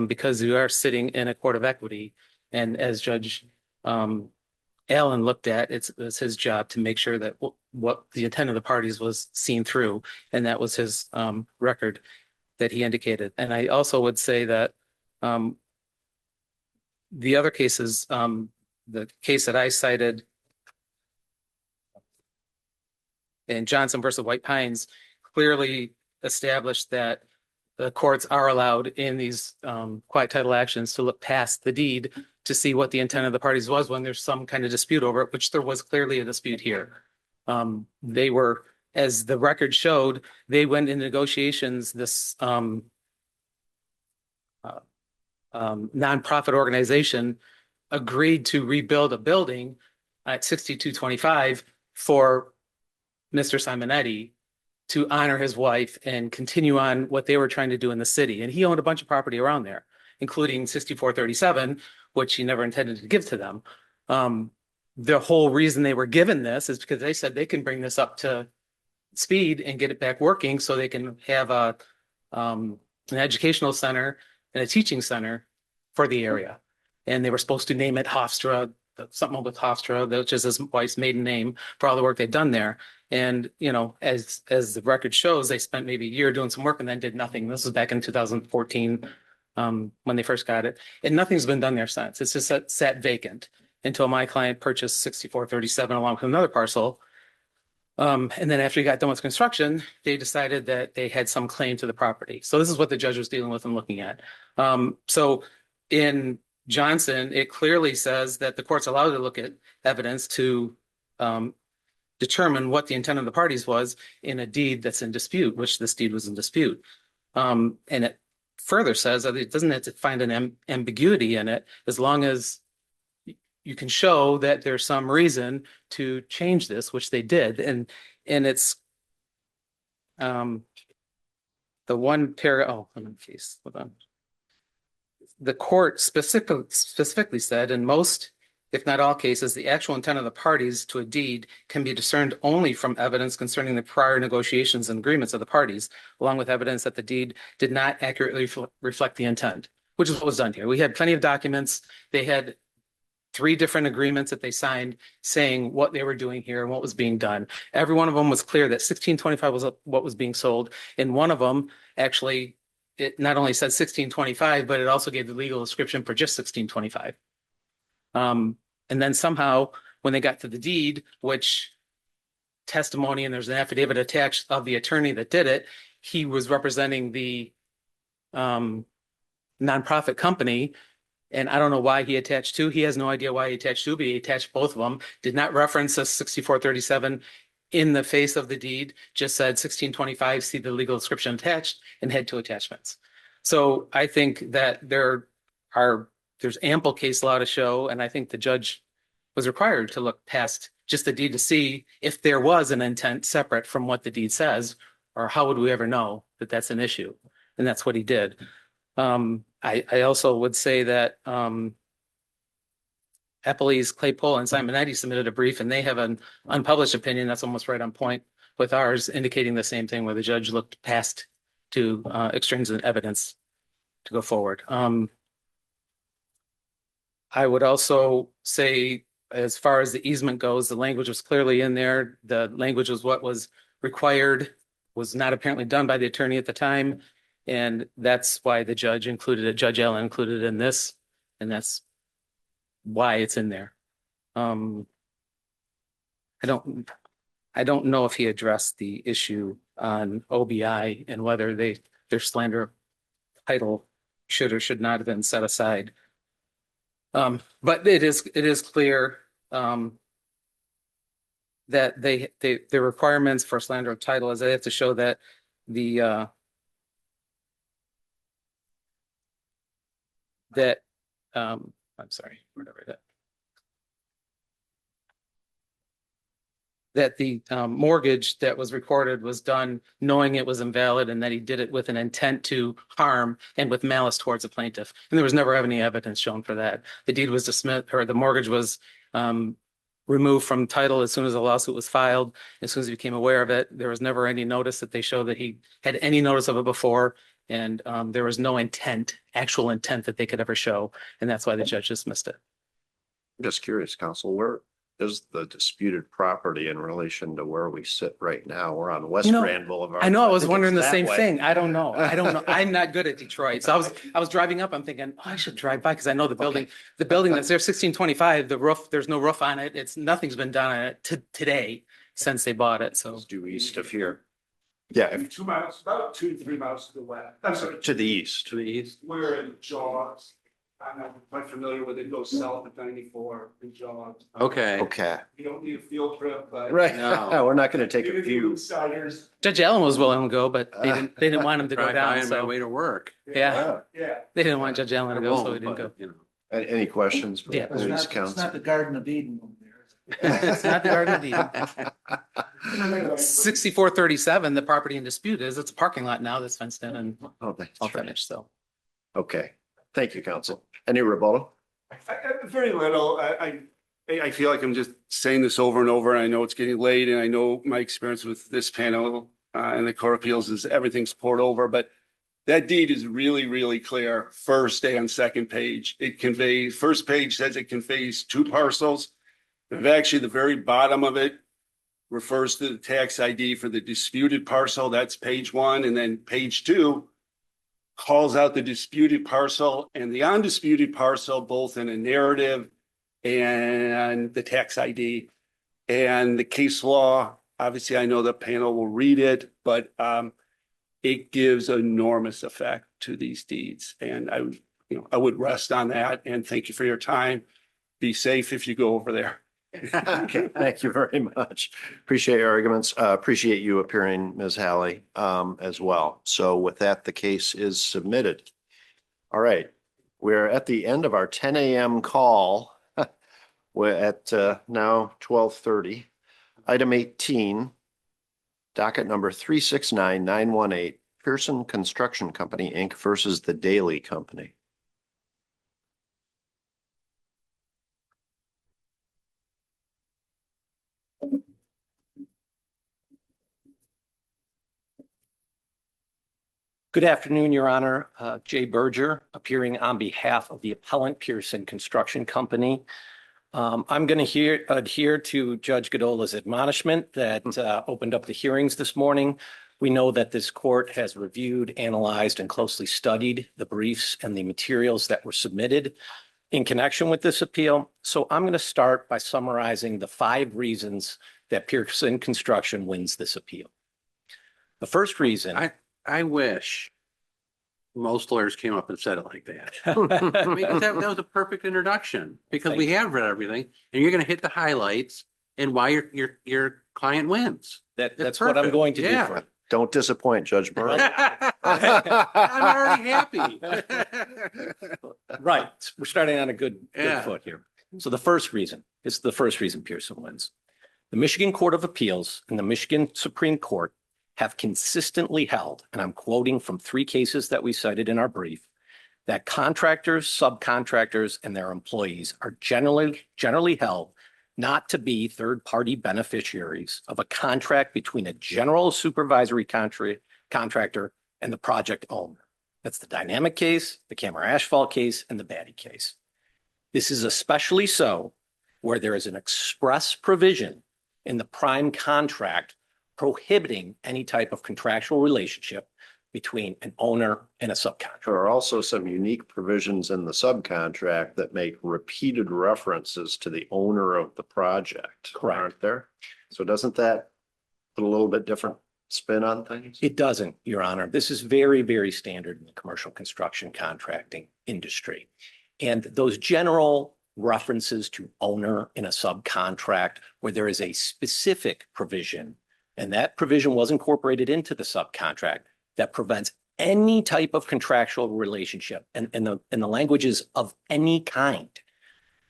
B: because you are sitting in a court of equity. And as Judge Allen looked at, it's his job to make sure that what the intent of the parties was seen through, and that was his record that he indicated. And I also would say that the other cases, the case that I cited in Johnson versus White Pines, clearly established that the courts are allowed in these quiet title actions to look past the deed to see what the intent of the parties was when there's some kind of dispute over it, which there was clearly a dispute here. They were, as the record showed, they went in negotiations, this nonprofit organization agreed to rebuild a building at 6225 for Mr. Simonetti to honor his wife and continue on what they were trying to do in the city. And he owned a bunch of property around there, including 6437, which he never intended to give to them. The whole reason they were given this is because they said they can bring this up to speed and get it back working so they can have an educational center and a teaching center for the area. And they were supposed to name it Hofstra, something with Hofstra, which is his wife's maiden name, for all the work they've done there. And, you know, as the record shows, they spent maybe a year doing some work and then did nothing. This was back in 2014 when they first got it. And nothing's been done there since. It's just sat vacant until my client purchased 6437 along with another parcel. And then after he got done with construction, they decided that they had some claim to the property. So this is what the judge was dealing with and looking at. So in Johnson, it clearly says that the court's allowed to look at evidence to determine what the intent of the parties was in a deed that's in dispute, which this deed was in dispute. And it further says that it doesn't have to find an ambiguity in it as long as you can show that there's some reason to change this, which they did. And it's the one paragraph, I'm in case, hold on. The court specifically said in most, if not all cases, the actual intent of the parties to a deed can be discerned only from evidence concerning the prior negotiations and agreements of the parties, along with evidence that the deed did not accurately reflect the intent, which is what was done here. We had plenty of documents. They had 3 different agreements that they signed saying what they were doing here and what was being done. Every one of them was clear that 1625 was what was being sold. And one of them actually, it not only said 1625, but it also gave the legal description for just 1625. And then somehow when they got to the deed, which testimony, and there's an affidavit attached of the attorney that did it, he was representing the nonprofit company. And I don't know why he attached 2. He has no idea why he attached 2, but he attached both of them. Did not reference a 6437 in the face of the deed, just said 1625, see the legal description attached, and had 2 attachments. So I think that there's ample case law to show, and I think the judge was required to look past just the deed to see if there was an intent separate from what the deed says, or how would we ever know that that's an issue? And that's what he did. I also would say that Appellees Claypole and Simonetti submitted a brief, and they have an unpublished opinion that's almost right on point with ours, indicating the same thing, where the judge looked past to extrinsic evidence to go forward. I would also say, as far as the easement goes, the language was clearly in there. The language was what was required, was not apparently done by the attorney at the time. And that's why the judge included it, Judge Allen included it in this, and that's why it's in there. I don't know if he addressed the issue on OBI and whether their slander title should or should not have been set aside. But it is clear that the requirements for slander of title is they have to show that I'm sorry, whatever that the mortgage that was recorded was done knowing it was invalid, and that he did it with an intent to harm and with malice towards the plaintiff. And there was never any evidence shown for that. The deed was dismissed, or the mortgage was removed from title as soon as the lawsuit was filed. As soon as he became aware of it, there was never any notice that they showed that he had any notice of it before. And there was no actual intent that they could ever show. And that's why the judge dismissed it.
A: I'm just curious, counsel, where is the disputed property in relation to where we sit right now? We're on West Grand Boulevard.
B: I know, I was
A: think
B: wondering
A: it's
B: the
A: that
B: same
A: way.
B: thing. I don't know. I'm not good at Detroit. So I was driving up, I'm thinking, oh, I should drive by because I know the building that's there, 1625, the roof, there's no roof on it. Nothing's been done on it today since they bought it. So
A: It's due east of here. Yeah,
O: 2 miles, about 2 to 3 miles to the west. I'm sorry,
A: to the east.
B: to the east.
O: we're in Jaws. I'm not quite familiar with it. Goes south of 94 in Jaws.
B: Okay.
A: Okay.
O: You don't need a field trip, but.
A: Right.
B: No.
A: We're not going to take
O: Maybe
A: a
O: the
A: few.
O: Insiders.
B: Judge Allen was willing to go, but they didn't want him to go Drive by down. on my So way to work.
A: Yeah.
O: Yeah.
B: they didn't want Judge Allen to go, so he didn't go.
A: Any questions? from
B: Yeah.
A: the
E: It's
A: police
E: not, it's
A: counsel?
E: not the Garden of Eden over there.
B: It's not the Garden of Eden. 6437, the property in dispute is, it's a parking lot now that's fenced in and
A: Oh, that's
B: all
A: right.
B: finished, so.
A: Okay. Thank you, counsel. Any rebuttal?
O: Very little. I feel like I'm just saying this over and over. And I know it's getting late, and I know my experience with this panel and the Court of Appeals is everything's poured over, but that deed is really, really clear. First and second page, first page says it conveys 2 parcels. Actually, the very bottom of it refers to the tax ID for the disputed parcel. That's page 1. And then page 2 calls out the disputed parcel and the undisputed parcel, both in a narrative and the tax ID. And the case law, obviously, I know the panel will read it, but it gives enormous effect to these deeds. And I would rest on that. And thank you for your time. Be safe if you go over there.
A: Okay, thank you very much. Appreciate your arguments. Appreciate you appearing, Ms. Halley, as well. So with that, the case is submitted. All right, we're at the end of our 10 a.m. call. We're at now 12:30. Item 18, docket number 369918, Pearson Construction Company, Inc. versus the Daily Company.
P: Good afternoon, Your Honor. Jay Berger, appearing on behalf of the appellant Pearson Construction Company. I'm going to adhere to Judge Godola's admonishment that opened up the hearings this morning. We know that this court has reviewed, analyzed, and closely studied the briefs and the materials that were submitted in connection with this appeal. So I'm going to start by summarizing the 5 reasons that Pearson Construction wins this appeal. The first reason.
B: I wish most lawyers came up and said it like that. Because that was a perfect introduction, because we have read everything and you're going to hit the highlights and why your client wins.
P: That's what I'm going to do for you.
A: Don't disappoint, Judge Burrow.
B: I'm already happy.
P: Right. We're starting on a good foot here. So the first reason Pearson wins. The Michigan Court of Appeals and the Michigan Supreme Court have consistently held, and I'm quoting from 3 cases that we cited in our brief, that contractors, subcontractors, and their employees are generally held not to be third-party beneficiaries of a contract between a general supervisory contractor and the project owner. That's the Dynamic case, the Camera Asphalt case, and the Batty case. This is especially so where there is an express provision in the prime contract prohibiting any type of contractual relationship between an owner and a subcontractor.
A: There are also some unique provisions in the subcontract that make repeated references to the owner of the project.
P: Correct.
A: Aren't there? So doesn't that put a little bit different spin on things?
P: It doesn't, Your Honor. This is very, very standard in the commercial construction contracting industry. And those general references to owner in a subcontract where there is a specific provision, and that provision was incorporated into the subcontract, that prevents any type of contractual relationship and the language is of any kind,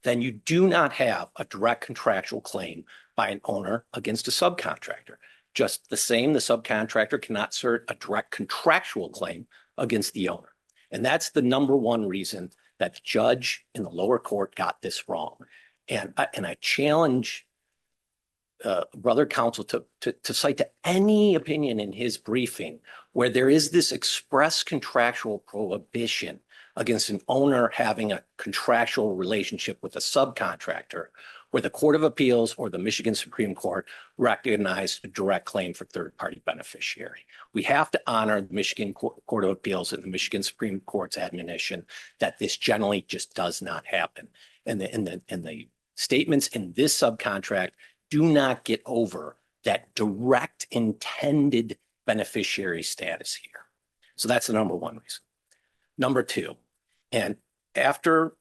P: then you do not have a direct contractual claim by an owner against a subcontractor. Just the same, the subcontractor cannot assert a direct contractual claim against the owner. And that's the number 1 reason that the judge in the lower court got this wrong. And I challenge brother counsel to cite to any opinion in his briefing where there is this express contractual prohibition against an owner having a contractual relationship with a subcontractor, where the Court of Appeals or the Michigan Supreme Court recognized a direct claim for third-party beneficiary. We have to honor the Michigan Court of Appeals and the Michigan Supreme Court's admonition that this generally just does not happen. And the statements in this subcontract do not get over that direct intended beneficiary status here. So that's the number 1 reason. Number 2, and after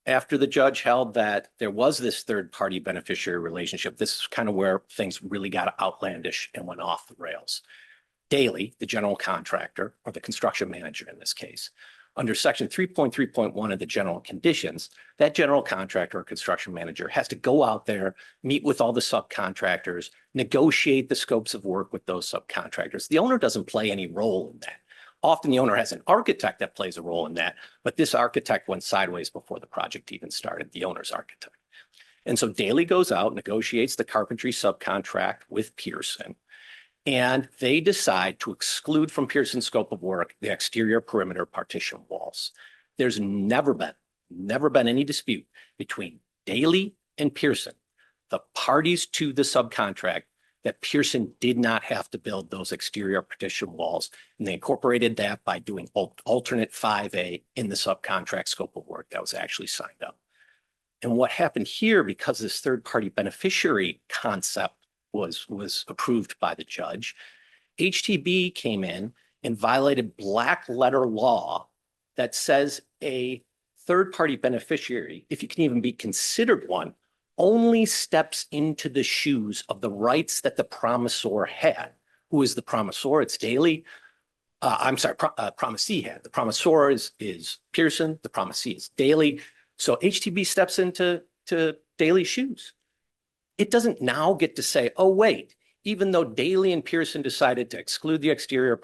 P: the judge held that there was this third-party beneficiary relationship, this is kind of where things really got outlandish and went off the rails. Daley, the general contractor, or the construction manager in this case, under section 3.3.1 of the general conditions, that general contractor or construction manager has to go out there, meet with all the subcontractors, negotiate the scopes of work with those subcontractors. The owner doesn't play any role in that. Often the owner has an architect that plays a role in that, but this architect went sideways before the project even started, the owner's architect. And so Daley goes out, negotiates the carpentry subcontract with Pearson, and they decide to exclude from Pearson's scope of work the exterior perimeter partition walls. There's never been any dispute between Daley and Pearson, the parties to the subcontract, that Pearson did not have to build those exterior partition walls. And they incorporated that by doing alternate 5A in the subcontract scope of work that was actually signed up. And what happened here, because this third-party beneficiary concept was approved by the judge, HTB came in and violated black letter law that says a third-party beneficiary, if you can even be considered one, only steps into the shoes of the rights that the promisor had. Who is the promisor? It's Daley. Promisee had. The promisor is Pearson. The promisee is Daley. So HTB steps into Daley's shoes. It doesn't now get to say, oh, wait, even though Daley and Pearson decided to exclude the exterior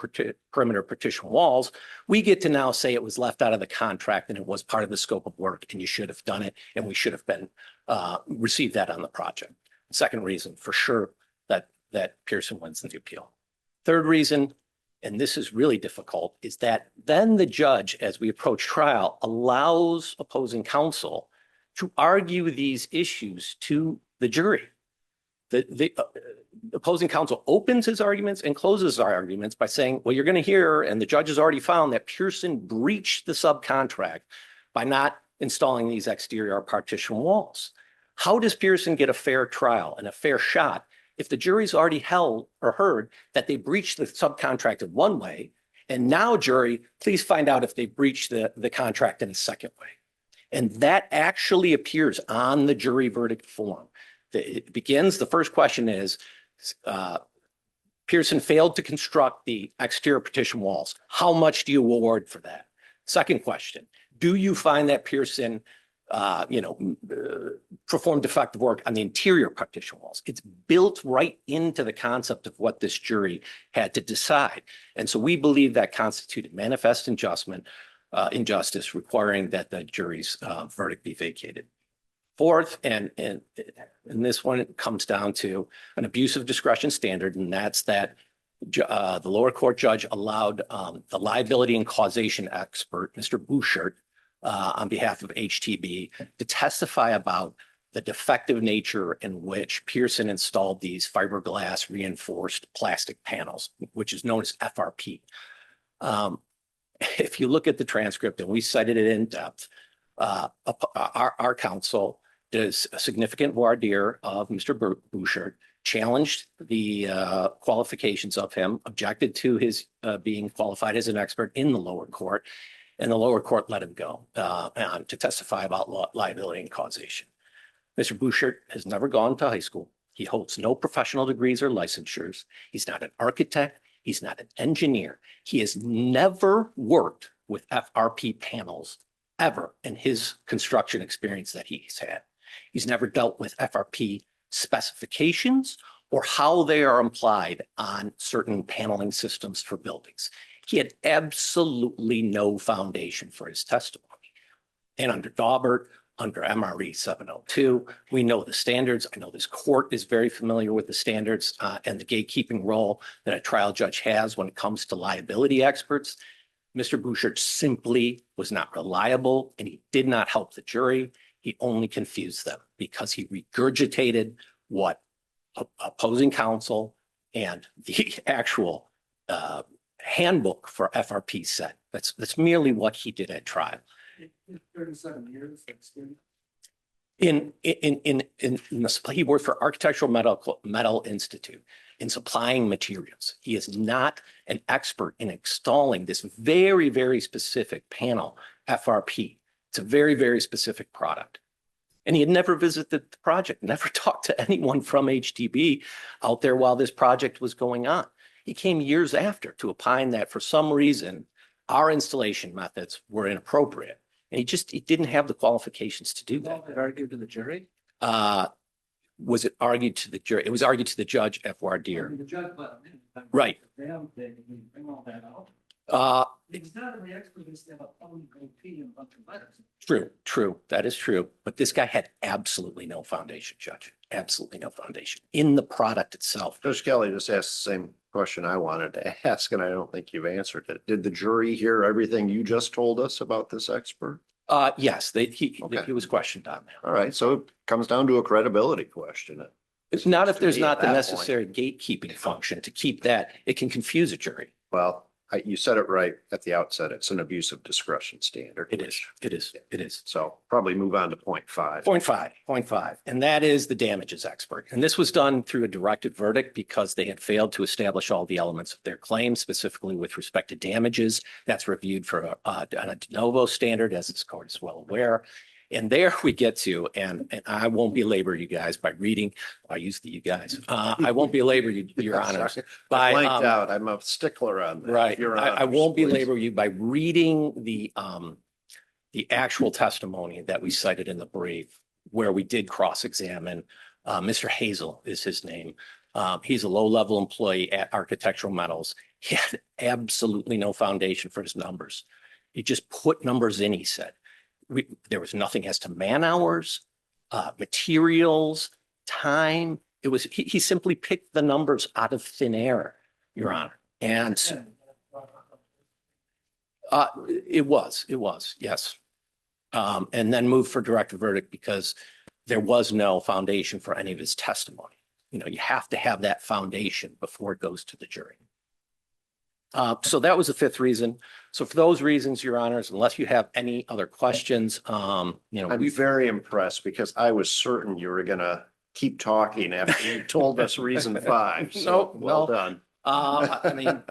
P: perimeter partition walls, we get to now say it was left out of the contract and it was part of the scope of work and you should have done it and we should have been received that on the project. Second reason for sure that Pearson wins the appeal. Third reason, and this is really difficult, is that then the judge, as we approach trial, allows opposing counsel to argue these issues to the jury. The opposing counsel opens his arguments and closes our arguments by saying, well, you're going to hear, and the judge has already found that Pearson breached the subcontract by not installing these exterior partition walls. How does Pearson get a fair trial and a fair shot if the jury's already held or heard that they breached the subcontract in one way, and now, jury, please find out if they breached the contract in a second way? And that actually appears on the jury verdict form. It begins, the first question is, Pearson failed to construct the exterior partition walls. How much do you award for that? Second question, do you find that Pearson performed defective work on the interior partition walls? It's built right into the concept of what this jury had to decide. And so we believe that constituted manifest injustice requiring that the jury's verdict be vacated. Fourth, and this one comes down to an abuse of discretion standard, and that's that the lower court judge allowed the liability and causation expert, Mr. Bouchard, on behalf of HTB, to testify about the defective nature in which Pearson installed these fiberglass reinforced plastic panels, which is known as FRP. If you look at the transcript, and we cited it in depth, our counsel does a significant voir dire of Mr. Bouchard, challenged the qualifications of him, objected to his being qualified as an expert in the lower court, and the lower court let him go to testify about liability and causation. Mr. Bouchard has never gone to high school. He holds no professional degrees or licensures. He's not an architect. He's not an engineer. He has never worked with FRP panels ever in his construction experience that he's had. He's never dealt with FRP specifications or how they are applied on certain paneling systems for buildings. He had absolutely no foundation for his testimony. And under Daubert, under MRE 702, we know the standards. I know this court is very familiar with the standards and the gatekeeping role that a trial judge has when it comes to liability experts. Mr. Bouchard simply was not reliable, and he did not help the jury. He only confused them because he regurgitated what opposing counsel and the actual handbook for FRP said. That's merely what he did at trial.
E: 37 years experience.
P: He worked for Architectural Metal Institute in supplying materials. He is not an expert in installing this very, very specific panel, FRP. It's a very, very specific product. And he had never visited the project, never talked to anyone from HTB out there while this project was going on. He came years after to opine that for some reason, our installation methods were inappropriate. And he didn't have the qualifications to do that.
E: Was it argued to the jury?
P: Was it argued to the jury? It was argued to the judge at voir dire.
E: The judge let him in.
P: Right.
E: Bring all that out. He's not really expert in stuff about OP and a bunch of letters.
P: True. That is true. But this guy had absolutely no foundation, Judge. Absolutely no foundation in the product itself.
A: Judge Kelly just asked the same question I wanted to ask, and I don't think you've answered it. Did the jury hear everything you just told us about this expert?
P: Yes, he was questioned on that.
A: All right, so it comes down to a credibility question.
P: It's not if there's not the
A: At that
P: necessary gatekeeping function to keep that. It can confuse a jury.
A: Well, you said it right at the outset. It's an abuse of discretion standard.
P: It is.
A: So probably move on to point 5.
P: Point five. And that is the damages expert. And this was done through a directed verdict because they had failed to establish all the elements of their claim, specifically with respect to damages. That's reviewed for on a de novo standard, as this court is well aware. And there we get to, and I won't belabor you guys by reading, I use the you guys. I won't belabor you, your honors.
A: I blanked out. I'm a stickler on that.
P: Right.
A: Your
P: I
A: honors,
P: won't
A: please.
P: belabor you by reading the actual testimony that we cited in the brief, where we did cross-examine. Mr. Hazel is his name. He's a low-level employee at Architectural Metals. He had absolutely no foundation for his numbers. He just put numbers in, he said. There was nothing as to man hours, materials, time. It was he simply picked the numbers out of thin air, Your Honor. And it was, yes. and then moved for directed verdict because there was no foundation for any of his testimony. You know, you have to have that foundation before it goes to the jury. So that was the fifth reason. So for those reasons, Your Honors, unless you have any other questions, you know,
A: I'm very impressed because I was certain you were gonna keep talking after you told us reason 5. So
P: No,
A: well
P: no.
A: done.
P: I mean,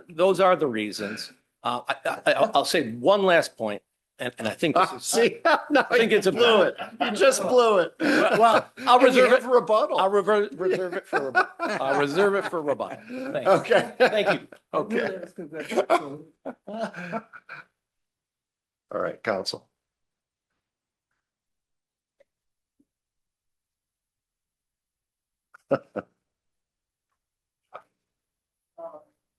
P: those are the reasons. I'll say one last point, and I think this is,
A: See, no,
P: I think it's
A: you blew it. You just blew it.
P: well, I'll
A: And you
P: reserve it.
A: have rebuttal.
P: I'll reserve it for rebuttal. I'll reserve it for rebuttal. Thanks.
A: Okay.
P: Thank you.
A: Okay. All right, counsel.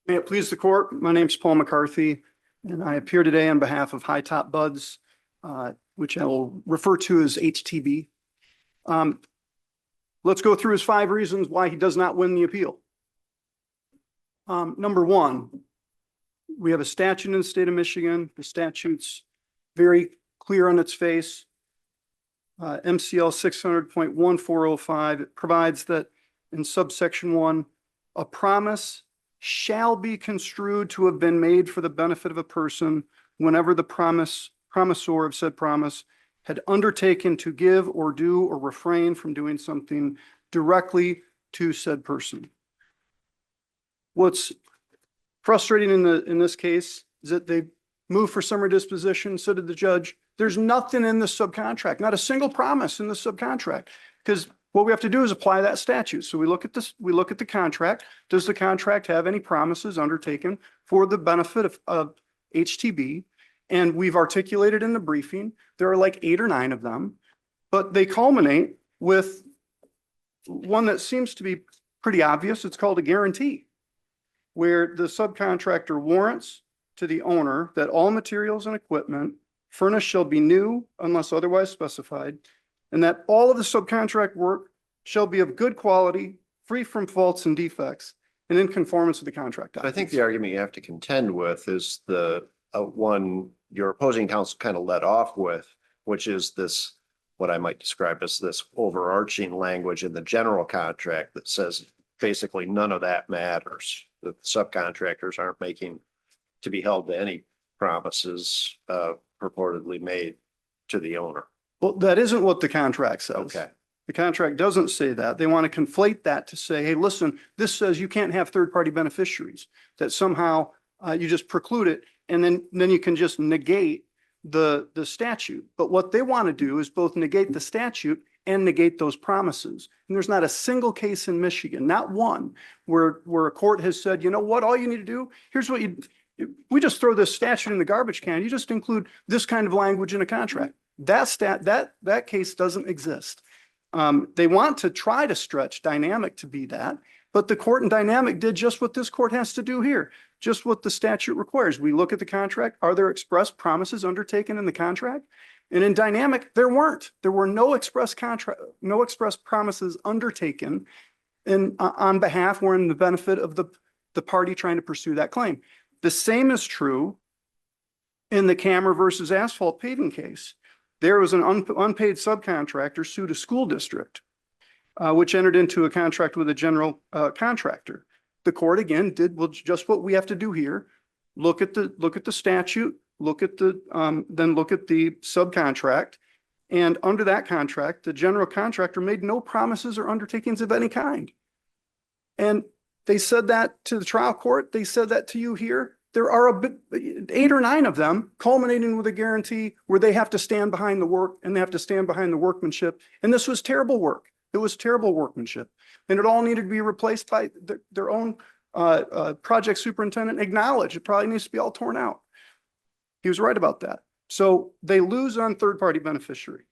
Q: May it please the court, my name's Paul McCarthy, and I appear today on behalf of High Top Buds, which I will refer to as HTB. Let's go through his 5 reasons why he does not win the appeal. Number 1, we have a statute in the state of Michigan. The statute's very clear on its face. MCL 600.1405, it provides that in subsection 1, a promise shall be construed to have been made for the benefit of a person whenever the promisor of said promise had undertaken to give or do or refrain from doing something directly to said person. What's frustrating in this case is that they moved for summary disposition, so did the judge. There's nothing in the subcontract, not a single promise in the subcontract, because what we have to do is apply that statute. So we look at this, we look at the contract. Does the contract have any promises undertaken for the benefit of HTB? And we've articulated in the briefing, there are like 8 or 9 of them, but they culminate with one that seems to be pretty obvious. It's called a guarantee, where the subcontractor warrants to the owner that all materials and equipment furnished shall be new unless otherwise specified, and that all of the subcontract work shall be of good quality, free from faults and defects, and in conformance with the contract.
A: I think the argument you have to contend with is the one your opposing counsel kind of led off with, which is this, what I might describe as this overarching language in the general contract that says basically none of that matters. The subcontractors aren't making to be held to any promises purportedly made to the owner.
Q: Well, that isn't what the contract says.
A: Okay.
Q: The contract doesn't say that. They want to conflate that to say, hey, listen, this says you can't have third-party beneficiaries, that somehow you just preclude it, and then you can just negate the statute. But what they want to do is both negate the statute and negate those promises. And there's not a single case in Michigan, not one, where a court has said, you know what, all you need to do, here's what we just throw this statute in the garbage can. You just include this kind of language in a contract. That case doesn't exist. They want to try to stretch dynamic to be that, but the court in dynamic did just what this court has to do here, just what the statute requires. We look at the contract. Are there express promises undertaken in the contract? And in dynamic, there weren't. There were no express promises undertaken on behalf or in the benefit of the party trying to pursue that claim. The same is true in the Cammer versus Asphalt paving case. There was an unpaid subcontractor sued a school district, which entered into a contract with a general contractor. The court again did just what we have to do here. Look at the statute, then look at the subcontract. And under that contract, the general contractor made no promises or undertakings of any kind. And they said that to the trial court. They said that to you here. There are 8 or 9 of them culminating with a guarantee where they have to stand behind the work and they have to stand behind the workmanship. And this was terrible work. It was terrible workmanship. And it all needed to be replaced by their own project superintendent acknowledged. It probably needs to be all torn out. He was right about that. So they lose on third-party beneficiary.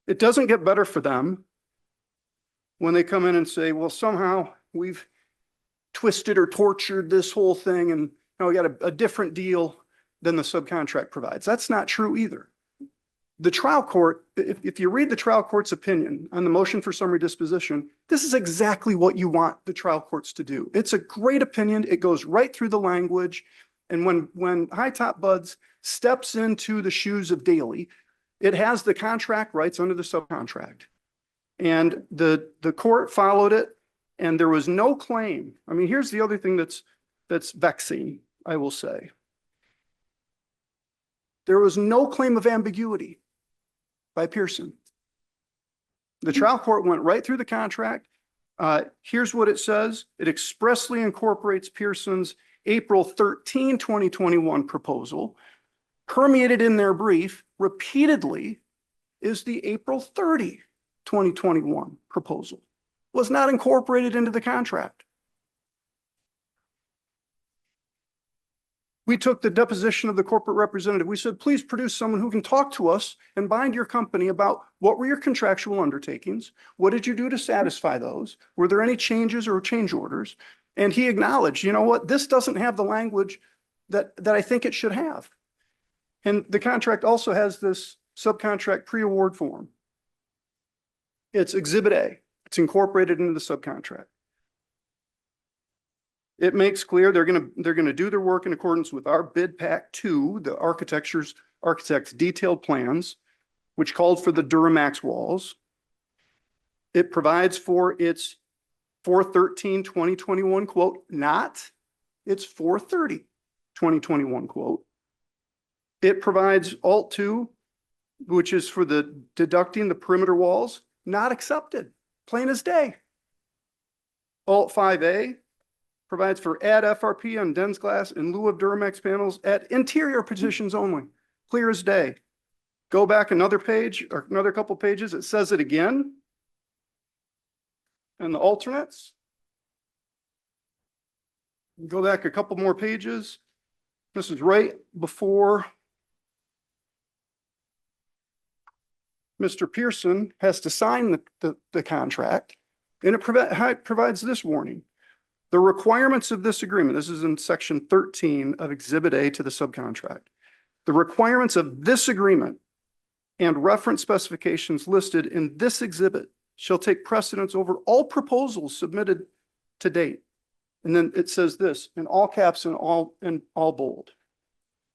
Q: It doesn't get better for them when they come in and say, well, somehow we've twisted or tortured this whole thing and now we got a different deal than the subcontract provides. That's not true either. The trial court, if you read the trial court's opinion on the motion for summary disposition, this is exactly what you want the trial courts to do. It's a great opinion. It goes right through the language. And when High Top Buds steps into the shoes of Daley. It has the contract rights under the subcontract. And the court followed it, and there was no claim. I mean, here's the other thing that's vexing, I will say. There was no claim of ambiguity by Pearson. The trial court went right through the contract. Here's what it says. It expressly incorporates Pearson's April 13, 2021 proposal. Permeated in their brief repeatedly is the April 30, 2021 proposal. Was not incorporated into the contract. We took the deposition of the corporate representative. We said, please produce someone who can talk to us and bind your company about what were your contractual undertakings? What did you do to satisfy those? Were there any changes or change orders? And he acknowledged, you know what, this doesn't have the language that I think it should have. And the contract also has this subcontract pre-award form. It's Exhibit A. It's incorporated into the subcontract. It makes clear they're gonna do their work in accordance with our bid pack 2, the architect's detailed plans, which called for the Duramax walls. It provides for its 4/13/2021 quote, not its 4/30/2021 quote. It provides Alt 2, which is for the deducting the perimeter walls, not accepted, plain as day. Alt 5A provides for add FRP on dense glass in lieu of Duramax panels at interior positions only, clear as day. Go back another page or another couple pages, it says it again. And the alternates. Go back a couple more pages. This is right before Mr. Pearson has to sign the contract, and it provides this warning. The requirements of this agreement, this is in section 13 of Exhibit A to the subcontract. The requirements of this agreement and reference specifications listed in this exhibit shall take precedence over all proposals submitted to date. And then it says this in all caps and all bold.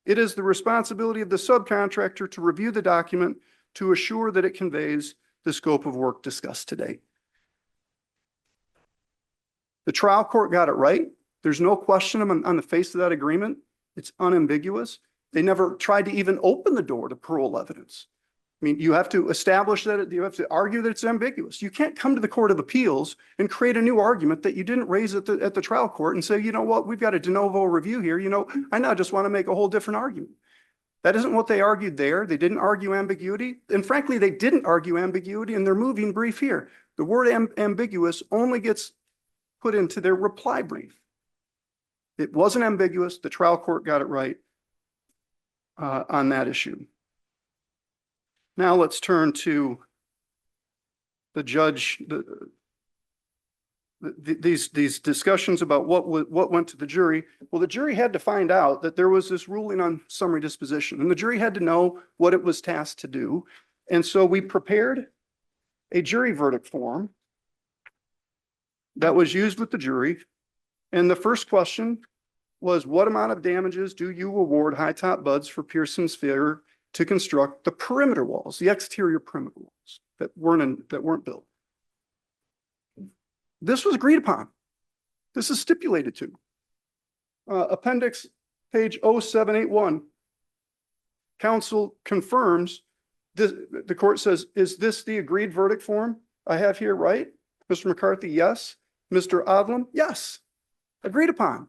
Q: It is the responsibility of the subcontractor to review the document to assure that it conveys the scope of work discussed today. The trial court got it right. There's no question on the face of that agreement. It's unambiguous. They never tried to even open the door to parole evidence. I mean, you have to establish that, you have to argue that it's ambiguous. You can't come to the Court of Appeals and create a new argument that you didn't raise at the trial court and say, you know what, we've got a de novo review here. You know, I now just want to make a whole different argument. That isn't what they argued there. They didn't argue ambiguity. And frankly, they didn't argue ambiguity in their moving brief here. The word ambiguous only gets put into their reply brief. It wasn't ambiguous. The trial court got it right on that issue. Now let's turn to the judge, these discussions about what went to the jury. Well, the jury had to find out that there was this ruling on summary disposition, and the jury had to know what it was tasked to do. And so we prepared a jury verdict form that was used with the jury. And the first question was, what amount of damages do you award High Top Buds for Pearson's failure to construct the perimeter walls, the exterior perimeter walls that weren't built? This was agreed upon. This is stipulated to. Appendix page 0781. Counsel confirms this. The court says, is this the agreed verdict form I have here, right? Mr. McCarthy, yes. Mr. Odlum, yes. Agreed upon.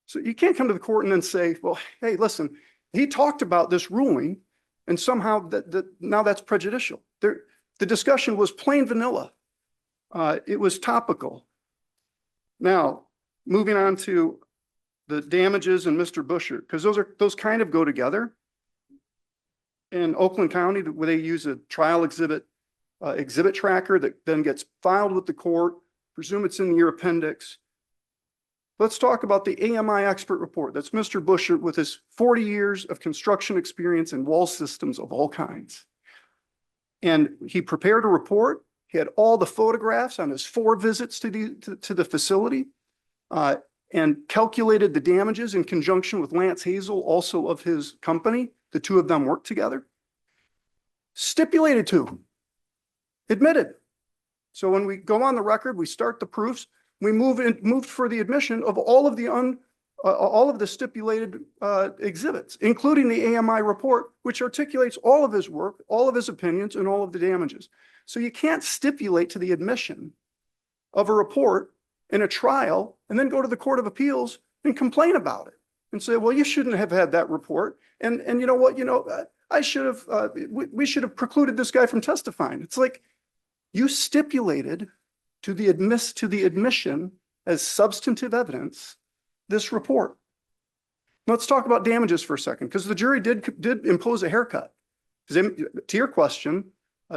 Q: So you can't come to the court and then say, well, hey, listen, he talked about this ruling and somehow now that's prejudicial. The discussion was plain vanilla. It was topical. Now, moving on to the damages and Mr. Busher, because those kind of go together. In Oakland County, where they use a trial exhibit tracker that then gets filed with the court, presume it's in your appendix. Let's talk about the AMI expert report. That's Mr. Busher with his 40 years of construction experience in wall systems of all kinds. And he prepared a report. He had all the photographs on his 4 visits to the facility. and calculated the damages in conjunction with Lance Hazel, also of his company. The two of them worked together. Stipulated to, admitted. So when we go on the record, we start the proofs, we moved for the admission of all of the stipulated exhibits, including the AMI report, which articulates all of his work, all of his opinions, and all of the damages. So you can't stipulate to the admission of a report in a trial and then go to the Court of Appeals and complain about it and say, well, you shouldn't have had that report. And you know what, I should have, we should have precluded this guy from testifying. It's like you stipulated to the admission as substantive evidence this report. Let's talk about damages for a second, because the jury did impose a haircut. To your question,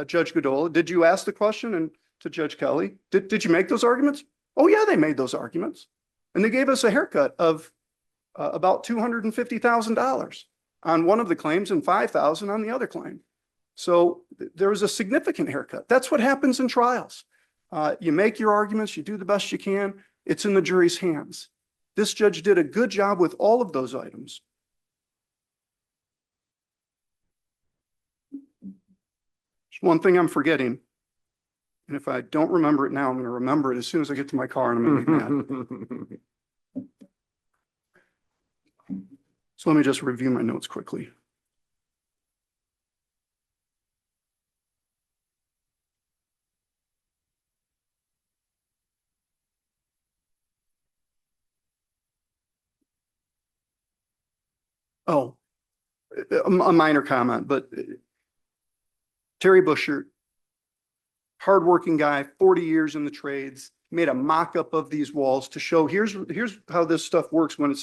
Q: Judge Godola, did you ask the question and to Judge Kelly, did you make those arguments? Oh yeah, they made those arguments. And they gave us a haircut of about $250,000 on one of the claims and $5,000 on the other claim. So there was a significant haircut. That's what happens in trials. You make your arguments, you do the best you can. It's in the jury's hands. This judge did a good job with all of those items. There's one thing I'm forgetting. And if I don't remember it now, I'm going to remember it as soon as I get to my car and I'm going to get mad. So let me just review my notes quickly. Oh, a minor comment, but Terry Buschert, hardworking guy, 40 years in the trades, made a mock-up of these walls to show here's how this stuff works when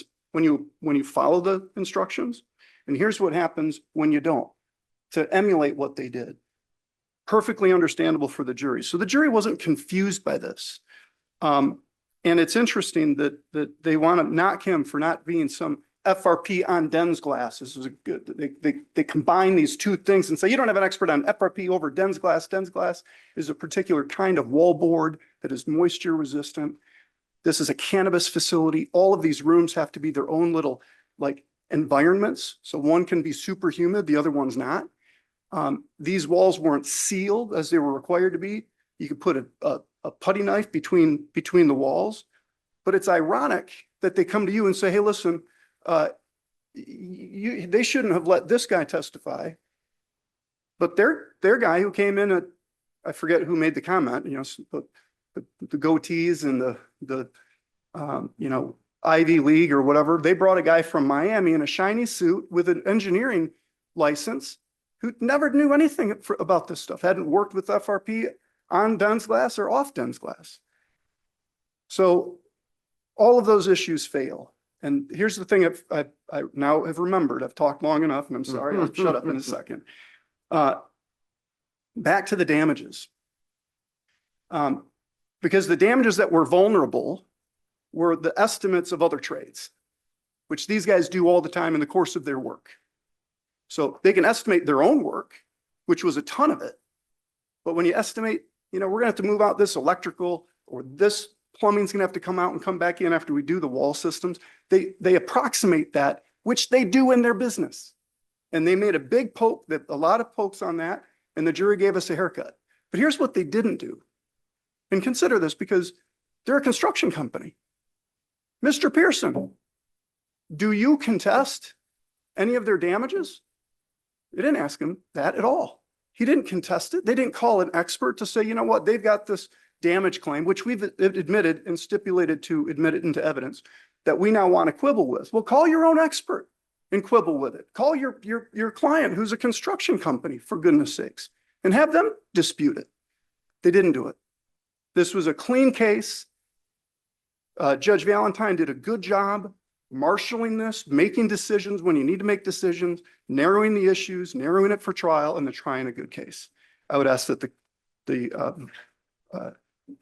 Q: you follow the instructions, and here's what happens when you don't, to emulate what they did. Perfectly understandable for the jury. So the jury wasn't confused by this. And it's interesting that they want to knock him for not being some FRP on Den's glass. This is a good, they combine these two things and say, you don't have an expert on FRP over Den's glass. Den's glass is a particular kind of wall board that is moisture resistant. This is a cannabis facility. All of these rooms have to be their own little like environments. So one can be super humid, the other one's not. These walls weren't sealed as they were required to be. You could put a putty knife between the walls, but it's ironic that they come to you and say, hey, listen, they shouldn't have let this guy testify, but their guy who came in I forget who made the comment, the goatees and the Ivy League or whatever. They brought a guy from Miami in a shiny suit with an engineering license who never knew anything about this stuff, hadn't worked with FRP on Den's glass or off Den's glass. So all of those issues fail. And here's the thing I now have remembered. I've talked long enough, and I'm sorry, I'll shut up in a second. Back to the damages. Because the damages that were vulnerable were the estimates of other trades, which these guys do all the time in the course of their work. So they can estimate their own work, which was a ton of it. But when you estimate, we're going to have to move out this electrical, or this plumbing's going to have to come out and come back in after we do the wall systems. They approximate that, which they do in their business. And they made a big poke, a lot of pokes on that, and the jury gave us a haircut. But here's what they didn't do. And consider this, because they're a construction company. Mr. Pearson, do you contest any of their damages? They didn't ask him that at all. He didn't contest it. They didn't call an expert to say, you know what, they've got this damage claim, which we've admitted and stipulated to admit it into evidence, that we now want to quibble with. Well, call your own expert and quibble with it. Call your client who's a construction company, for goodness sakes, and have them dispute it. They didn't do it. This was a clean case. Judge Valentine did a good job marshaling this, making decisions when you need to make decisions, narrowing the issues, narrowing it for trial, and then trying a good case. I would ask that the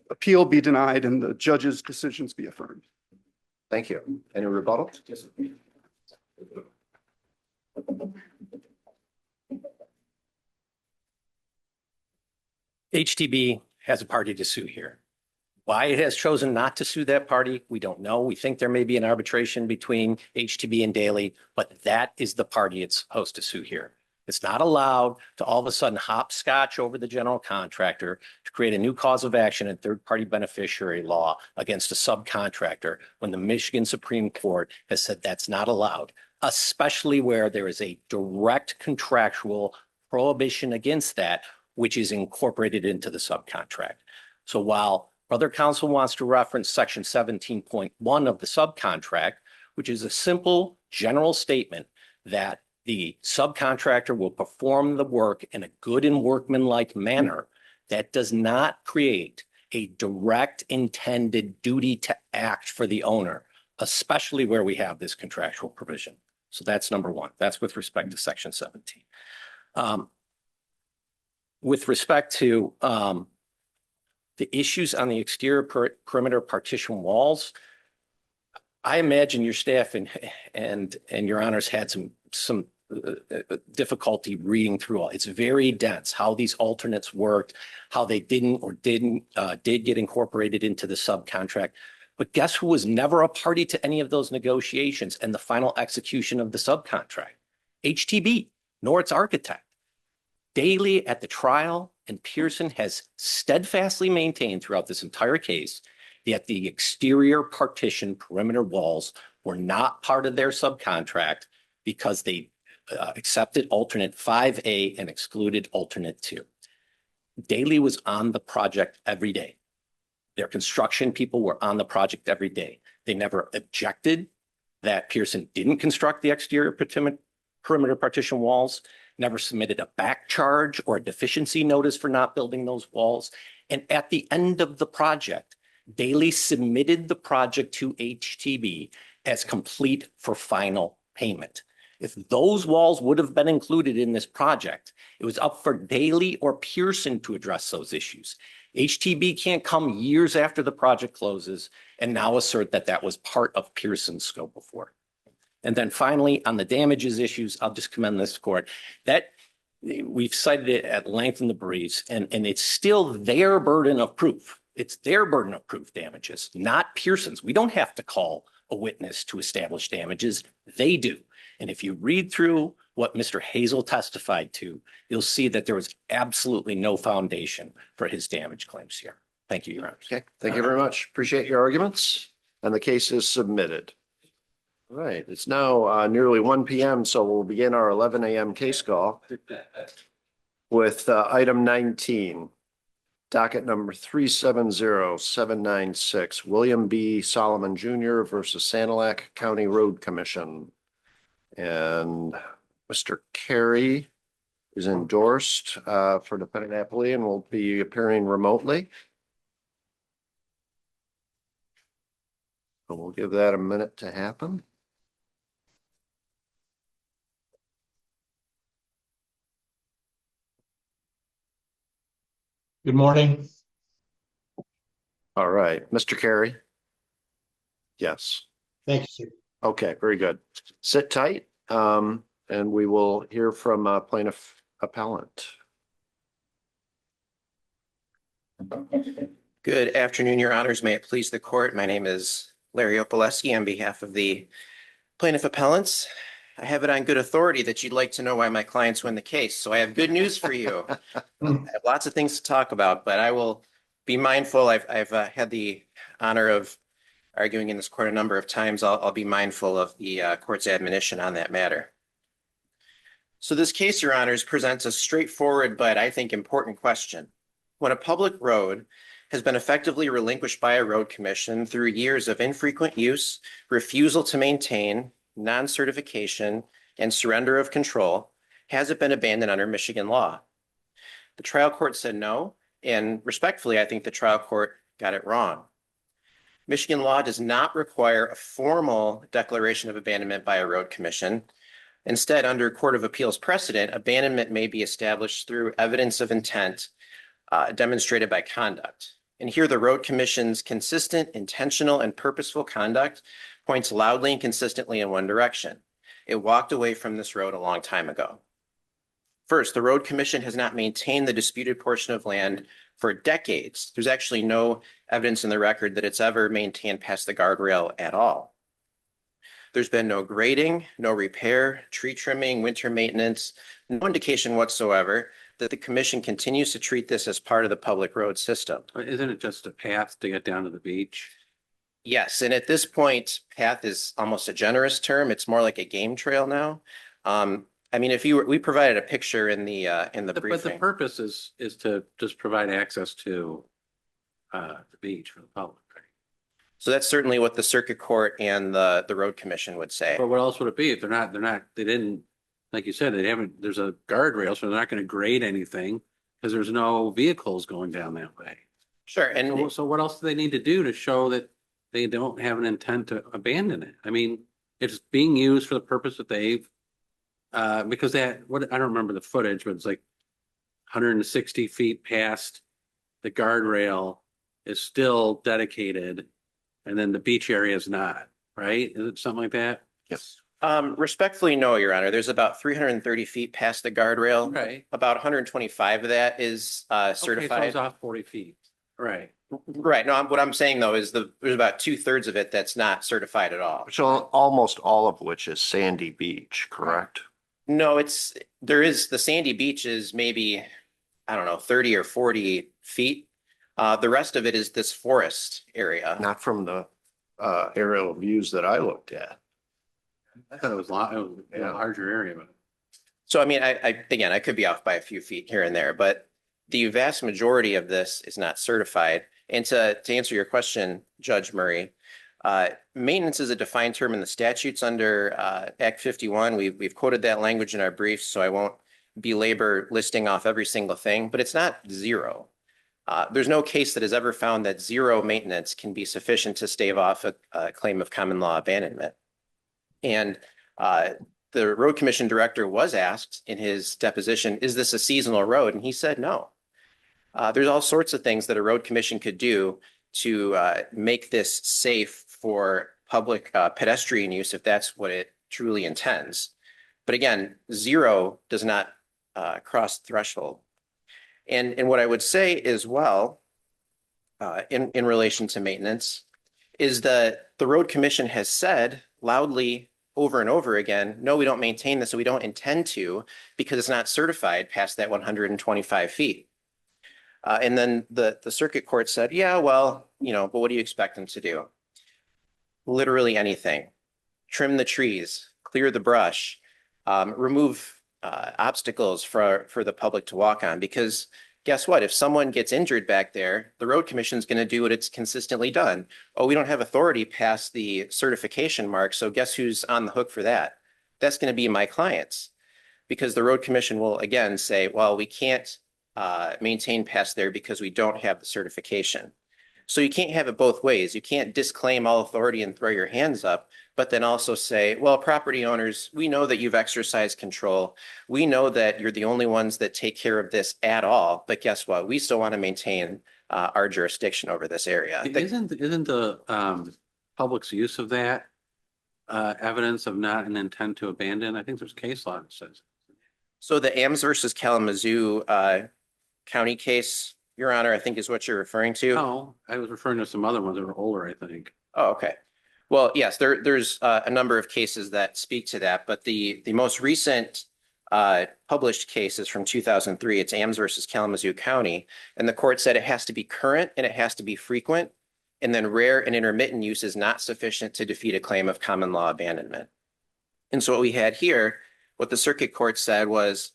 Q: appeal be denied and the judge's decisions be affirmed.
A: Thank you. Any rebuttal?
P: HTB has a party to sue here. Why it has chosen not to sue that party, we don't know. We think there may be an arbitration between HTB and Daly, but that is the party it's supposed to sue here. It's not allowed to all of a sudden hopscotch over the general contractor to create a new cause of action in third-party beneficiary law against a subcontractor when the Michigan Supreme Court has said that's not allowed, especially where there is a direct contractual prohibition against that, which is incorporated into the subcontract. So while other counsel wants to reference section 17.1 of the subcontract, which is a simple general statement that the subcontractor will perform the work in a good and workmanlike manner, that does not create a direct intended duty to act for the owner, especially where we have this contractual provision. So that's number one. That's with respect to section 17. With respect to the issues on the exterior perimeter partition walls, I imagine your staff and your honors had some difficulty reading through all. It's very dense how these alternates worked, how they did get incorporated into the subcontract. But guess who was never a party to any of those negotiations and the final execution of the subcontract? HTB, nor its architect. Daly at the trial and Pearson has steadfastly maintained throughout this entire case that the exterior partition perimeter walls were not part of their subcontract because they accepted alternate 5A and excluded alternate 2. Daly was on the project every day. Their construction people were on the project every day. They never objected that Pearson didn't construct the exterior perimeter partition walls, never submitted a back charge or a deficiency notice for not building those walls. And at the end of the project, Daly submitted the project to HTB as complete for final payment. If those walls would have been included in this project, it was up for Daly or Pearson to address those issues. HTB can't come years after the project closes and now assert that that was part of Pearson's scope of work. And then finally, on the damages issues, I'll just commend this court that we've cited it at length in the briefs, and it's still their burden of proof. It's their burden of proof damages, not Pearson's. We don't have to call a witness to establish damages. They do. And if you read through what Mr. Hazel testified to, you'll see that there was absolutely no foundation for his damage claims here. Thank you, Your Honor.
A: Okay, thank you very much. Appreciate your arguments. And the case is submitted. All right, it's now nearly 1 p.m., so we'll begin our 11 a.m. case call with item 19, docket number 370796, William B. Solomon Jr. versus Sanilac County Road Commission. And Mr. Carey is endorsed for defendant appellee and will be appearing remotely. So we'll give that a minute to happen.
R: Good morning.
A: All right, Mr. Carey. Yes.
R: Thank you, sir.
A: Okay, very good. Sit tight, and we will hear from plaintiff appellant.
S: Good afternoon, Your Honors. May it please the court. My name is Larry Opaleski on behalf of the plaintiff appellants. I have it on good authority that you'd like to know why my clients win the case. So I have good news for you. I have lots of things to talk about, but I will be mindful. I've had the honor of arguing in this court a number of times. I'll be mindful of the court's admonition on that matter. So this case, Your Honors, presents a straightforward but I think important question. When a public road has been effectively relinquished by a road commission through years of infrequent use, refusal to maintain, non-certification, and surrender of control, has it been abandoned under Michigan law? The trial court said no, and respectfully, I think the trial court got it wrong. Michigan law does not require a formal declaration of abandonment by a road commission. Instead, under Court of Appeals precedent, abandonment may be established through evidence of intent demonstrated by conduct. And here the road commission's consistent, intentional, and purposeful conduct points loudly and consistently in one direction. It walked away from this road a long time ago. First, the road commission has not maintained the disputed portion of land for decades. There's actually no evidence in the record that it's ever maintained past the guardrail at all. There's been no grading, no repair, tree trimming, winter maintenance, no indication whatsoever that the commission continues to treat this as part of the public road system.
B: Isn't it just a path to get down to the beach?
S: Yes, and at this point, path is almost a generous term. It's more like a game trail now. I mean, we provided a picture in the
B: But the
S: briefing.
B: purpose is to just provide access to the beach for the public, right?
S: So that's certainly what the circuit court and the road commission would say.
B: But what else would it be if they didn't, like you said, there's a guardrail, so they're not going to grade anything because there's no vehicles going down that way.
S: Sure. And
B: So what else do they need to do to show that they don't have an intent to abandon it? I mean, it's being used for the purpose that they've, because I don't remember the footage, but it's like 160 feet past the guardrail is still dedicated, and then the beach area is not, right? Is it something like that?
A: Yes.
S: respectfully, no, Your Honor. There's about 330 feet past the guardrail.
B: Okay.
S: About 125 of that is
B: Okay, so
S: certified.
B: it's off 40 feet. Right.
S: Right. No, what I'm saying though is there's about 2/3 of it that's not certified at all.
A: So almost all of which is sandy beach, correct?
S: No, the sandy beach is maybe, I don't know, 30 or 40 feet. The rest of it is this forest area.
A: Not from the aerial views that I looked at.
B: I thought it was a larger area, but.
S: So, I mean, again, I could be off by a few feet here and there, but the vast majority of this is not certified. And to answer your question, Judge Murray, maintenance is a defined term in the statutes under Act 51. We've quoted that language in our briefs, so I won't belabor listing off every single thing, but it's not zero. There's no case that has ever found that zero maintenance can be sufficient to stave off a claim of common law abandonment. And the road commission director was asked in his deposition, is this a seasonal road? And he said no. There's all sorts of things that a road commission could do to make this safe for public pedestrian use if that's what it truly intends. But again, zero does not cross the threshold. And what I would say as well, in relation to maintenance, is that the road commission has said loudly over and over again, no, we don't maintain this, and we don't intend to, because it's not certified past that 125 feet. And then the circuit court said, yeah, well, but what do you expect them to do? Literally anything. Trim the trees, clear the brush, remove obstacles for the public to walk on, because guess what? If someone gets injured back there, the road commission is going to do what it's consistently done. Oh, we don't have authority past the certification mark, so guess who's on the hook for that? That's going to be my clients, because the road commission will again say, well, we can't maintain past there because we don't have the certification. So you can't have it both ways. You can't disclaim all authority and throw your hands up, but then also say, well, property owners, we know that you've exercised control. We know that you're the only ones that take care of this at all. But guess what? We still want to maintain our jurisdiction over this area.
B: Isn't the public's use of that evidence of not an intent to abandon? I think there's case law that says.
S: So the Ames versus Kalamazoo County case, Your Honor, I think is what you're referring to.
B: No, I was referring to some other ones that were older, I think.
S: Oh, okay. Well, yes, there's a number of cases that speak to that, but the most recent published case is from 2003. It's Ames versus Kalamazoo County, and the court said it has to be current and it has to be frequent, and then rare and intermittent use is not sufficient to defeat a claim of common law abandonment. And so what we had here, what the circuit court said was,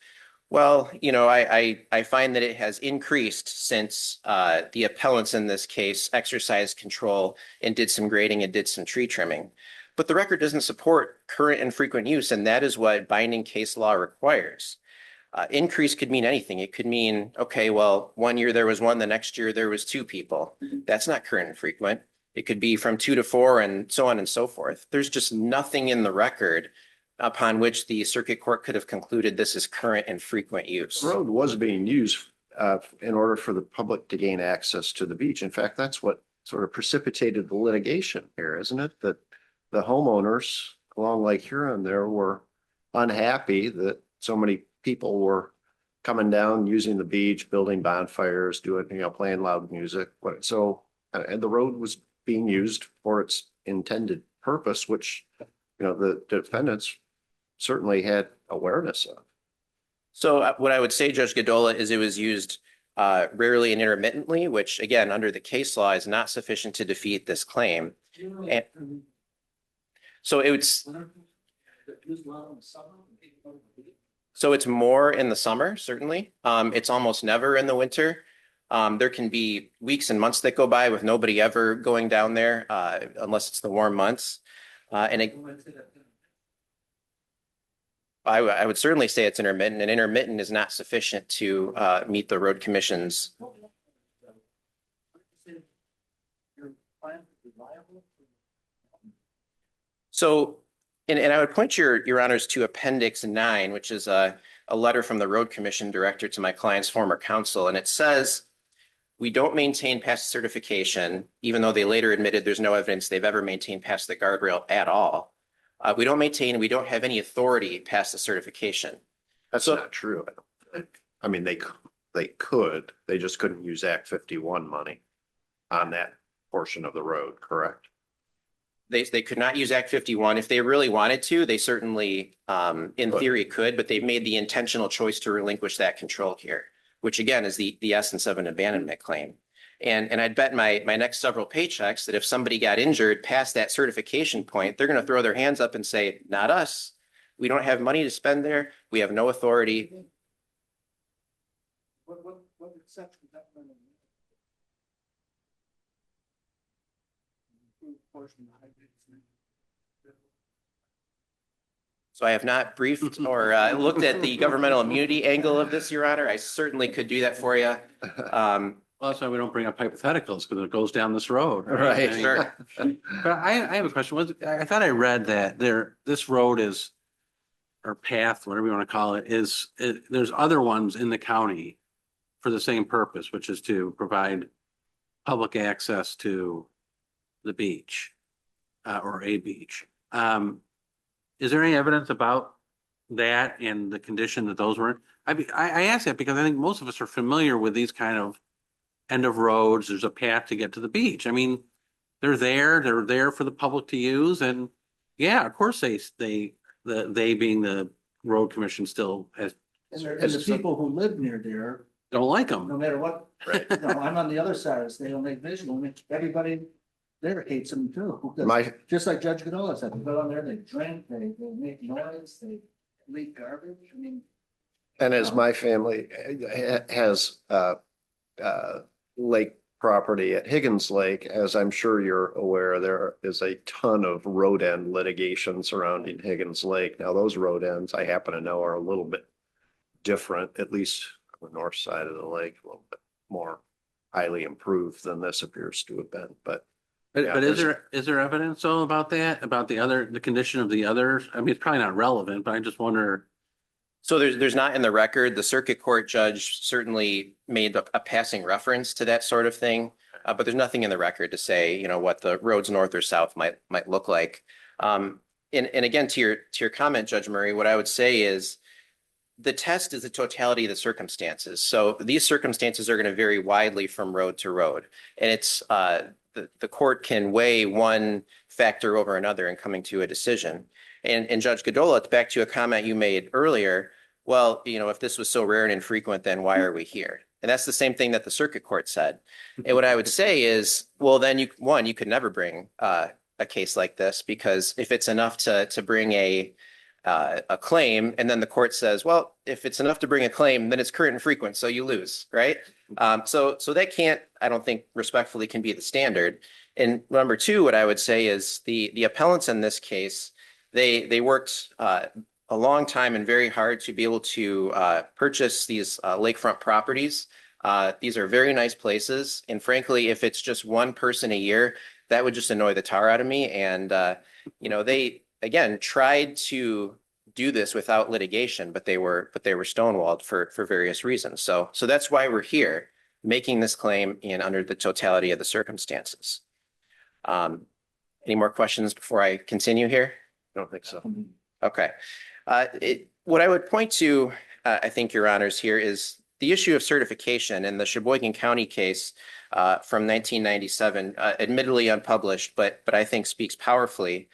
S: well, I find that it has increased since the appellants in this case exercised control and did some grading and did some tree trimming. But the record doesn't support current and frequent use, and that is what binding case law requires. Increase could mean anything. It could mean, okay, well, one year there was one, the next year there was two people. That's not current and frequent. It could be from 2 to 4 and so on and so forth. There's just nothing in the record upon which the circuit court could have concluded this is current and frequent use.
A: The road was being used in order for the public to gain access to the beach. In fact, that's what sort of precipitated the litigation here, isn't it? That the homeowners along Lake Huron there were unhappy that so many people were coming down, using the beach, building bonfires, doing, playing loud music. So, and the road was being used for its intended purpose, which, the defendants certainly had awareness of.
S: So what I would say, Judge Godola, is it was used rarely and intermittently, which again, under the case law is not sufficient to defeat this claim. And so it's more in the summer, certainly. It's almost never in the winter. There can be weeks and months that go by with nobody ever going down there unless it's the warm months. I would certainly say it's intermittent, and intermittent is not sufficient to meet the road commission's. So, and I would point your honors to Appendix 9, which is a letter from the road commission director to my client's former counsel. And it says, we don't maintain past certification, even though they later admitted there's no evidence they've ever maintained past the guardrail at all. We don't maintain, we don't have any authority past the certification.
A: That's not true. I don't think. I mean, they could, they just couldn't use Act 51 money on that portion of the road, correct?
S: They could not use Act 51. If they really wanted to, they certainly, in theory, could, but they've made the intentional choice to relinquish that control here, which again is the essence of an abandonment claim. And I'd bet my next several paychecks that if somebody got injured past that certification point, they're going to throw their hands up and say, not us. We don't have money to spend there. We have no authority.
E: What exception that
S: So I have not briefed or looked at the governmental immunity angle of this, Your Honor. I certainly could do that for you.
B: Well, that's why we don't bring up hypotheticals, because it goes down this road.
S: Right,
B: I mean,
S: sure.
B: But I have a question. I thought I read that this road is, or path, whatever you want to call it, there's other ones in the county for the same purpose, which is to provide public access to the beach or a beach. Is there any evidence about that and the condition that those were in? I ask that because I think most of us are familiar with these kind of end of roads. There's a path to get to the beach. I mean, they're there for the public to use. And yeah, of course they being the road commission still has.
E: And the people who live near there
B: don't like them.
E: no matter what.
A: Right.
E: No, I'm on the other side of this. They don't make visual. Everybody there hates them too. Just like Judge Godola said, they go on there, they drink, they make noise, they leak garbage. I mean.
A: And as my family has lake property at Higgins Lake, as I'm sure you're aware, there is a ton of road end litigation surrounding Higgins Lake. Now, those road ends, I happen to know, are a little bit different, at least on the north side of the lake, a little bit more highly improved than this appears to have been. But
B: is there evidence though about that, about the condition of the others? I mean, it's probably not relevant, but I just wonder.
S: So there's not in the record. The circuit court judge certainly made a passing reference to that sort of thing, but there's nothing in the record to say, what the roads north or south might look like. And again, to your comment, Judge Murray, what I would say is the test is the totality of the circumstances. So these circumstances are going to vary widely from road to road, and it's the court can weigh one factor over another in coming to a decision. And Judge Godola, it's back to a comment you made earlier. Well, if this was so rare and infrequent, then why are we here? And that's the same thing that the circuit court said. And what I would say is, well, then you could never bring a case like this, because if it's enough to bring a claim, and then the court says, well, if it's enough to bring a claim, then it's current and frequent, so you lose, right? So that can't, I don't think, respectfully can be the standard. And number two, what I would say is the appellants in this case, they worked a long time and very hard to be able to purchase these lakefront properties. These are very nice places. And frankly, if it's just one person a year, that would just annoy the tar out of me. And, they, again, tried to do this without litigation, but they were stonewalled for various reasons. So that's why we're here, making this claim under the totality of the circumstances. Any more questions before I continue here?
A: I don't think so.
S: Okay. What I would point to I think, Your Honors, here is the issue of certification in the Sheboygan County case from 1997, admittedly unpublished, but I think speaks powerfully.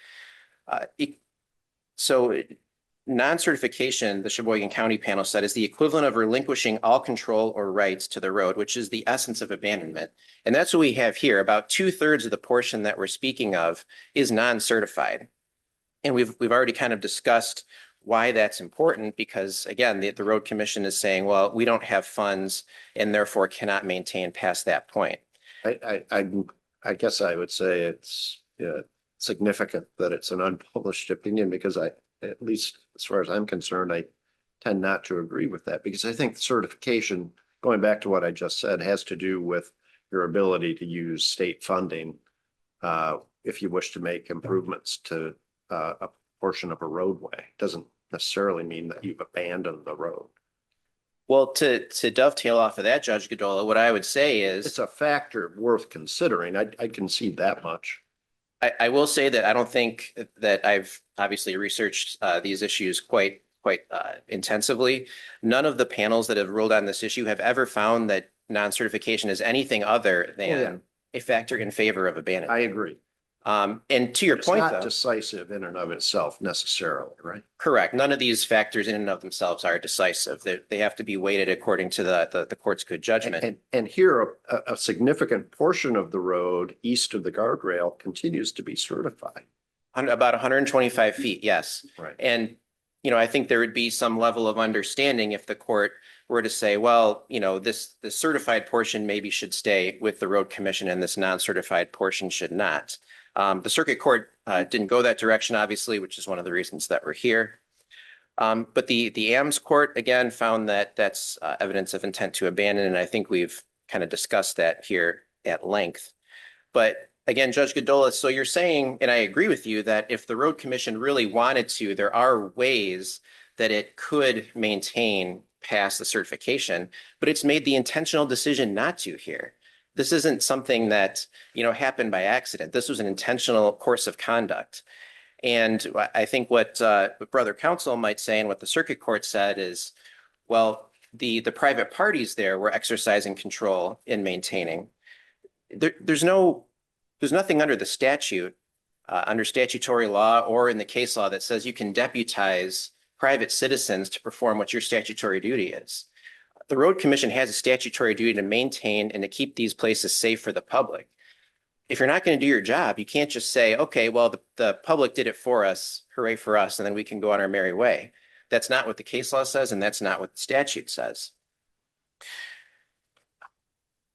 S: So non-certification, the Sheboygan County panel said, is the equivalent of relinquishing all control or rights to the road, which is the essence of abandonment. And that's what we have here. About 2/3 of the portion that we're speaking of is non-certified. And we've already kind of discussed why that's important, because again, the Road Commission is saying, well, we don't have funds and therefore cannot maintain past that point.
A: I guess I would say it's significant that it's an unpublished opinion, because at least as far as I'm concerned, I tend not to agree with that, because I think certification, going back to what I just said, has to do with your ability to use state funding if you wish to make improvements to a portion of a roadway. Doesn't necessarily mean that you've abandoned the road.
S: Well, to dovetail off of that, Judge Godola, what I would say is
A: it's a factor worth considering. I concede that much.
S: I will say that I don't think that I've obviously researched these issues quite intensively. None of the panels that have ruled on this issue have ever found that non-certification is anything other than a factor in favor of abandonment.
A: I agree.
S: And to your point,
A: it's not
S: though,
A: decisive in and of itself necessarily, right?
S: correct. None of these factors in and of themselves are decisive. They have to be weighted according to the court's good judgment.
A: And here, a significant portion of the road east of the guardrail continues to be certified.
S: About 125 feet, yes.
A: Right.
S: And, I think there would be some level of understanding if the court were to say, well, this certified portion maybe should stay with the Road Commission and this non-certified portion should not. The circuit court didn't go that direction, obviously, which is one of the reasons that we're here. But the AMS court, again, found that that's evidence of intent to abandon. And I think we've kind of discussed that here at length. But again, Judge Godola, so you're saying, and I agree with you, that if the Road Commission really wanted to, there are ways that it could maintain past the certification, but it's made the intentional decision not to here. This isn't something that, happened by accident. This was an intentional course of conduct. And I think what Brother Counsel might say and what the circuit court said is, well, the private parties there were exercising control in maintaining. There's nothing under the statute, under statutory law or in the case law that says you can deputize private citizens to perform what your statutory duty is. The Road Commission has a statutory duty to maintain and to keep these places safe for the public. If you're not going to do your job, you can't just say, okay, well, the public did it for us, hooray for us, and then we can go on our merry way. That's not what the case law says, and that's not what the statute says.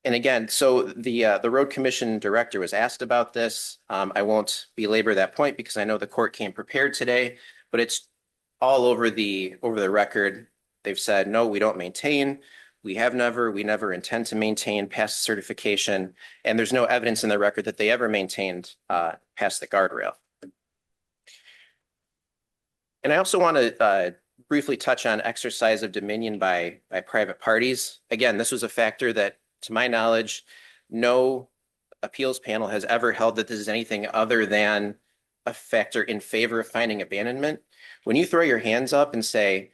S: And again, so the Road Commission director was asked about this. I won't belabor that point because I know the court came prepared today, but it's all over the record. They've said, no, we don't maintain. We never intend to maintain past certification. And there's no evidence in the record that they ever maintained past the guardrail. And I also want to briefly touch on exercise of dominion by private parties. Again, this was a factor that, to my knowledge, no appeals panel has ever held that this is anything other than a factor in favor of finding abandonment. When you throw your hands up and say,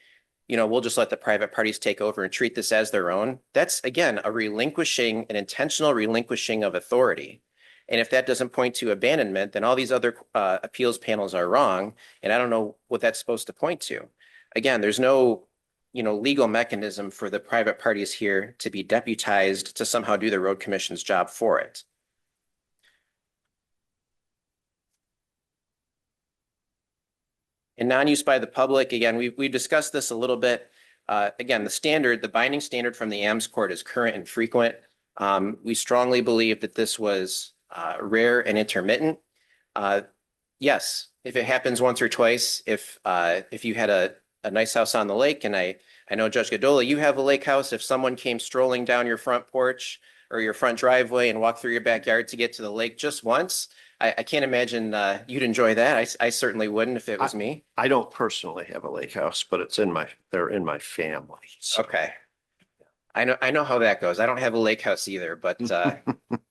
S: we'll just let the private parties take over and treat this as their own, that's, again, an intentional relinquishing of authority. And if that doesn't point to abandonment, then all these other appeals panels are wrong. And I don't know what that's supposed to point to. Again, there's no legal mechanism for the private parties here to be deputized to somehow do the Road Commission's job for it. And non-use by the public, again, we discussed this a little bit. Again, the binding standard from the AMS court is current and frequent. We strongly believe that this was rare and intermittent. Yes, if it happens once or twice, if you had a nice house on the lake, and I know, Judge Godola, you have a lake house. If someone came strolling down your front porch or your front driveway and walked through your backyard to get to the lake just once, I can't imagine you'd enjoy that. I certainly wouldn't if it was me.
A: I don't personally have a lake house, but they're in my family. So.
S: Okay. I know how that goes. I don't have a lake house either, but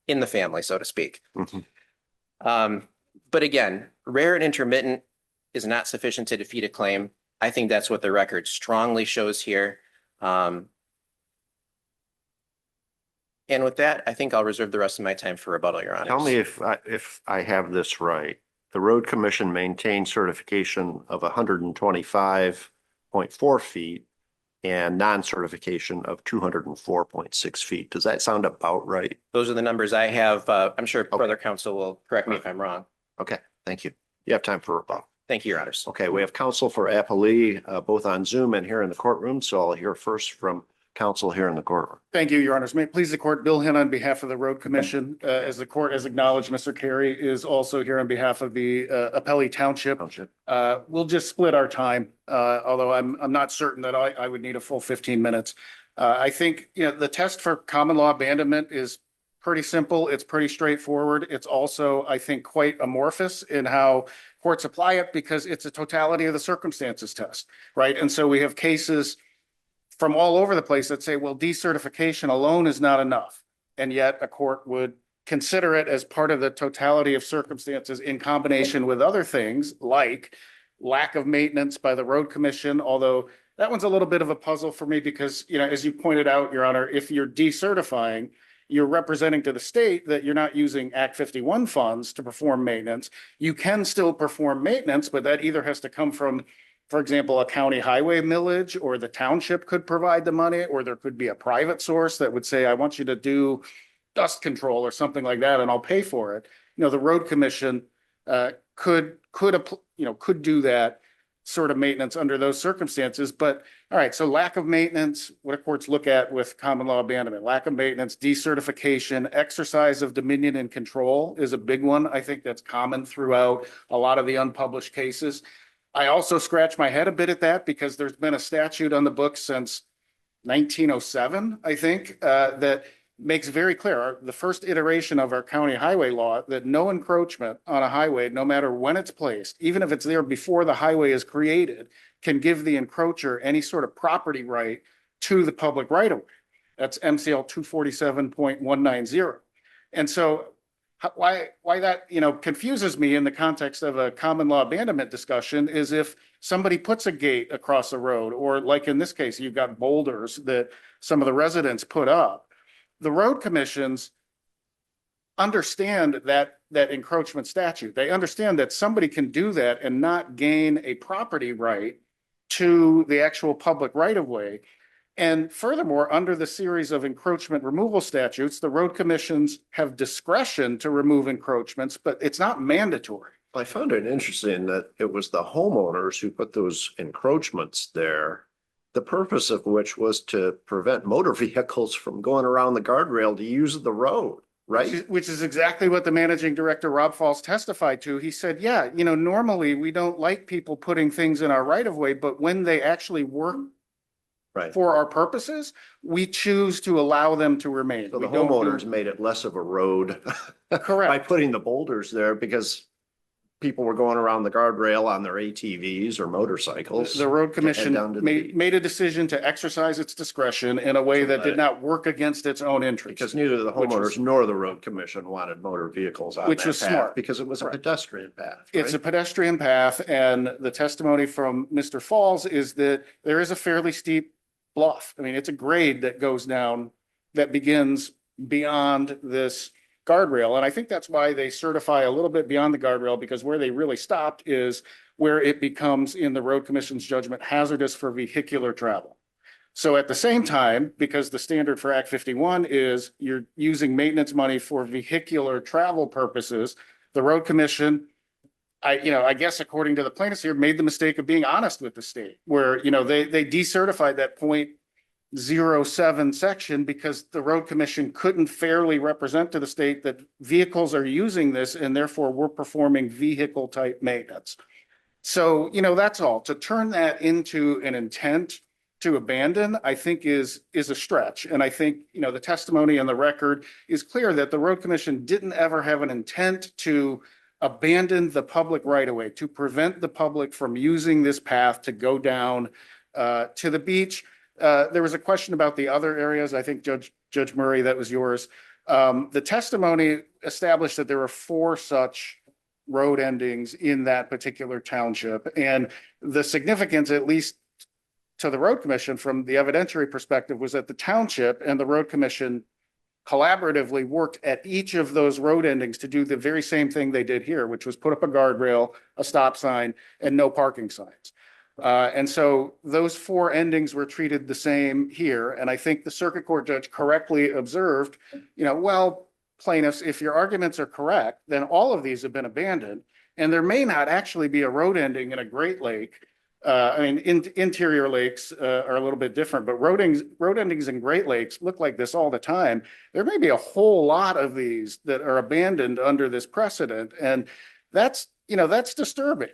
S: in the family, so to speak.
A: Mm-hmm.
S: But again, rare and intermittent is not sufficient to defeat a claim. I think that's what the record strongly shows here. And with that, I think I'll reserve the rest of my time for rebuttal, Your Honors.
A: Tell me if I have this right. The road commission maintained certification of 125.4 feet and non-certification of 204.6 feet. Does that sound about right?
S: Those are the numbers I have. I'm sure Brother Counsel will correct me if I'm wrong.
A: Okay, thank you. You have time for rebuttal.
S: Thank you, Your Honors.
A: Okay, we have counsel for appellee, both on Zoom and here in the courtroom. So I'll hear first from counsel here in the courtroom.
F: Thank you, Your Honors. May it please the court, Bill Hinn on behalf of the Road Commission. As the court has acknowledged, Mr. Carey is also here on behalf of the Appellee Township. We'll just split our time, although I'm not certain that I would need a full 15 minutes. I think, the test for common law abandonment is pretty simple. It's pretty straightforward. It's also, I think, quite amorphous in how courts apply it because it's a totality of the circumstances test, right? And so we have cases from all over the place that say, well, decertification alone is not enough. And yet a court would consider it as part of the totality of circumstances in combination with other things like lack of maintenance by the road commission. Although that one's a little bit of a puzzle for me because, as you pointed out, Your Honor, if you're decertifying, you're representing to the state that you're not using Act 51 funds to perform maintenance. You can still perform maintenance, but that either has to come from, for example, a county highway millage, or the township could provide the money, or there could be a private source that would say, I want you to do dust control or something like that, and I'll pay for it. The road commission could do that sort of maintenance under those circumstances. But all right, so lack of maintenance, what do courts look at with common law abandonment? Lack of maintenance, decertification, exercise of dominion and control is a big one. I think that's common throughout a lot of the unpublished cases. I also scratch my head a bit at that because there's been a statute on the books since 1907, I think, that makes very clear, the first iteration of our county highway law, that no encroachment on a highway, no matter when it's placed, even if it's there before the highway is created, can give the encroacher any sort of property right to the public right of way. That's MCL 247.190. And so why that, confuses me in the context of a common law abandonment discussion is if somebody puts a gate across the road, or like in this case, you've got boulders that some of the residents put up. The road commissions understand that encroachment statute. They understand that somebody can do that and not gain a property right to the actual public right of way. And furthermore, under the series of encroachment removal statutes, the road commissions have discretion to remove encroachments, but it's not mandatory.
A: I found it interesting that it was the homeowners who put those encroachments there, the purpose of which was to prevent motor vehicles from going around the guardrail to use the road, right?
F: Which is exactly what the managing director, Rob Falls, testified to. He said, yeah, normally we don't like people putting things in our right of way, but when they actually work for our purposes, we choose to allow them to remain.
A: So the homeowners made it less of a road
F: correct
A: by putting the boulders there because people were going around the guardrail on their ATVs or motorcycles.
F: The road commission made a decision to exercise its discretion in a way that did not work against its own interests.
A: Because neither the homeowners nor the road commission wanted motor vehicles on
F: which
A: that
F: was
A: path
F: smart
A: because it was a pedestrian path.
F: It's a pedestrian path, and the testimony from Mr. Falls is that there is a fairly steep bluff. I mean, it's a grade that goes down that begins beyond this guardrail. And I think that's why they certify a little bit beyond the guardrail, because where they really stopped is where it becomes, in the road commission's judgment, hazardous for vehicular travel. So at the same time, because the standard for Act 51 is you're using maintenance money for vehicular travel purposes, the road commission, I guess according to the plaintiffs here, made the mistake of being honest with the state, where, they decertified that 0.07 section because the road commission couldn't fairly represent to the state that vehicles are using this and therefore we're performing vehicle type maintenance. So, that's all. To turn that into an intent to abandon, I think is a stretch. And I think, the testimony and the record is clear that the road commission didn't ever have an intent to abandon the public right of way, to prevent the public from using this path to go down to the beach. There was a question about the other areas. I think Judge Murray, that was yours. The testimony established that there were 4 such
Q: road endings in that particular township. And the significance, at least to the road commission from the evidentiary perspective, was that the township and the road commission collaboratively worked at each of those road endings to do the very same thing they did here, which was put up a guardrail, a stop sign, and no parking signs. And so those four endings were treated the same here. And I think the circuit court judge correctly observed, well, plaintiffs, if your arguments are correct, then all of these have been abandoned. And there may not actually be a road ending in a Great Lake. Interior lakes are a little bit different, but road endings in Great Lakes look like this all the time. There may be a whole lot of these that are abandoned under this precedent. And that's disturbing.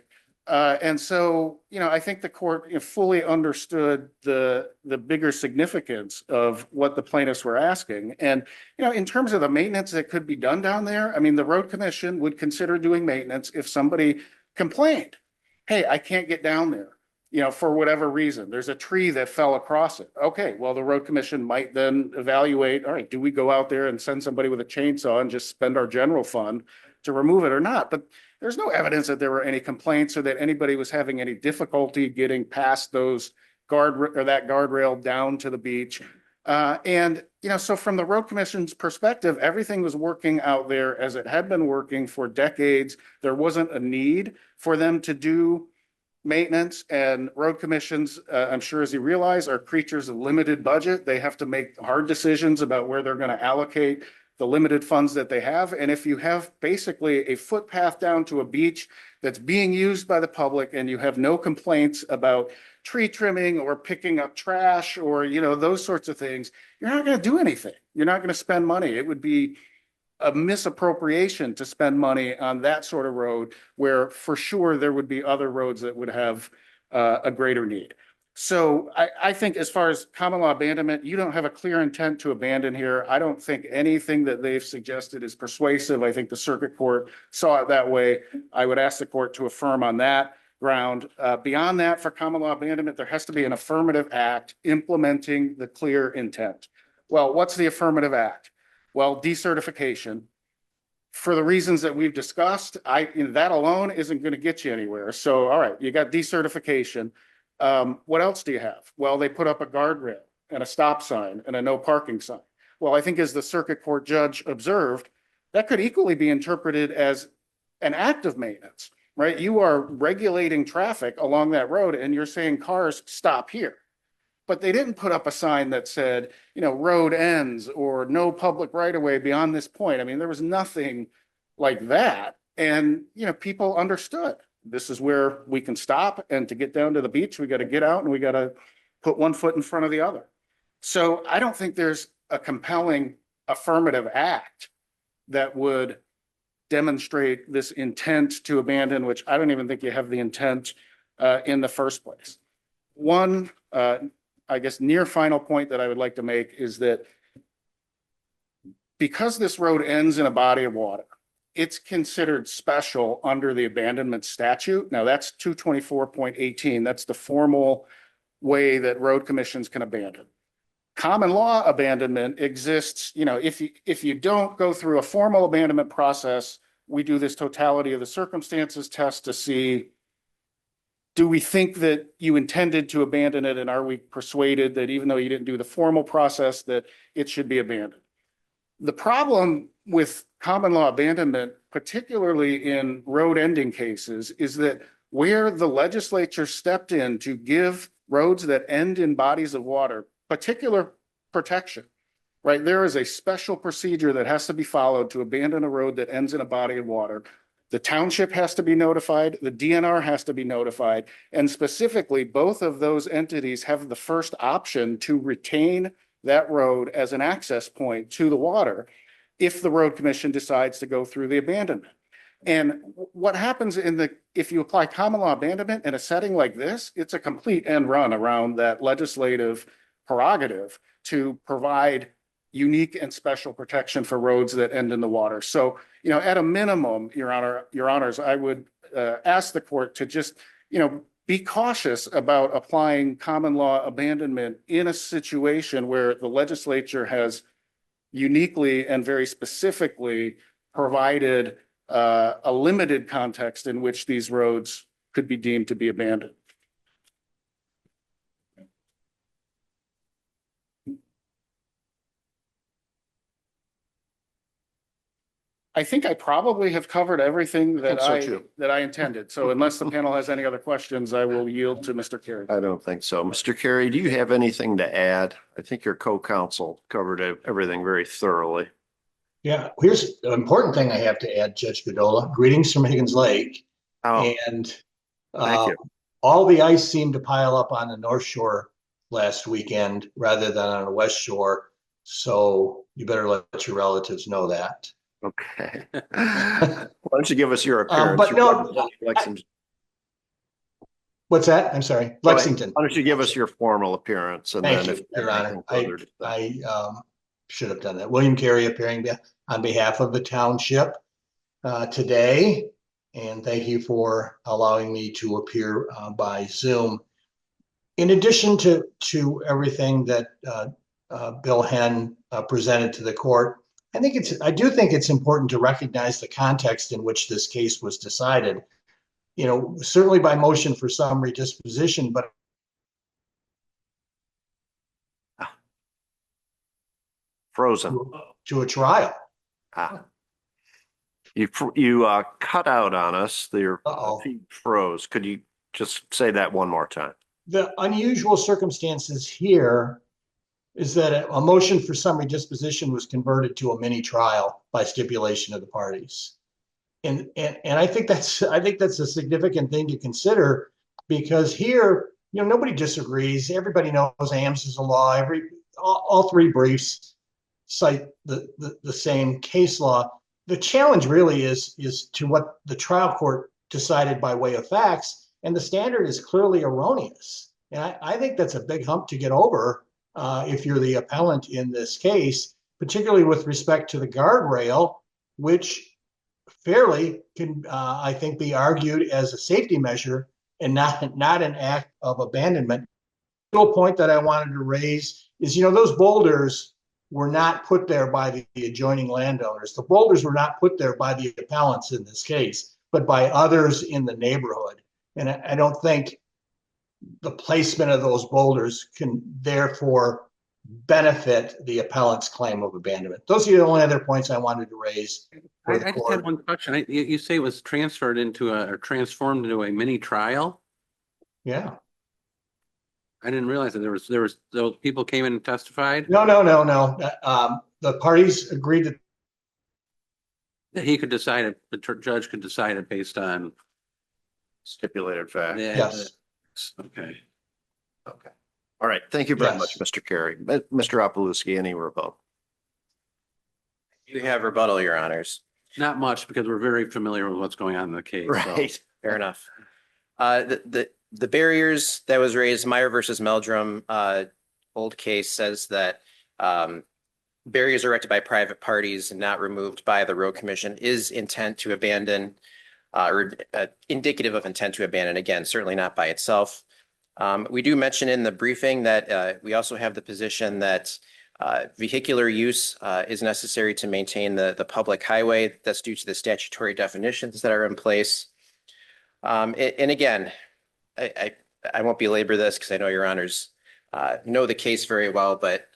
Q: And so, I think the court fully understood the bigger significance of what the plaintiffs were asking. And, in terms of the maintenance that could be done down there, I mean, the road commission would consider doing maintenance if somebody complained, hey, I can't get down there, for whatever reason. There's a tree that fell across it. Okay, well, the road commission might then evaluate, all right, do we go out there and send somebody with a chainsaw and just spend our general fund to remove it or not? But there's no evidence that there were any complaints or that anybody was having any difficulty getting past those that guardrail down to the beach. So from the road commission's perspective, everything was working out there as it had been working for decades. There wasn't a need for them to do maintenance, and road commissions, I'm sure as you realize, are creatures of limited budget. They have to make hard decisions about where they're going to allocate the limited funds that they have. And if you have basically a footpath down to a beach that's being used by the public and you have no complaints about tree trimming or picking up trash or, those sorts of things, you're not going to do anything. You're not going to spend money. It would be a misappropriation to spend money on that sort of road where for sure there would be other roads that would have a greater need. So I think as far as common law abandonment, you don't have a clear intent to abandon here. I don't think anything that they've suggested is persuasive. I think the circuit court saw it that way. I would ask the court to affirm on that ground. Beyond that, for common law abandonment, there has to be an affirmative act implementing the clear intent. Well, what's the affirmative act? Well, decertification. For the reasons that we've discussed, that alone isn't going to get you anywhere. So, all right, you got decertification. What else do you have? Well, they put up a guardrail and a stop sign and a no parking sign. Well, I think as the circuit court judge observed, that could equally be interpreted as an act of maintenance, right? You are regulating traffic along that road and you're saying cars stop here. But they didn't put up a sign that said, road ends or no public right of way beyond this point. I mean, there was nothing like that. And, people understood this is where we can stop. And to get down to the beach, we got to get out and we got to put one foot in front of the other. So I don't think there's a compelling affirmative act that would demonstrate this intent to abandon, which I don't even think you have the intent in the first place. One, I guess, near final point that I would like to make is that because this road ends in a body of water, it's considered special under the abandonment statute. Now that's 224.18. That's the formal way that road commissions can abandon. Common law abandonment exists, if you don't go through a formal abandonment process, we do this totality of the circumstances test to see, do we think that you intended to abandon it, and are we persuaded that even though you didn't do the formal process that it should be abandoned? The problem with common law abandonment, particularly in road ending cases, is that where the legislature stepped in to give roads that end in bodies of water particular protection, right? There is a special procedure that has to be followed to abandon a road that ends in a body of water. The township has to be notified, the DNR has to be notified, and specifically, both of those entities have the first option to retain that road as an access point to the water if the road commission decides to go through the abandonment. And what happens if you apply common law abandonment in a setting like this, it's a complete end run around that legislative prerogative to provide unique and special protection for roads that end in the water. So, at a minimum, Your Honors, I would ask the court to just, be cautious about applying common law abandonment in a situation where the legislature has uniquely and very specifically provided
F: a limited context in which these roads could be deemed to be abandoned. I think I probably have covered everything that I intended. So unless the panel has any other questions, I will yield to Mr. Carey.
A: I don't think so. Mr. Carey, do you have anything to add? I think your co-counsel covered everything very thoroughly.
E: Yeah, here's an important thing I have to add, Judge Godola. Greetings from Higgins Lake.
A: Oh,
E: And
A: thank you.
E: all the ice seemed to pile up on the North Shore last weekend rather than on the West Shore. So you better let your relatives know that.
A: Okay. Why don't you give us your appearance?
E: But
A: You're
E: no,
A: representing Lexington.
E: What's that? I'm sorry, Lexington.
A: Why don't you give us your formal appearance and
E: Thank
A: then
E: you,
A: if
E: Your Honor.
A: anything further to say.
E: I should have done that. William Carey appearing on behalf of the township today. And thank you for allowing me to appear by Zoom. In addition to everything that Bill Henn presented to the court, I do think it's important to recognize the context in which this case was decided. You know, certainly by motion for summary disposition, but
A: Frozen.
E: to a trial.
A: You cut out on us. Your feed froze. Could you just say that one more time?
E: The unusual circumstances here is that a motion for summary disposition was converted to a mini trial by stipulation of the parties. And I think that's a significant thing to consider, because here, you know, nobody disagrees. Everybody knows AMS is a law. All three briefs cite the same case law. The challenge really is to what the trial court decided by way of facts, and the standard is clearly erroneous. And I think that's a big hump to get over if you're the appellant in this case, particularly with respect to the guardrail, which fairly can, I think, be argued as a safety measure and not an act of abandonment. The little point that I wanted to raise is, you know, those boulders were not put there by the adjoining landowners. The boulders were not put there by the appellants in this case, but by others in the neighborhood. And I don't think the placement of those boulders can therefore benefit the appellant's claim of abandonment. Those are the only other points I wanted to raise.
B: I just had one question. You say it was transformed into a mini trial?
E: Yeah.
B: I didn't realize that there was those people came in and testified.
E: No. The parties agreed
B: that he could decide it. The judge could decide it based on
A: stipulated fact.
E: Yes.
B: Okay.
A: All right. Thank you very much, Mr. Carey. Mr. Opalewski, any rebuttal?
S: You have rebuttal, Your Honors.
B: Not much, because we're very familiar with what's going on in the case.
A: Right.
B: So.
S: Fair enough. The barriers that was raised, Meyer versus Meldrum, old case says that barriers erected by private parties and not removed by the road commission is intent to abandon or indicative of intent to abandon. Again, certainly not by itself. We do mention in the briefing that we also have the position that vehicular use is necessary to maintain the public highway. That's due to the statutory definitions that are in place. And again, I won't belabor this because I know Your Honors know the case very well, but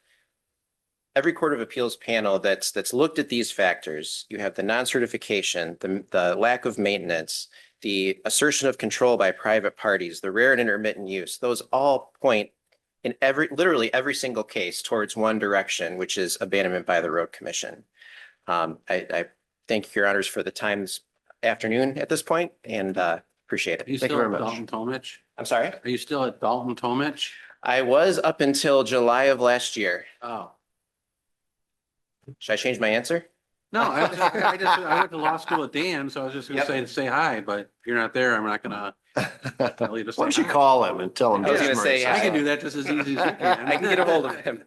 S: every Court of Appeals panel that's looked at these factors, you have the non-certification, the lack of maintenance, the assertion of control by private parties, the rare and intermittent use. Those all point in literally every single case towards one direction, which is abandonment by the road commission. I thank Your Honors for the time this afternoon at this point, and appreciate it.
B: Are you
S: Thank
B: still
S: you
B: at
S: very much.
B: Dalton Tomich?
S: I'm sorry?
B: Are you still at Dalton Tomich?
S: I was up until July of last year.
B: Oh.
S: Should I change my answer?
B: No, I went to law school at Dan, so I was just gonna say hi, but if you're not there, I'm not gonna tell you to say
A: Why don't you
B: hi.
A: call him and tell him?
S: I was gonna say,
B: I can do that just as easy as you can.
S: I can get a hold of him.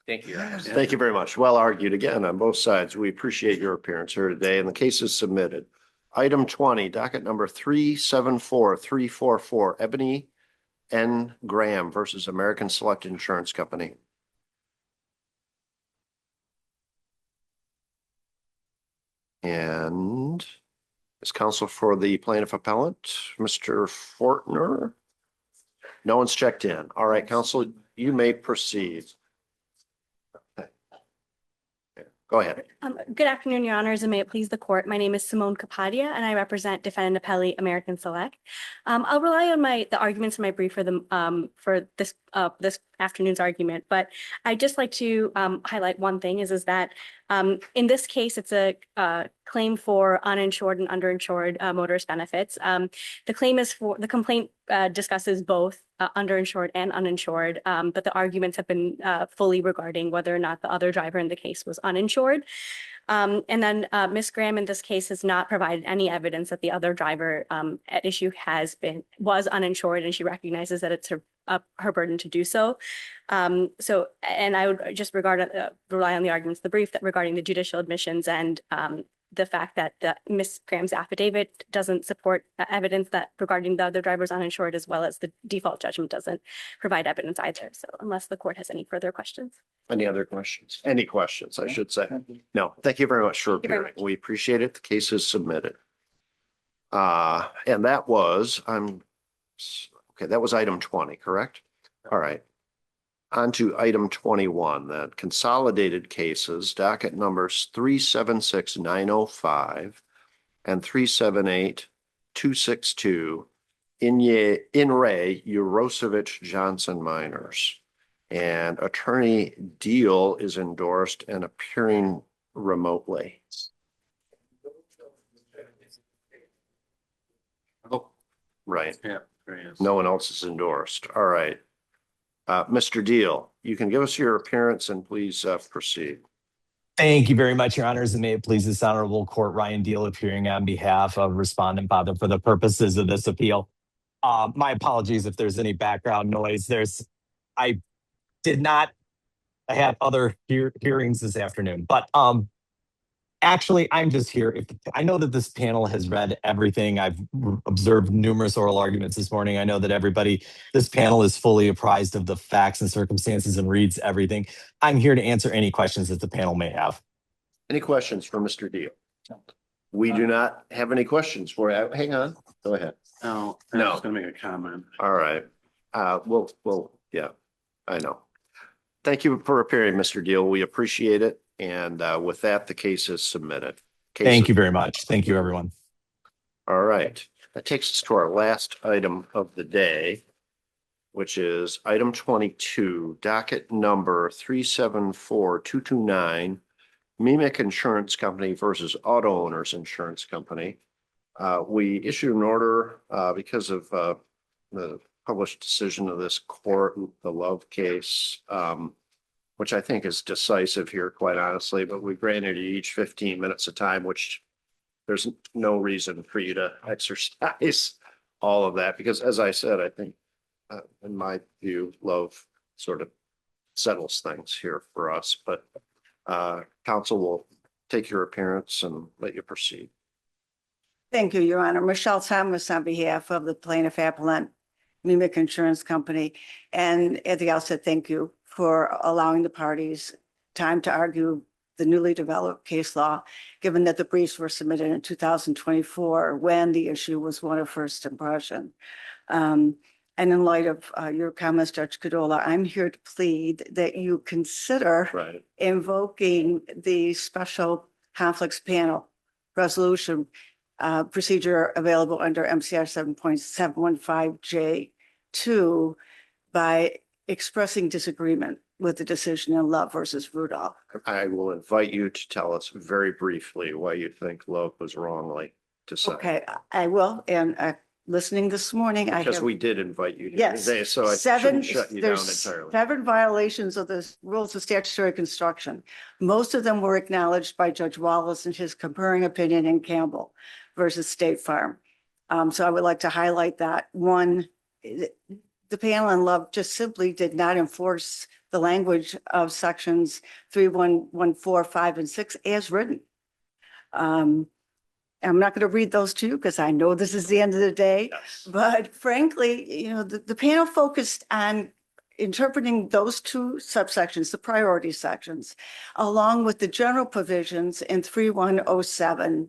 S: Thank you, Your Honor.
A: Thank you very much. Well argued again on both sides. We appreciate your appearance here today, and the case is submitted. Item 20, docket number 374344, Ebony N. Graham versus American Select Insurance Company. And Is counsel for the plaintiff appellant, Mr. Fortner? No one's checked in. All right, counsel, you may proceed. Go ahead.
R: Good afternoon, Your Honors, and may it please the court. My name is Simone Capadia, and I represent defendant appellee American Select. I'll rely on the arguments in my brief for this afternoon's argument, but I'd just like to highlight one thing is that in this case, it's a claim for uninsured and underinsured motorist benefits. The complaint discusses both underinsured and uninsured, but the arguments have been fully regarding whether or not the other driver in the case was uninsured. And then Ms. Graham in this case has not provided any evidence that the other driver at issue was uninsured, and she recognizes that it's her burden to do so. And I would just rely on the arguments of the brief that regarding the judicial admissions and the fact that Ms. Graham's affidavit doesn't support evidence that regarding the other driver's uninsured, as well as the default judgment doesn't provide evidence either. So unless the court has any further questions.
A: Any other questions? Any questions, I should say? No, thank you very much for appearing. We appreciate it. The case is submitted. And that was, that was item 20, correct? All right. On to item 21, the consolidated cases, docket numbers 376905 and 378262 in re Urosevich Johnson Minors. And Attorney Deal is endorsed and appearing remotely. Oh, right.
B: Yeah.
A: No one else is endorsed. All right. Mr. Deal, you can give us your appearance and please proceed.
T: Thank you very much, Your Honors, and may it please this honorable court, Ryan Deal appearing on behalf of respondent father for the purposes of this appeal. My apologies if there's any background noise. I had other hearings this afternoon, but actually, I'm just here. I know that this panel has read everything. I've observed numerous oral arguments this morning. I know that this panel is fully apprised of the facts and circumstances and reads everything. I'm here to answer any questions that the panel may have.
A: Any questions for Mr. Deal? We do not have any questions for you. Hang on. Go ahead.
B: No, I was going to make a comment.
A: All right. Yeah, I know. Thank you for appearing, Mr. Deal. We appreciate it. And with that, the case is submitted.
T: Thank you very much. Thank you, everyone.
A: All right. That takes us to our last item of the day, which is item 22, docket number 374229, Mimic Insurance Company versus Auto Owners Insurance Company. We issued an order because of the published decision of this court, the Love case, which I think is decisive here, quite honestly, but we granted you each 15 minutes of time, which there's no reason for you to exercise all of that, because as I said, I think in my view, Love sort of settles things here for us, but counsel will take your appearance and let you proceed.
U: Thank you, Your Honor. Michelle Thomas on behalf of the plaintiff appellant, Mimic Insurance Company. And at the outset, thank you for allowing the parties time to argue the newly developed case law, given that the briefs were submitted in 2024 when the issue was one of first impression. And in light of your comments, Judge Cadola, I'm here to plead that you consider invoking the special conflicts panel resolution procedure available under MCR 7.715J2 by expressing disagreement with the decision in Love versus Rudolph.
A: I will invite you to tell us very briefly why you think Love was wrongly decided.
U: Okay, I will. And listening this morning,
A: because we did invite you
U: yes,
A: today, so I shouldn't shut you down entirely.
U: 7 violations of the rules of statutory construction. Most of them were acknowledged by Judge Wallace in his concurring opinion in Campbell versus State Farm. So I would like to highlight that. One, the panel in Love just simply did not enforce the language of sections 3.1.1.4, 5, and 6 as written. I'm not going to read those to you because I know this is the end of the day, but frankly, you know, the panel focused on interpreting those two subsections, the priority sections, along with the general provisions in 3.1.07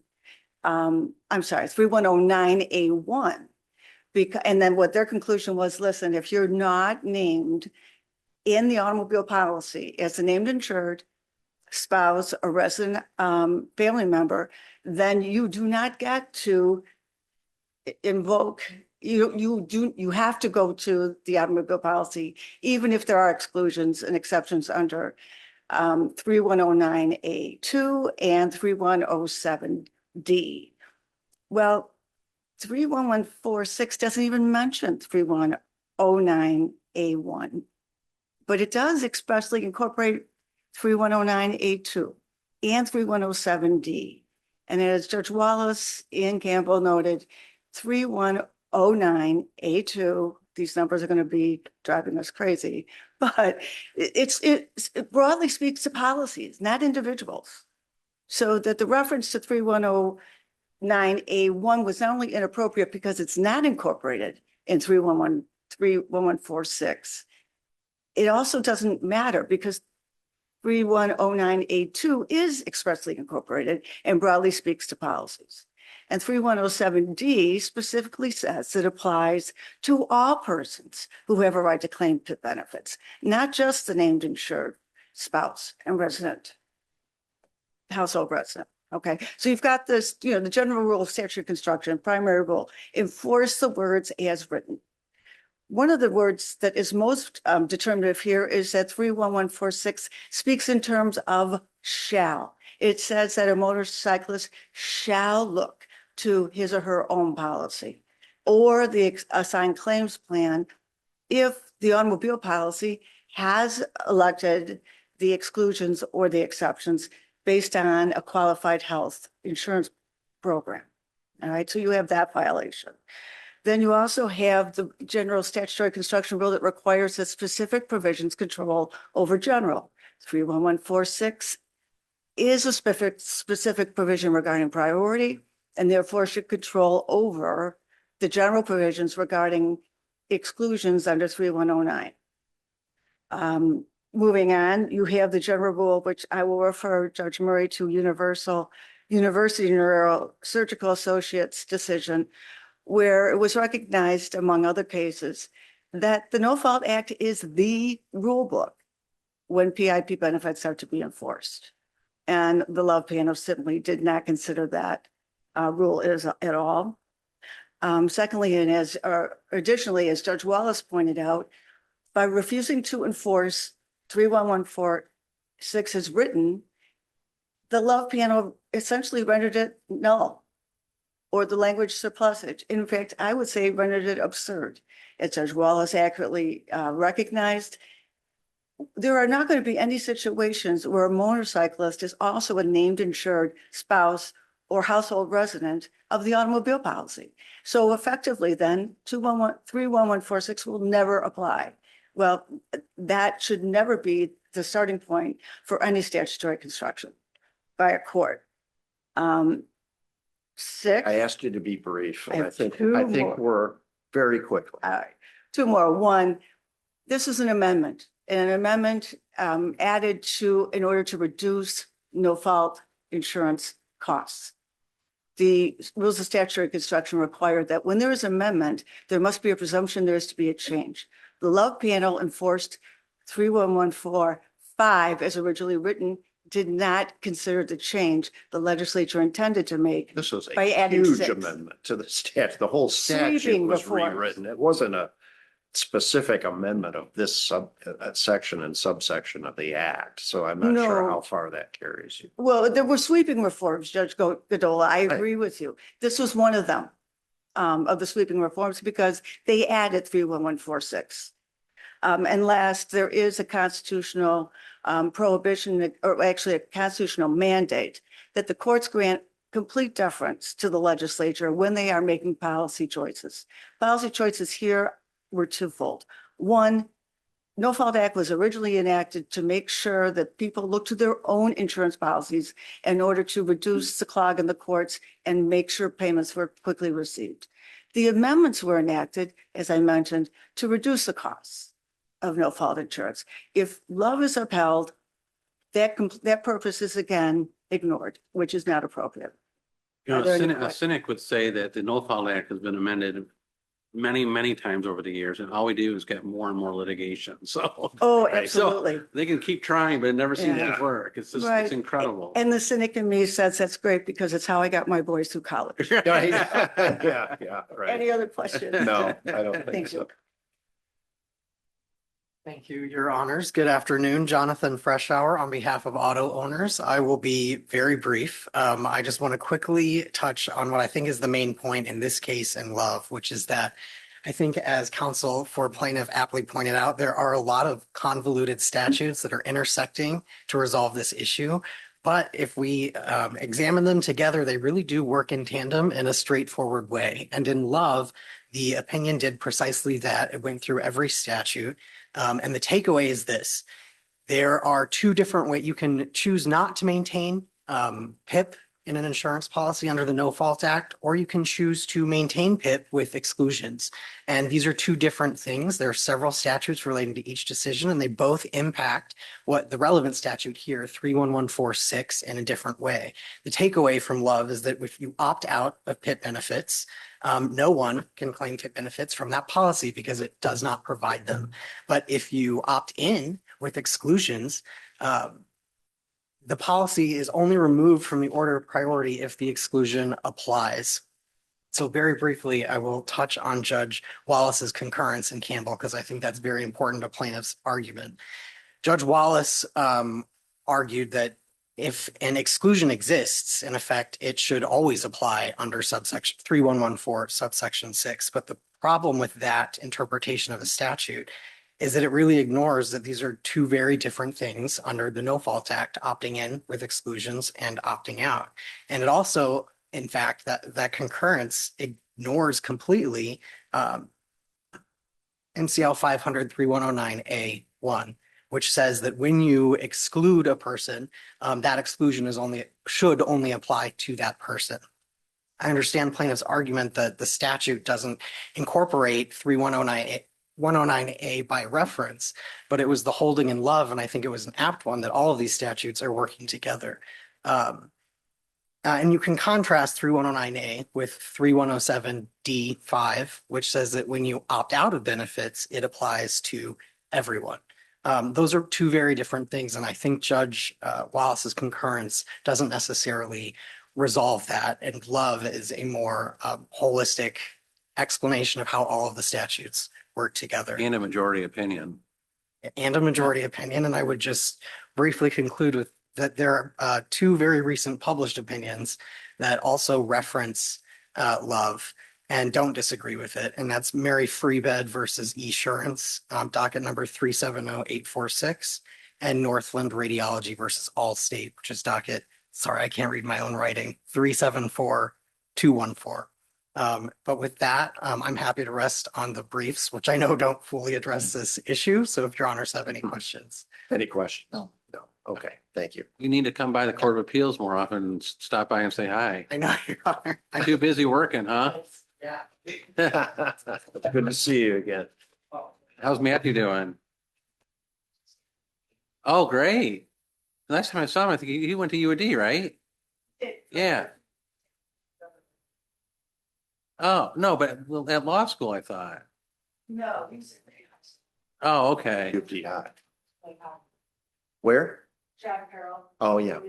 U: I'm sorry, 3109A1. Because, and then what their conclusion was, listen, if you're not named in the automobile policy as a named insured, spouse, or resident family member, then you do not get to invoke, you have to go to the automobile policy, even if there are exclusions and exceptions under 3109A2 and 3107D. Well, 31146 doesn't even mention 3109A1, but it does expressly incorporate 3109A2 and 3107D. And as Judge Wallace in Campbell noted, 3109A2, these numbers are going to be driving us crazy, but it broadly speaks to policies, not individuals. So that the reference to 3109A1 was not only inappropriate because it's not incorporated in 31146, it also doesn't matter because 3109A2 is expressly incorporated and broadly speaks to policies. And 3107D specifically says it applies to all persons who have a right to claim to benefits, not just the named insured spouse and resident, household resident. Okay, so you've got this, the general rule of statutory construction, primary rule, enforce the words as written. One of the words that is most determinative here is that 31146 speaks in terms of shall. It says that a motorcyclist shall look to his or her own policy or the assigned claims plan if the automobile policy has elected the exclusions or the exceptions based on a qualified health insurance program. All right, so you have that violation. Then you also have the general statutory construction rule that requires that specific provisions control over general. 31146 is a specific provision regarding priority and therefore should control over the general provisions regarding exclusions under 3109. Moving on, you have the general rule, which I will refer Judge Murray to University Neurosurgical Associates decision, where it was recognized, among other cases, that the No Fault Act is the rule book when PIP benefits are to be enforced. And the Love panel simply did not consider that rule at all. Secondly, and additionally, as Judge Wallace pointed out, by refusing to enforce 31146 as written, the Love panel essentially rendered it null, or the language surplusage. In fact, I would say rendered it absurd. As Judge Wallace accurately recognized, there are not going to be any situations where a motorcyclist is also a named insured spouse or household resident of the automobile policy. So effectively then, 31146 will never apply. Well, that should never be the starting point for any statutory construction by a court. Six.
A: I asked you to be brief, and I
U: have
A: think
U: two more.
A: we're very quickly.
U: All right, two more. One, this is an amendment, and an amendment added to in order to reduce no-fault insurance costs. The rules of statutory construction require that when there is an amendment, there must be a presumption there is to be a change. The Love panel enforced 31145 as originally written, did not consider the change the legislature intended to make.
A: This was
U: by
A: a
U: adding
A: huge
U: 6.
A: amendment to the statute. The whole statute
U: Sweeping
A: was
U: reforms.
A: rewritten. It wasn't a specific amendment of this section and subsection of the act. So I'm not sure
U: No.
A: how far that carries you.
U: Well, there were sweeping reforms, Judge Godola. I agree with you. This was one of them, of the sweeping reforms, because they added 31146. And last, there is a constitutional prohibition, or actually a constitutional mandate, that the courts grant complete deference to the legislature when they are making policy choices. Policy choices here were twofold. One, No Fault Act was originally enacted to make sure that people look to their own insurance policies in order to reduce the clog in the courts and make sure payments were quickly received. The amendments were enacted, as I mentioned, to reduce the costs of no fault insurance. If Love is upheld, that purpose is again ignored, which is not appropriate.
B: You know,
U: Are there any
B: a cynic would say that the No Fault Act has been amended many, many times over the years, and all we do is get more and more litigation. So.
U: Oh,
B: Right, so
U: absolutely.
B: they can keep trying, but it never seems
U: Yeah.
B: to work. It's just,
U: Right.
B: it's incredible.
U: And the cynic in me says that's great because it's how I got my boys through college.
A: Yeah, yeah, right.
U: Any other questions?
A: No, I don't think
U: Thank
A: so.
U: you.
D: Thank you, Your Honors. Good afternoon. Jonathan Freshour on behalf of auto owners. I will be very brief. I just want to quickly touch on what I think is the main point in this case in Love, which is that I think as counsel for plaintiff aptly pointed out, there are a lot of convoluted statutes that are intersecting to resolve this issue. But if we examine them together, they really do work in tandem in a straightforward way. And in Love, the opinion did precisely that. It went through every statute. And the takeaway is this. There are two different ways. You can choose not to maintain PIP in an insurance policy under the No Fault Act, or you can choose to maintain PIP with exclusions. And these are two different things. There are several statutes relating to each decision, and they both impact what the relevant statute here, 31146, in a different way. The takeaway from Love is that if you opt out of PIP benefits, no one can claim PIP benefits from that policy because it does not provide them. But if you opt in with exclusions, the policy is only removed from the order of priority if the exclusion applies. So very briefly, I will touch on Judge Wallace's concurrence in Campbell because I think that's very important to plaintiff's argument. Judge Wallace argued that if an exclusion exists, in effect, it should always apply under subsection 3114 subsection 6. But the problem with that interpretation of the statute is that it really ignores that these are two very different things under the No Fault Act, opting in with exclusions and opting out. And it also, in fact, that concurrence ignores completely MCL 500-3109A1, which says that when you exclude a person, that exclusion should only apply to that person. I understand plaintiff's argument that the statute doesn't incorporate 109A by reference, but it was the holding in Love, and I think it was an apt one, that all of these statutes are working together. And you can contrast 3109A with 3107D5, which says that when you opt out of benefits, it applies to everyone. Those are two very different things, and I think Judge Wallace's concurrence doesn't necessarily resolve that, and Love is a more holistic explanation of how all of the statutes work together.
B: And a majority opinion.
D: And a majority opinion. And I would just briefly conclude with that there are two very recent published opinions that also reference Love and don't disagree with it. And that's Mary Freebed versus Esurance, docket number 370846, and Northland Radiology versus Allstate, which is docket, sorry, I can't read my own writing, 374214. But with that, I'm happy to rest on the briefs, which I know don't fully address this issue. So if your honors have any questions.
A: Any questions? No. No. Okay, thank you.
B: You need to come by the Court of Appeals more often and stop by and say hi.
D: I know, Your Honor.
B: I'm too busy working, huh?
D: Yeah.
A: Good to see you again.
B: How's Matthew doing? Oh, great. The last time I saw him, I think he went to UAD, right? Yeah. Oh, no, but at law school, I thought.
U: No, he's.
B: Oh, okay.
A: UPI. Where?
U: John Carroll.
A: Oh, yeah.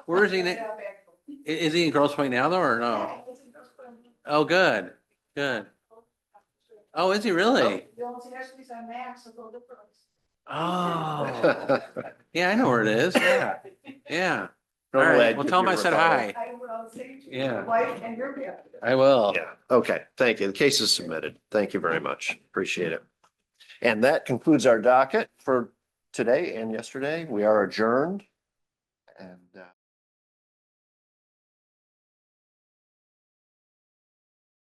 B: Where is he now? Is he in Grosse Pointe now though, or no? Oh, good, good. Oh, is he really? Oh, yeah, I know where it is. Yeah, yeah. All right, well, tell him I said hi. Yeah. I will.
A: Yeah, okay, thank you. The case is submitted. Thank you very much. Appreciate it. And that concludes our docket for today and yesterday. We are adjourned. And